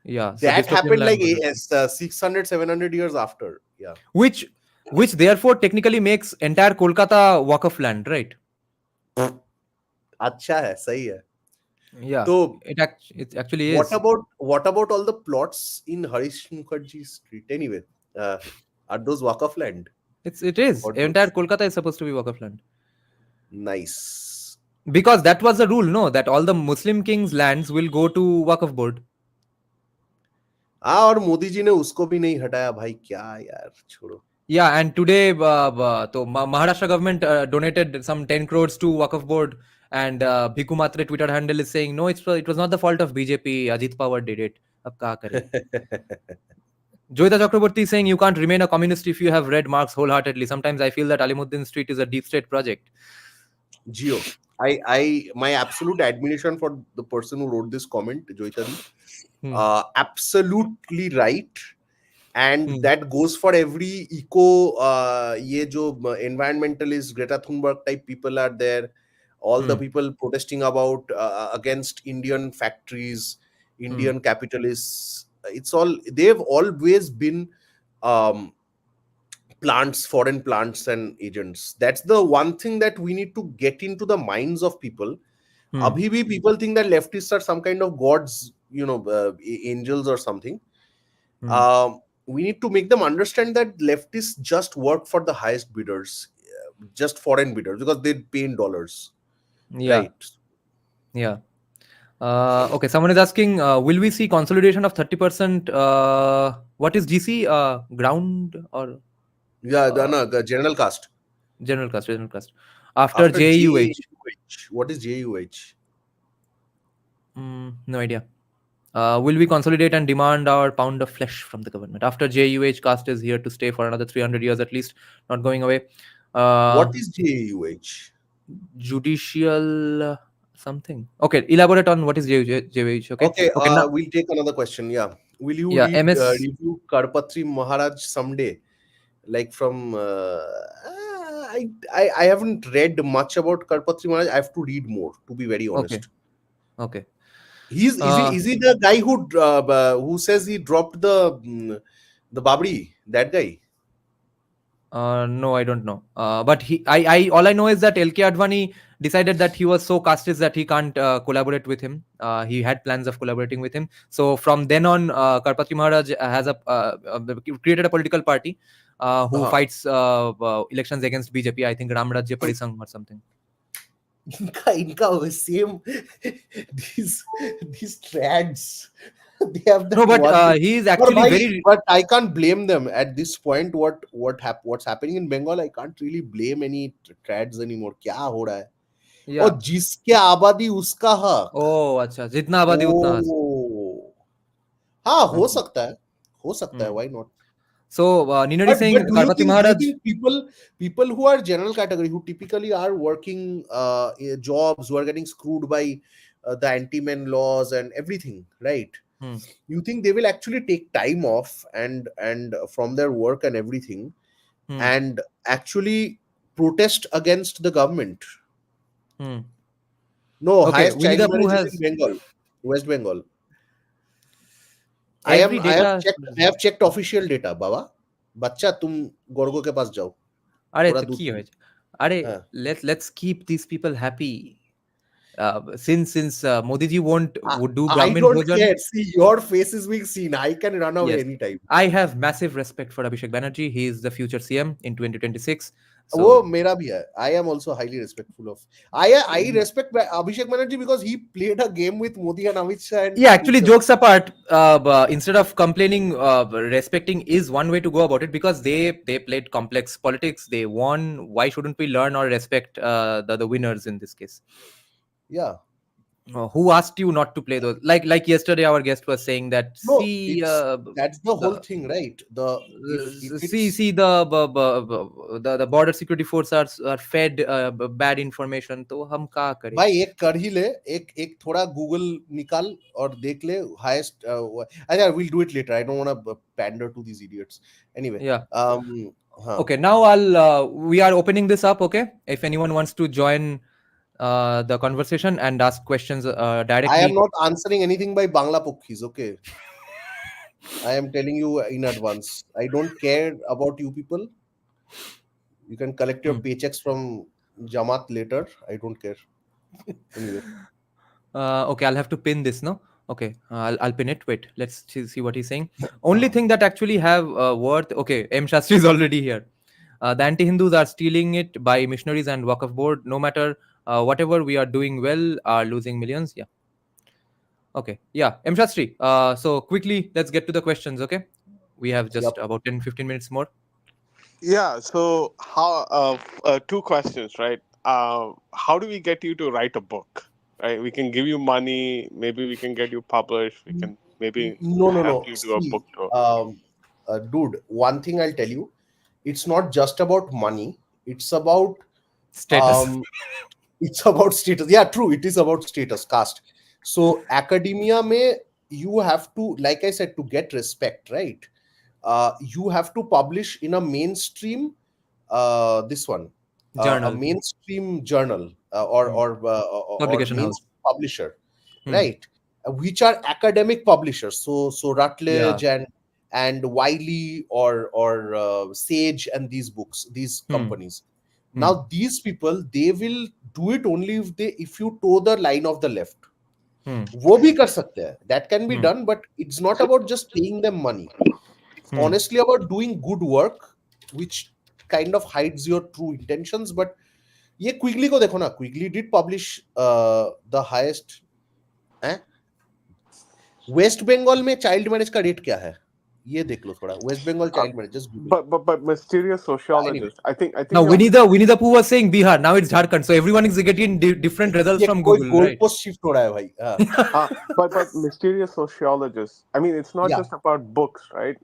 B: Yeah.
C: That happened like 600, 700 years after. Yeah.
B: Which therefore technically makes entire Kolkata Waqf land, right?
C: अच्छा है, सही है.
B: Yeah.
C: So
B: it actually is.
C: What about all the plots in Harish Mukherjee Street? Anyway, are those Waqf land?
B: It is. Entire Kolkata is supposed to be Waqf land.
C: Nice.
B: Because that was the rule, no? That all the Muslim kings' lands will go to Waqf board.
C: और मोदी जी ने उसको भी नहीं हटाया भाई, क्या यार, छोड़ो.
B: Yeah, and today तो Maharashtra government donated some 10 crores to Waqf board, and Bhiku Matre Twitter handle is saying, no, it was not the fault of BJP. Ajit Pawar did it. Ab kya kare? Joyita Chakraborty is saying, you can't remain a communist if you have read Marx wholeheartedly. Sometimes I feel that Alimuddin Street is a deep state project.
C: Gio, my absolute admiration for the person who wrote this comment, Joyita ji. Absolutely right. And that goes for every ye jo environmentalist, Greta Thunberg type people are there. All the people protesting about against Indian factories, Indian capitalists. They've always been plants, foreign plants and agents. That's the one thing that we need to get into the minds of people. Abhi bhi people think that leftists are some kind of gods, angels or something. We need to make them understand that leftists just work for the highest bidders, just foreign bidders, because they pay in dollars.
B: Yeah.
C: Right.
B: Yeah. Okay, someone is asking, will we see consolidation of 30%? What is GC? Ground or?
C: Yeah, the general caste.
B: General caste. After JUH.
C: What is JUH?
B: No idea. Will we consolidate and demand our pound of flesh from the government? After JUH, caste is here to stay for another 300 years at least, not going away.
C: What is JUH?
B: Judicial something. Okay, elaborate on what is JUH. Okay,
C: now we'll take another question. Yeah. Will you review Karpatri Maharaj someday? Like from... I haven't read much about Karpatri Maharaj. I have to read more, to be very honest.
B: Okay.
C: Is he the guy who says he dropped the Babri? That guy?
B: No, I don't know. But all I know is that LK Advani decided that he was so casteist that he can't collaborate with him. He had plans of collaborating with him. So from then on, Karpatri Maharaj has created a political party who
C: Uh-huh.
B: fights elections against BJP. I think Ram Rajya Parisangh or something.
C: इनका same these these trads. They have
B: No,
C: that
B: but
C: one thing.
B: he is
C: But
B: actually very.
C: but I can't blame them at this point. What's happening in Bengal? I can't really blame any trads anymore. क्या हो रहा है?
B: Yeah.
C: और जिसके आबादी उसका हक.
B: Oh, अच्छा. जितना आबादी उतना हक.
C: Oh, हाँ हो
B: Okay.
C: सकता है. हो सकता है. Why not?
B: So Ninari is saying
C: But
B: Karpatri
C: do you
B: Maharaj.
C: think people who are general category, who typically are working jobs, who are getting screwed by the anti-men laws and everything, right?
B: Hmm.
C: You think they will actually take time off and from their work and everything
B: Hmm.
C: and actually protest against the government?
B: Hmm.
C: No,
B: Okay,
C: highest
B: Winnie
C: child
B: the Pooh
C: marriage is
B: has
C: in Bengal, West Bengal.
B: every data.
C: I have checked official data, बाबा. बच्चा तुम गोरगो के पास जाओ.
B: আরে
C: थोड़ा
B: তো
C: दूध
B: কি
C: P.
B: হয়েছে? আরে
C: हाँ.
B: let's keep these people happy. Since Modi ji would do
C: I
B: Brahmin
C: don't
B: Bhojan.
C: care. See, your face is being seen. I can run away
B: Yes,
C: anytime.
B: I have massive respect for Abhishek Banerjee. He is the future CM in 2026.
C: वो
B: So
C: मेरा भी है. I am also highly respectful of. I respect Abhishek Banerjee because he played a game with Modi and Amit Shah and
B: yeah, actually,
C: took them.
B: jokes apart, instead of complaining, respecting is one way to go about it because they played complex politics. They won. Why shouldn't we learn or respect the winners in this case?
C: Yeah.
B: Who asked you not to play those? Like yesterday, our guest was saying that
C: No,
B: see
C: it's that's the whole
B: the
C: thing, right? The if it's
B: see the border security force are fed bad information. तो हम क्या करें?
C: भाई एक कर ही ले एक थोड़ा गूगल निकाल और देख ले हाईएस्ट अच्छा we'll do it later. I don't want to pander to these idiots. Anyway,
B: Yeah.
C: हाँ.
B: Okay. Now we are opening this up. Okay. If anyone wants to join the conversation and ask questions
C: I am
B: directly.
C: not answering anything by Bangla Pokkis, okay? I am telling you in advance. I don't care about you people. You can collect your
B: Hmm.
C: paychecks from Jamaat later. I don't care. Anyway,
B: Okay, I'll have to pin this, no? Okay, I'll pin it. Wait, let's see what he's saying. Only thing that actually have worth. Okay, M Shastri is already here. The anti-Hindus are stealing it by missionaries and Waqf board. No matter whatever we are doing well, are losing millions. Yeah. Okay. Yeah, M Shastri. So quickly, let's get to the questions. Okay, we have
C: yep.
B: just about 10-15 minutes more.
D: Yeah. So how? Two questions, right? How do we get you to write a book? Right. We can give you money. Maybe we can get you published. We can maybe have
C: No.
D: you do a
C: See,
D: book tour.
C: dude, one thing I'll tell you, it's not just about money. It's about
B: Status.
C: it's about status. Yeah, true. It is about status, caste. So academia may you have to, like I said, to get respect, right? You have to publish in a mainstream this one a
B: Journal.
C: mainstream journal
B: Hmm.
C: or
B: Publication house.
C: mainstream publisher,
B: Hmm.
C: right? Which are academic publishers, so
B: Yeah.
C: Rutledge and Wiley or Sage and these books, these
B: Hmm.
C: companies.
B: Hmm.
C: Now these people, they will do it only if you toe the line of the left.
B: Hmm.
C: वो भी कर सकते हैं. That can be
B: Hmm.
C: done, but it's not about just paying them money. It's
B: Hmm.
C: honestly about doing good work, which kind of hides your true intentions. But ये Quigley को देखो ना, Quigley did publish the highest. West Bengal में child marriage का rate क्या है? ये देख लो थोड़ा. West Bengal child marriage, just Google.
D: But mysterious
C: Anyway,
D: sociologist. I think
B: Now
D: you're-
B: Winnie the Pooh was saying Bihar. Now it's Jharkhand. So everyone is getting different results
C: ये
B: from
C: कोई
B: Google,
C: गोल
B: right?
C: Post shift हो रहा है भाई.
D: but mysterious sociologists. I mean, it's not
C: Yeah.
D: just about books, right?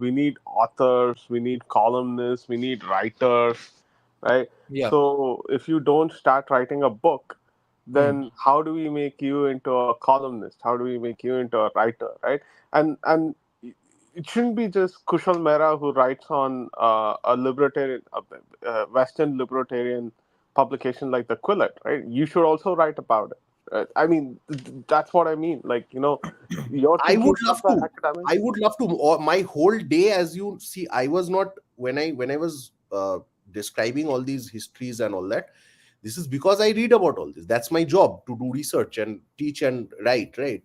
D: We need authors, we need columnists, we need writers, right?
B: Yeah.
D: So if you don't start writing a book, then how do we make you into a columnist? How do we make you into a writer, right? And it shouldn't be just Kushal Mehra who writes on a libertarian, Western libertarian publication like the Quillet, right? You should also write about it. I mean, that's what I mean. Like, you're
C: I
D: thinking
C: would love
D: of the
C: to.
D: academic.
C: I would love to. My whole day, as you see, I was not when I was describing all these histories and all that, this is because I read about all this. That's my job, to do research and teach and write, right?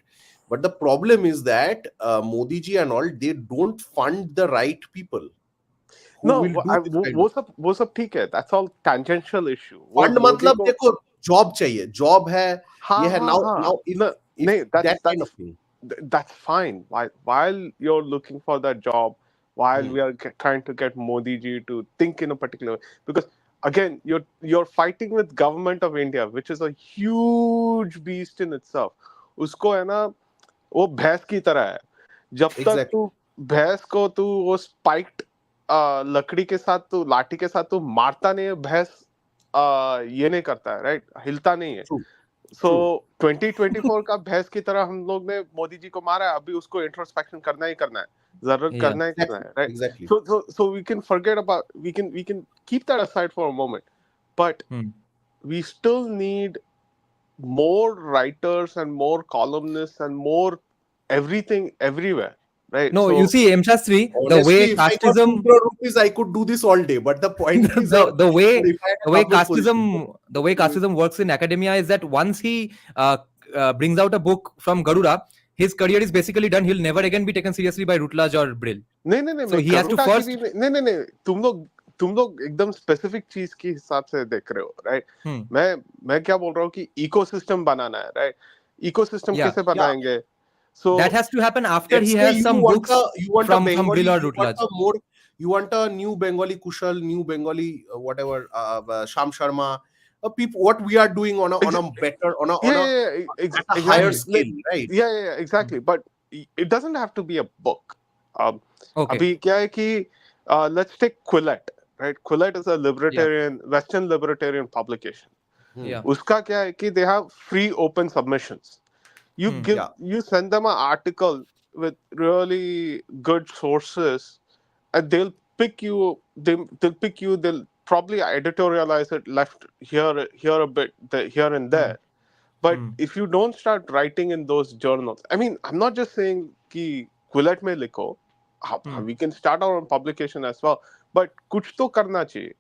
C: But the problem is that Modi ji and all, they don't fund the right people who
D: No,
C: will do this kind of
D: वो सब ठीक है. That's all tangential issue. वो
C: fund.
D: Modi
C: मतलब
D: को
C: देखो, job चाहिए, job है, ये
D: हाँ
C: है,
D: हाँ
C: now
D: हाँ.
C: now
D: No,
C: if
D: नहीं,
C: that kind of thing.
D: that's fine. While you're looking for that job, while
C: Hmm.
D: we are trying to get Modi ji to think in a particular way, because again, you're fighting with government of India, which is a huge beast in itself. उसको है ना, वो भैंस की तरह है. जब तक
C: Exactly.
D: तू भैंस को तू वो स्पाइक्ड लकड़ी के साथ तू लाठी के साथ तू मारता नहीं है, भैंस ये नहीं करता है, राइट? हिलता नहीं है.
C: True.
D: सो
C: True.
D: 2024 का भैंस की तरह हम लोग ने मोदी जी को मारा है. अभी उसको इंट्रोस्पेक्शन करना ही करना है, जरूरत
B: Yeah.
D: करना ही करना है, right?
C: Exactly.
D: So we can forget about, we can keep that aside for a moment, but
B: Hmm.
D: we still need more writers and more columnists and more everything everywhere, right?
B: No,
D: So
B: you see, M. Shastri, the
C: Honestly,
B: way
C: if I got 2
B: casteism,
C: crore rupees, I could do this all day. But the point is that
B: the way
C: if I had
B: the
C: a
B: way
C: government position,
B: casteism works in academia is that once he brings out a book from Garuda, his career is basically done. He'll never again be taken seriously by Routledge or Brill.
D: नहीं,
B: So
D: मैं
B: he has to
D: Garuda की
B: first.
D: भी नहीं, तुम लोग एकदम specific चीज के हिसाब से देख रहे हो, राइट?
B: Hmm.
D: मैं क्या बोल रहा हूँ कि इकोसिस्टम बनाना है, राइट? Ecosystem
B: Yeah.
D: कैसे बनाएंगे? So
B: That has to happen after
C: let's
B: he
C: say
B: has some books
C: you want a
B: from
C: Bengali,
B: Brill or
C: you want
B: Routledge.
C: a more, you want a new Bengali Kushal, new Bengali whatever, Sham Sharma, people, what we are doing on a better,
D: yeah,
C: at a higher
D: exactly.
C: scale, right?
D: Yeah, exactly. But it doesn't have to be a book.
B: Okay.
D: अभी क्या है कि let's take Quillette, right? Quillette is a libertarian, Western libertarian publication.
B: Yeah.
D: उसका क्या है कि they have free open submissions. You give,
C: Yeah.
D: you send them an article with really good sources, and they'll pick you. They'll pick you. They'll probably editorialize it left here a bit, here and there. But if you don't start writing in those journals, I mean, I'm not just saying कि Quillette में लिखो. We can start our own publication as well. But कुछ तो करना चाहिए.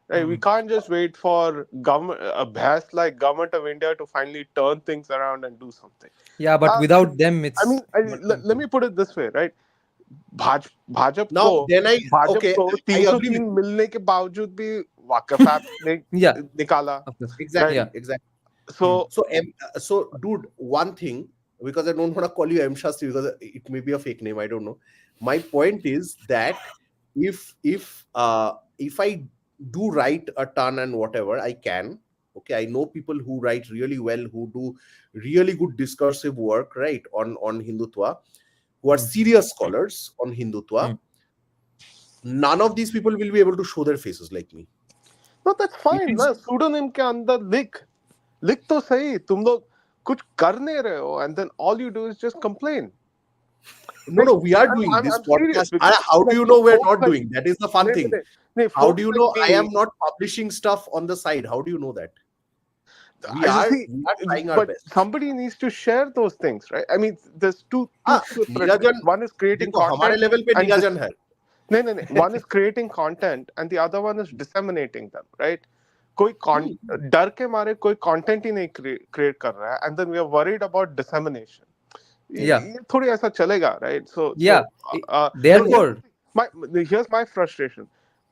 D: Right? We can't just wait for government, a best like government of India to finally turn things around and do something.
B: Yeah, but without them, it's.
D: I mean, let me put it this way, right? Bhajpa
C: Now
D: को
C: then okay, I
D: 303
C: agree with you.
D: मिलने के बावजूद भी वाकफ app ने
B: Yeah.
D: निकाला.
B: Of course.
C: Exactly,
B: Yeah.
C: exactly.
D: So
C: So dude, one thing, because I don't want to call you M Shastri because it may be a fake name, I don't know. My point is that if I do write a ton and whatever I can, okay, I know people who write really well, who do really good discursive work, right, on Hindutva, who are serious scholars on Hindutva. None of these people will be able to show their faces like me.
D: no, that's fine. ना pseudonym के अंदर लिख तो सही. तुम लोग कुछ कर नहीं रहे हो, and then all you do is just complain.
C: No, we are doing this
D: I'm serious,
C: podcast.
D: because
C: How do you know we're not
D: like,
C: doing? That is the fun thing. How do you know I am not publishing stuff on the side? How do you know that? We are trying our
D: but
C: best.
D: somebody needs to share those things, right? I mean, there's two
C: Neerajan,
D: one is creating
C: देखो, हमारे
D: content
C: level पे
D: and
C: Neerajan है.
D: नहीं, one is creating content and the other one is disseminating them, right? कोई डर के मारे कोई content ही नहीं create कर रहा है, and then we are worried about dissemination.
B: Yeah.
D: ये थोड़ी ऐसा चलेगा, right? So
B: Yeah. Therefore,
D: here's my frustration.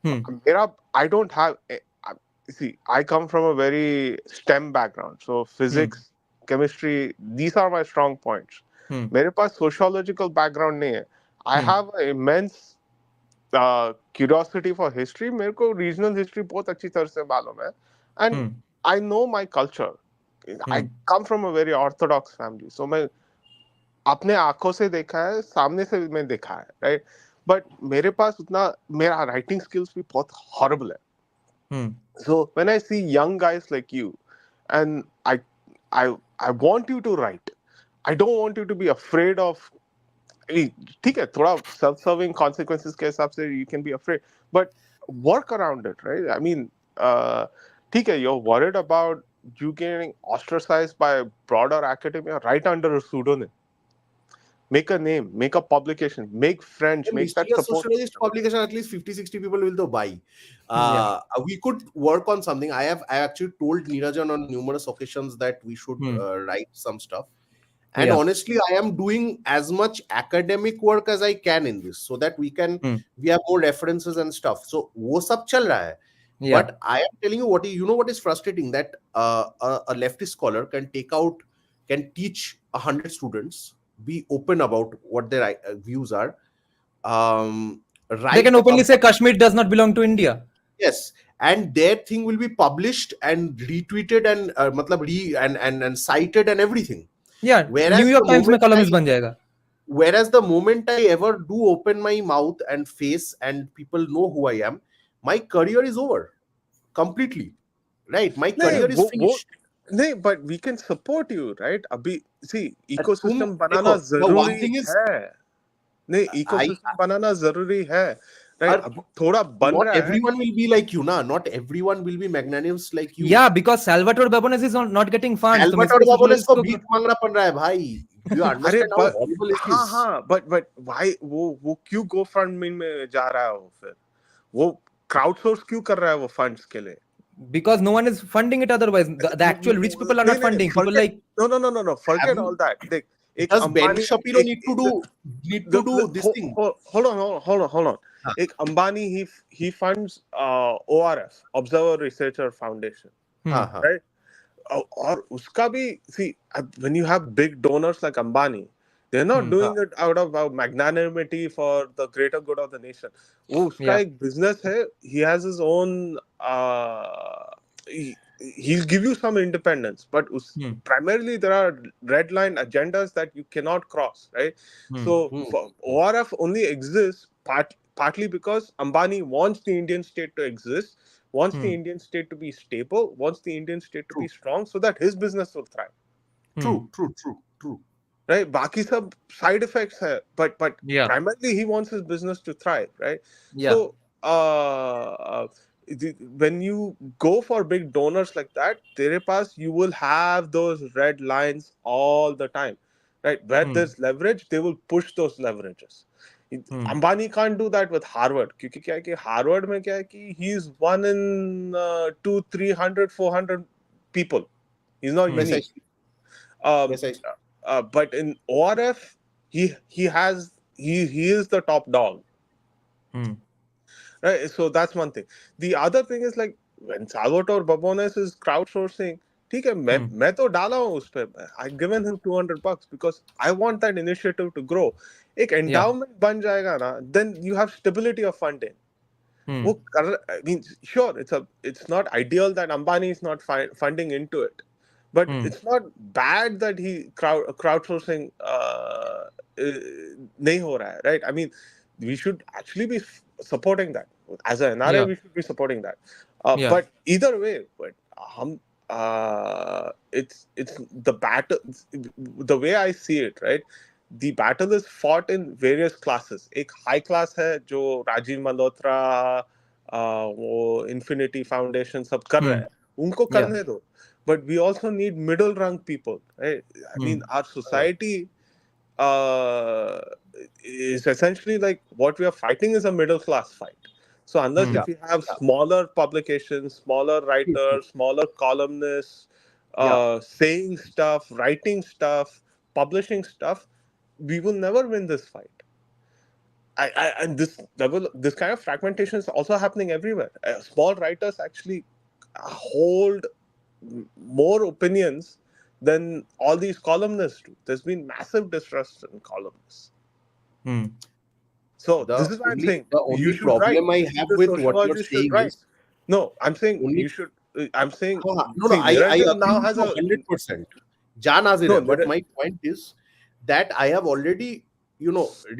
D: I don't have. See, I come from a very STEM background, so physics, chemistry, these are my strong points. मेरे पास sociological background नहीं है. I have an immense curiosity for history. मेरे को regional history बहुत अच्छी तरह से मालूम है, and I know my culture. I come from a very orthodox family, so मैं अपने आंखों से देखा है, सामने से मैं देखा है, right? But मेरे पास उतना, मेरा writing skills भी बहुत horrible है. So when I see young guys like you, and I want you to write. I don't want you to be afraid of. ठीक है, थोड़ा self-serving consequences के हिसाब से you can be afraid, but work around it, right? I mean, ठीक है, you're worried about you getting ostracized by broader academia, right under a pseudonym. make a name, make a publication, make friends,
C: The
D: make that
C: Mystery of
D: support
C: Sociologist
D: system.
C: publication, at least 50-60 people will buy.
B: Yeah.
C: We could work on something. I actually told Neerajan on numerous occasions that we should write some stuff. And
B: Yeah.
C: honestly, I am doing as much academic work as I can in this, so that we have more references and stuff. So wo sab chal raha hai.
B: Yeah.
C: But I am telling you what is frustrating, that a leftist scholar can teach 100 students, be open about what their views are,
B: They
C: write
B: can openly
C: about,
B: say Kashmir does not belong to India.
C: yes, and their thing will be published and retweeted and and cited and everything.
B: Yeah.
C: Whereas
B: New York Times में columnist बन जाएगा.
C: Whereas the moment I ever do open my mouth and face and people know who I am, my career is over completely. Right? My career is finished.
D: नहीं, but we can support you, right? अभी see
C: तुम
D: ecosystem बनाना
C: देखो, the one
D: जरूरी
C: thing is,
D: है. नहीं, ecosystem बनाना जरूरी है, right?
C: But
D: अभी थोड़ा बन
C: not
D: रहा है.
C: everyone will be like you, na. Not everyone will be magnanimous like you.
B: Yeah, because Salvatore Babones is not getting funds.
C: Salvatore Babones को भीख मांगना पड़ रहा है भाई. Do you understand how
D: but
C: horrible it
D: हाँ
C: is?
D: हाँ, but why वो क्यों GoFundMe में जा रहा है वो फिर? वो crowdsource क्यों कर रहा है वो funds के लिए?
B: Because no one is funding it otherwise. The actual rich people are not funding. People like
D: no. Forget all that.
C: Does Ben Shapiro need to do this thing?
D: Hold on. एक Ambani he funds ORF, Observer Researcher Foundation, right? और उसका भी see, when you have big donors like Ambani, they're not doing it out of magnanimity for the greater good of the nation. वो उसका एक business है. He has his own. He'll give you some independence, but primarily there are red line agendas that you cannot cross, right? So ORF only exists partly because Ambani wants the Indian state to exist, wants the Indian state to be stable, wants the Indian state to be strong, so that his business will thrive.
C: True.
D: Right? Baki sab side effects hai, but primarily he wants his business to thrive, right?
B: Yeah.
D: So when you go for big donors like that, tere paas you will have those red lines all the time, right? Where there's leverage, they will push those leverages. Ambani can't do that with Harvard. क्योंकि क्या है कि Harvard में क्या है कि he's one in 200, 300, 400 people. He's not unique. But in ORF, he is the top dog. Right? So that's one thing. The other thing is like when Salvatore Babones is crowdsourcing, ठीक है, मैं तो डाला हूँ उस पे. I've given him $200 because I want that initiative to grow. एक endowment बन जाएगा ना, then you have stability of funding. I mean, sure, it's not ideal that Ambani is not funding into it, but it's not bad that he crowdsourcing नहीं हो रहा है, right? I mean, we should actually be supporting that. As an NRA, we should be supporting that. But either way, it's the battle. The way I see it, right? The battle is fought in various classes. एक high class है जो राजीव मल्होत्रा, वो Infinity Foundation सब कर रहे हैं. उनको करने दो. But we also need middle rung people, right? I mean, our society is essentially like what we are fighting is a middle class fight. So unless if we have smaller publications, smaller writers, smaller columnists, saying stuff, writing stuff, publishing stuff, we will never win this fight. And this kind of fragmentation is also happening everywhere. Small writers actually hold more opinions than all these columnists do. There's been massive distrust in columnists. So this is what I'm saying.
C: The only problem I have with what you're saying is...
D: No, I'm saying you should... I'm saying...
C: No, I agree now has 100%. But my point is that I have already,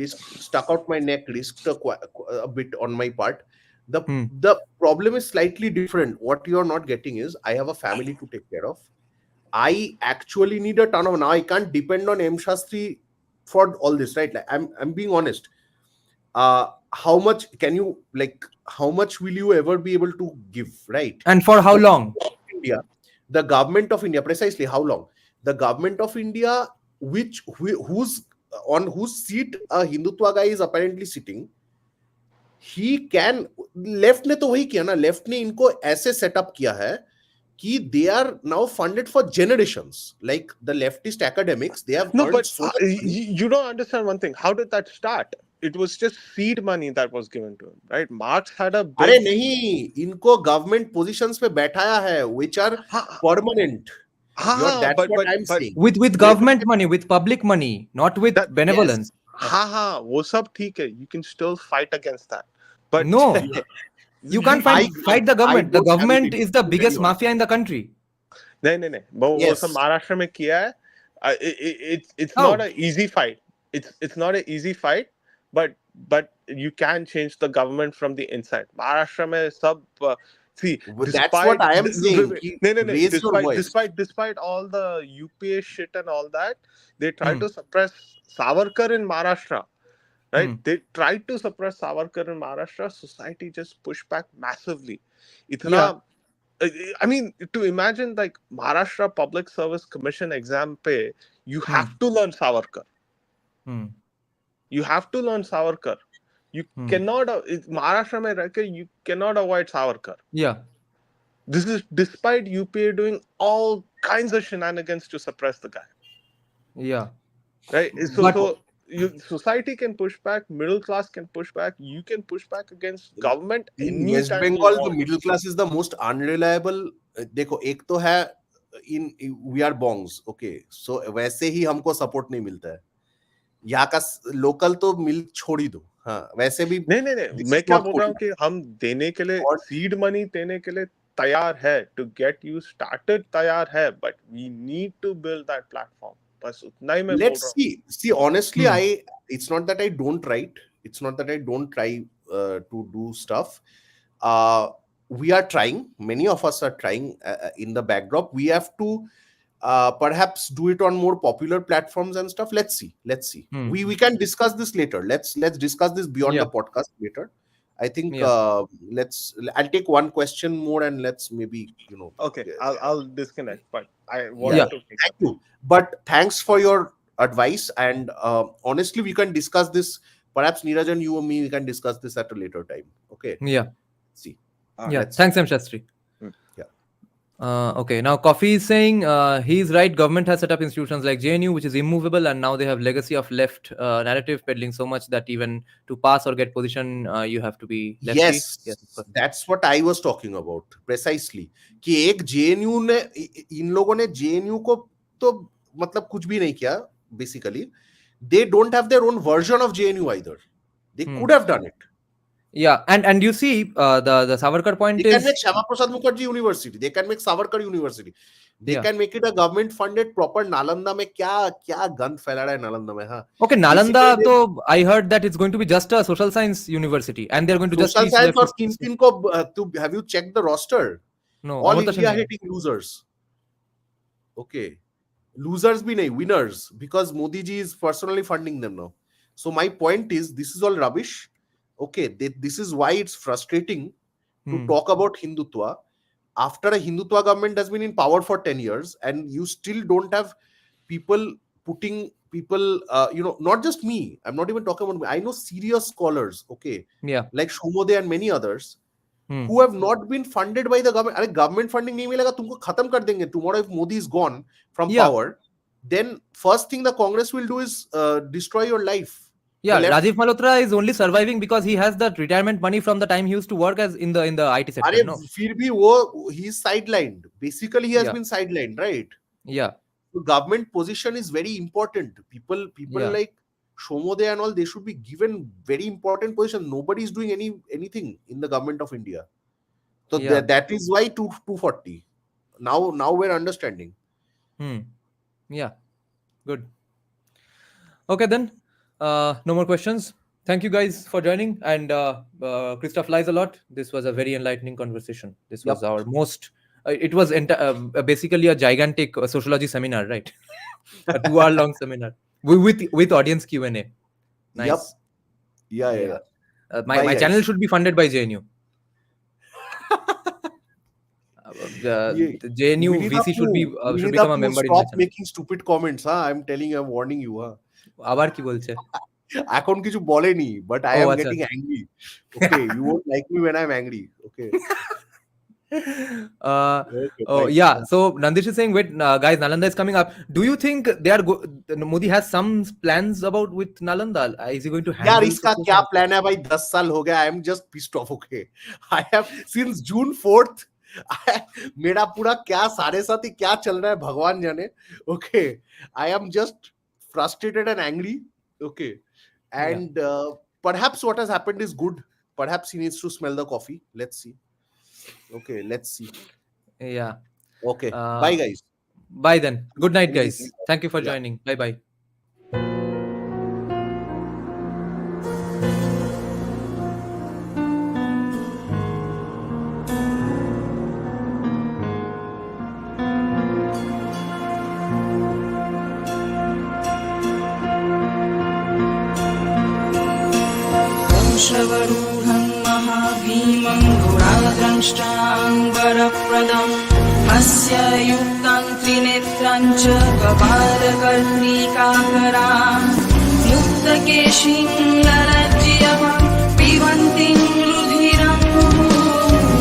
C: stuck out my neck, risked a bit on my part. The problem is slightly different. What you're not getting is I have a family to take care of. I actually need a ton of... Now I can't depend on M. Shastri for all this, right? Like, I'm being honest. How much can you, how much will you ever be able to give, right?
B: And for how long?
C: The government of India, precisely how long? The government of India, whose on whose seat a Hindutva guy is apparently sitting, he can, left ने तो वही किया ना, left ने इनको ऐसे setup किया है कि they are now funded for generations. Like the leftist academics, they have
D: No,
C: earned
D: but
C: so much money.
D: you don't understand one thing. How did that start? It was just seed money that was given to him, right? Marx had a
C: अरे
D: big.
C: नहीं, इनको government positions पे बैठाया है, which are
D: हाँ,
C: permanent. That's what I'm
D: but
C: saying.
B: with government money, with public money, not with
D: that
B: benevolence.
D: हाँ, वो सब ठीक है. You can still fight against that. But
B: No, you can't fight the government. The
C: don't have
B: government
C: it.
B: is the
C: To be
B: biggest
C: very honest.
B: mafia in the country.
D: नहीं. वो
C: Yes.
D: सब महाराष्ट्र में किया है. It's
B: How?
D: not an easy fight. It's not an easy fight, but you can change the government from the inside. Maharashtra में सब see.
C: That's what I am saying.
D: No.
C: Raise your voice.
D: Despite all the UPA shit and all that, they tried
B: Hmm.
D: to suppress Savarkar in Maharashtra. Right?
B: Hmm.
D: They tried to suppress Savarkar in Maharashtra. Society just pushed back massively. इतना,
B: Yeah.
D: I mean, to imagine like Maharashtra Public Service Commission exam pe, you have to learn Savarkar.
B: Hmm.
D: You have to learn Savarkar. You cannot, Maharashtra mein rehke, you cannot avoid Savarkar.
B: Yeah.
D: This is despite UPA doing all kinds of shenanigans to suppress the guy.
B: Yeah.
D: Right?
B: But-
D: So society can push back, middle class can push back, you can push back against government.
C: In West Bengal, the middle class is the most unreliable. देखो, एक तो है we are bongs, okay, so वैसे ही हमको support नहीं मिलता है. यहाँ का लोकल तो मिल छोड़ ही दो. हाँ, वैसे भी
D: नहीं, मैं क्या बोल रहा हूँ कि हम देने के लिए सीड मनी देने के लिए तैयार है, to get you started तैयार है, but we need to build that platform. बस उतना ही मैं बोल रहा हूँ.
C: Let's see, honestly, it's not that I don't write, it's not that I don't try to do stuff. We are trying, many of us are trying in the backdrop. We have to perhaps do it on more popular platforms and stuff. Let's see. We can discuss this later. Let's discuss this beyond the podcast later. I think I'll take one question more and let's maybe,
D: Okay, I'll disconnect, but I want to
C: thank you. But thanks for your advice, and honestly, we can discuss this. Perhaps Neerajan, you or me, we can discuss this at a later time. Okay.
B: Yeah.
C: See.
B: Thanks, M. Shastri.
C: Yeah.
B: Okay. Now, Coffee is saying he's right. Government has set up institutions like JNU, which is immovable, and now they have legacy of left narrative peddling so much that even to pass or get position, you have to be lefty.
C: Yes, that's what I was talking about precisely. कि एक JNU ने, इन लोगों ने JNU को तो मतलब कुछ भी नहीं किया. Basically, they don't have their own version of JNU either. They could have done it.
B: Yeah, and you see the Savarkar point
C: they
B: is
C: can make Shyama Prasad Mukherjee University. They can make Savarkar University. They can make it a government funded proper. Nalanda में क्या गंद फैला रहा है Nalanda में, हाँ.
B: Okay, Nalanda तो I heard that it's going to be just a social science university and they're going to just
C: social science और Kinkin को have you checked the roster?
B: No,
C: all India hating losers. Okay, losers भी नहीं, winners, because Modi ji is personally funding them now. So my point is, this is all rubbish. Okay, this is why it's frustrating to talk about Hindutva after a Hindutva government has been in power for 10 years and you still don't have people putting people, not just me. I'm not even talking about me. I know serious scholars, okay, like Shomode and many others who have not been funded by the government. अरे government funding नहीं मिलेगा तुमको खत्म कर देंगे. Tomorrow if Modi is gone from power, then first thing the Congress will do is destroy your life.
B: Yeah, Rajiv Malhotra is only surviving because he has that retirement money from the time he used to work as in the IT sector.
C: अरे
B: no?
C: फिर भी वो he is sidelined. Basically, he has been sidelined, right?
B: Yeah.
C: The government position is very important. People like Shomode and all, they should be given very important position. Nobody is doing anything in the government of India. So that is why 240. Now we're understanding.
B: Yeah. Good. Okay then. No more questions. Thank you guys for joining. And Christoph lies a lot. This was a very enlightening conversation. This was our most. It was basically a gigantic sociology seminar, right? A 2-hour long seminar with audience Q&A. Nice.
C: Yeah.
B: My channel should be funded by JNU. The JNU VC should become a member.
C: Stop making stupid comments. I'm telling you, I'm warning you.
B: আবার কি বলছে?
C: এখন কিছু বলেনি, but I
B: Oh,
C: am
B: আচ্ছা।
C: getting angry. Okay, you won't like me when I'm angry. Okay. Okay,
B: Oh
C: fine.
B: yeah. So Nandish is saying, wait, guys, Nalanda is coming up. Do you think they are Modi has some plans about with Nalanda? Is he going to
C: यार
B: handle
C: इसका
B: such a
C: क्या
B: thing?
C: Plan है भाई? 10 साल हो गया. I am just pissed off. Okay, I have since June 4th. मेरा पूरा क्या सारे साथ ही क्या चल रहा है भगवान जाने. Okay, I am just frustrated and angry. Okay, and perhaps what has happened is good. Perhaps he needs to smell the coffee. Let's see. Okay, let's see.
B: Yeah.
C: Okay,
B: Uh,
C: bye guys.
B: Bye then. Good night,
C: Good
B: guys.
C: evening.
B: Thank you for
C: Yeah.
B: joining. Bye bye.
A: श्रवरूढं महाभीमं गुणाद्रष्टाम्बरप्रदम् हस्य युक्तं त्रिनेत्रं च कपालकर्णिकाकरां मुक्तकेशीं ललज्जयः पिबन्तीं रुधिरं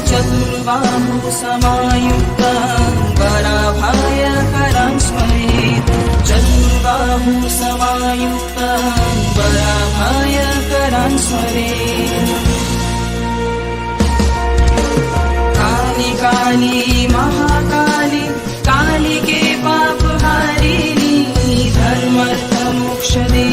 A: चतुर्बाहु समायुक्तं वराभयकरं स्मरेत् चतुर्बाहु समायुक्तं वराभयकरं स्मरेत् काली काली महाकाली कालिके पापहारिणी धर्मर्थ मोक्षदे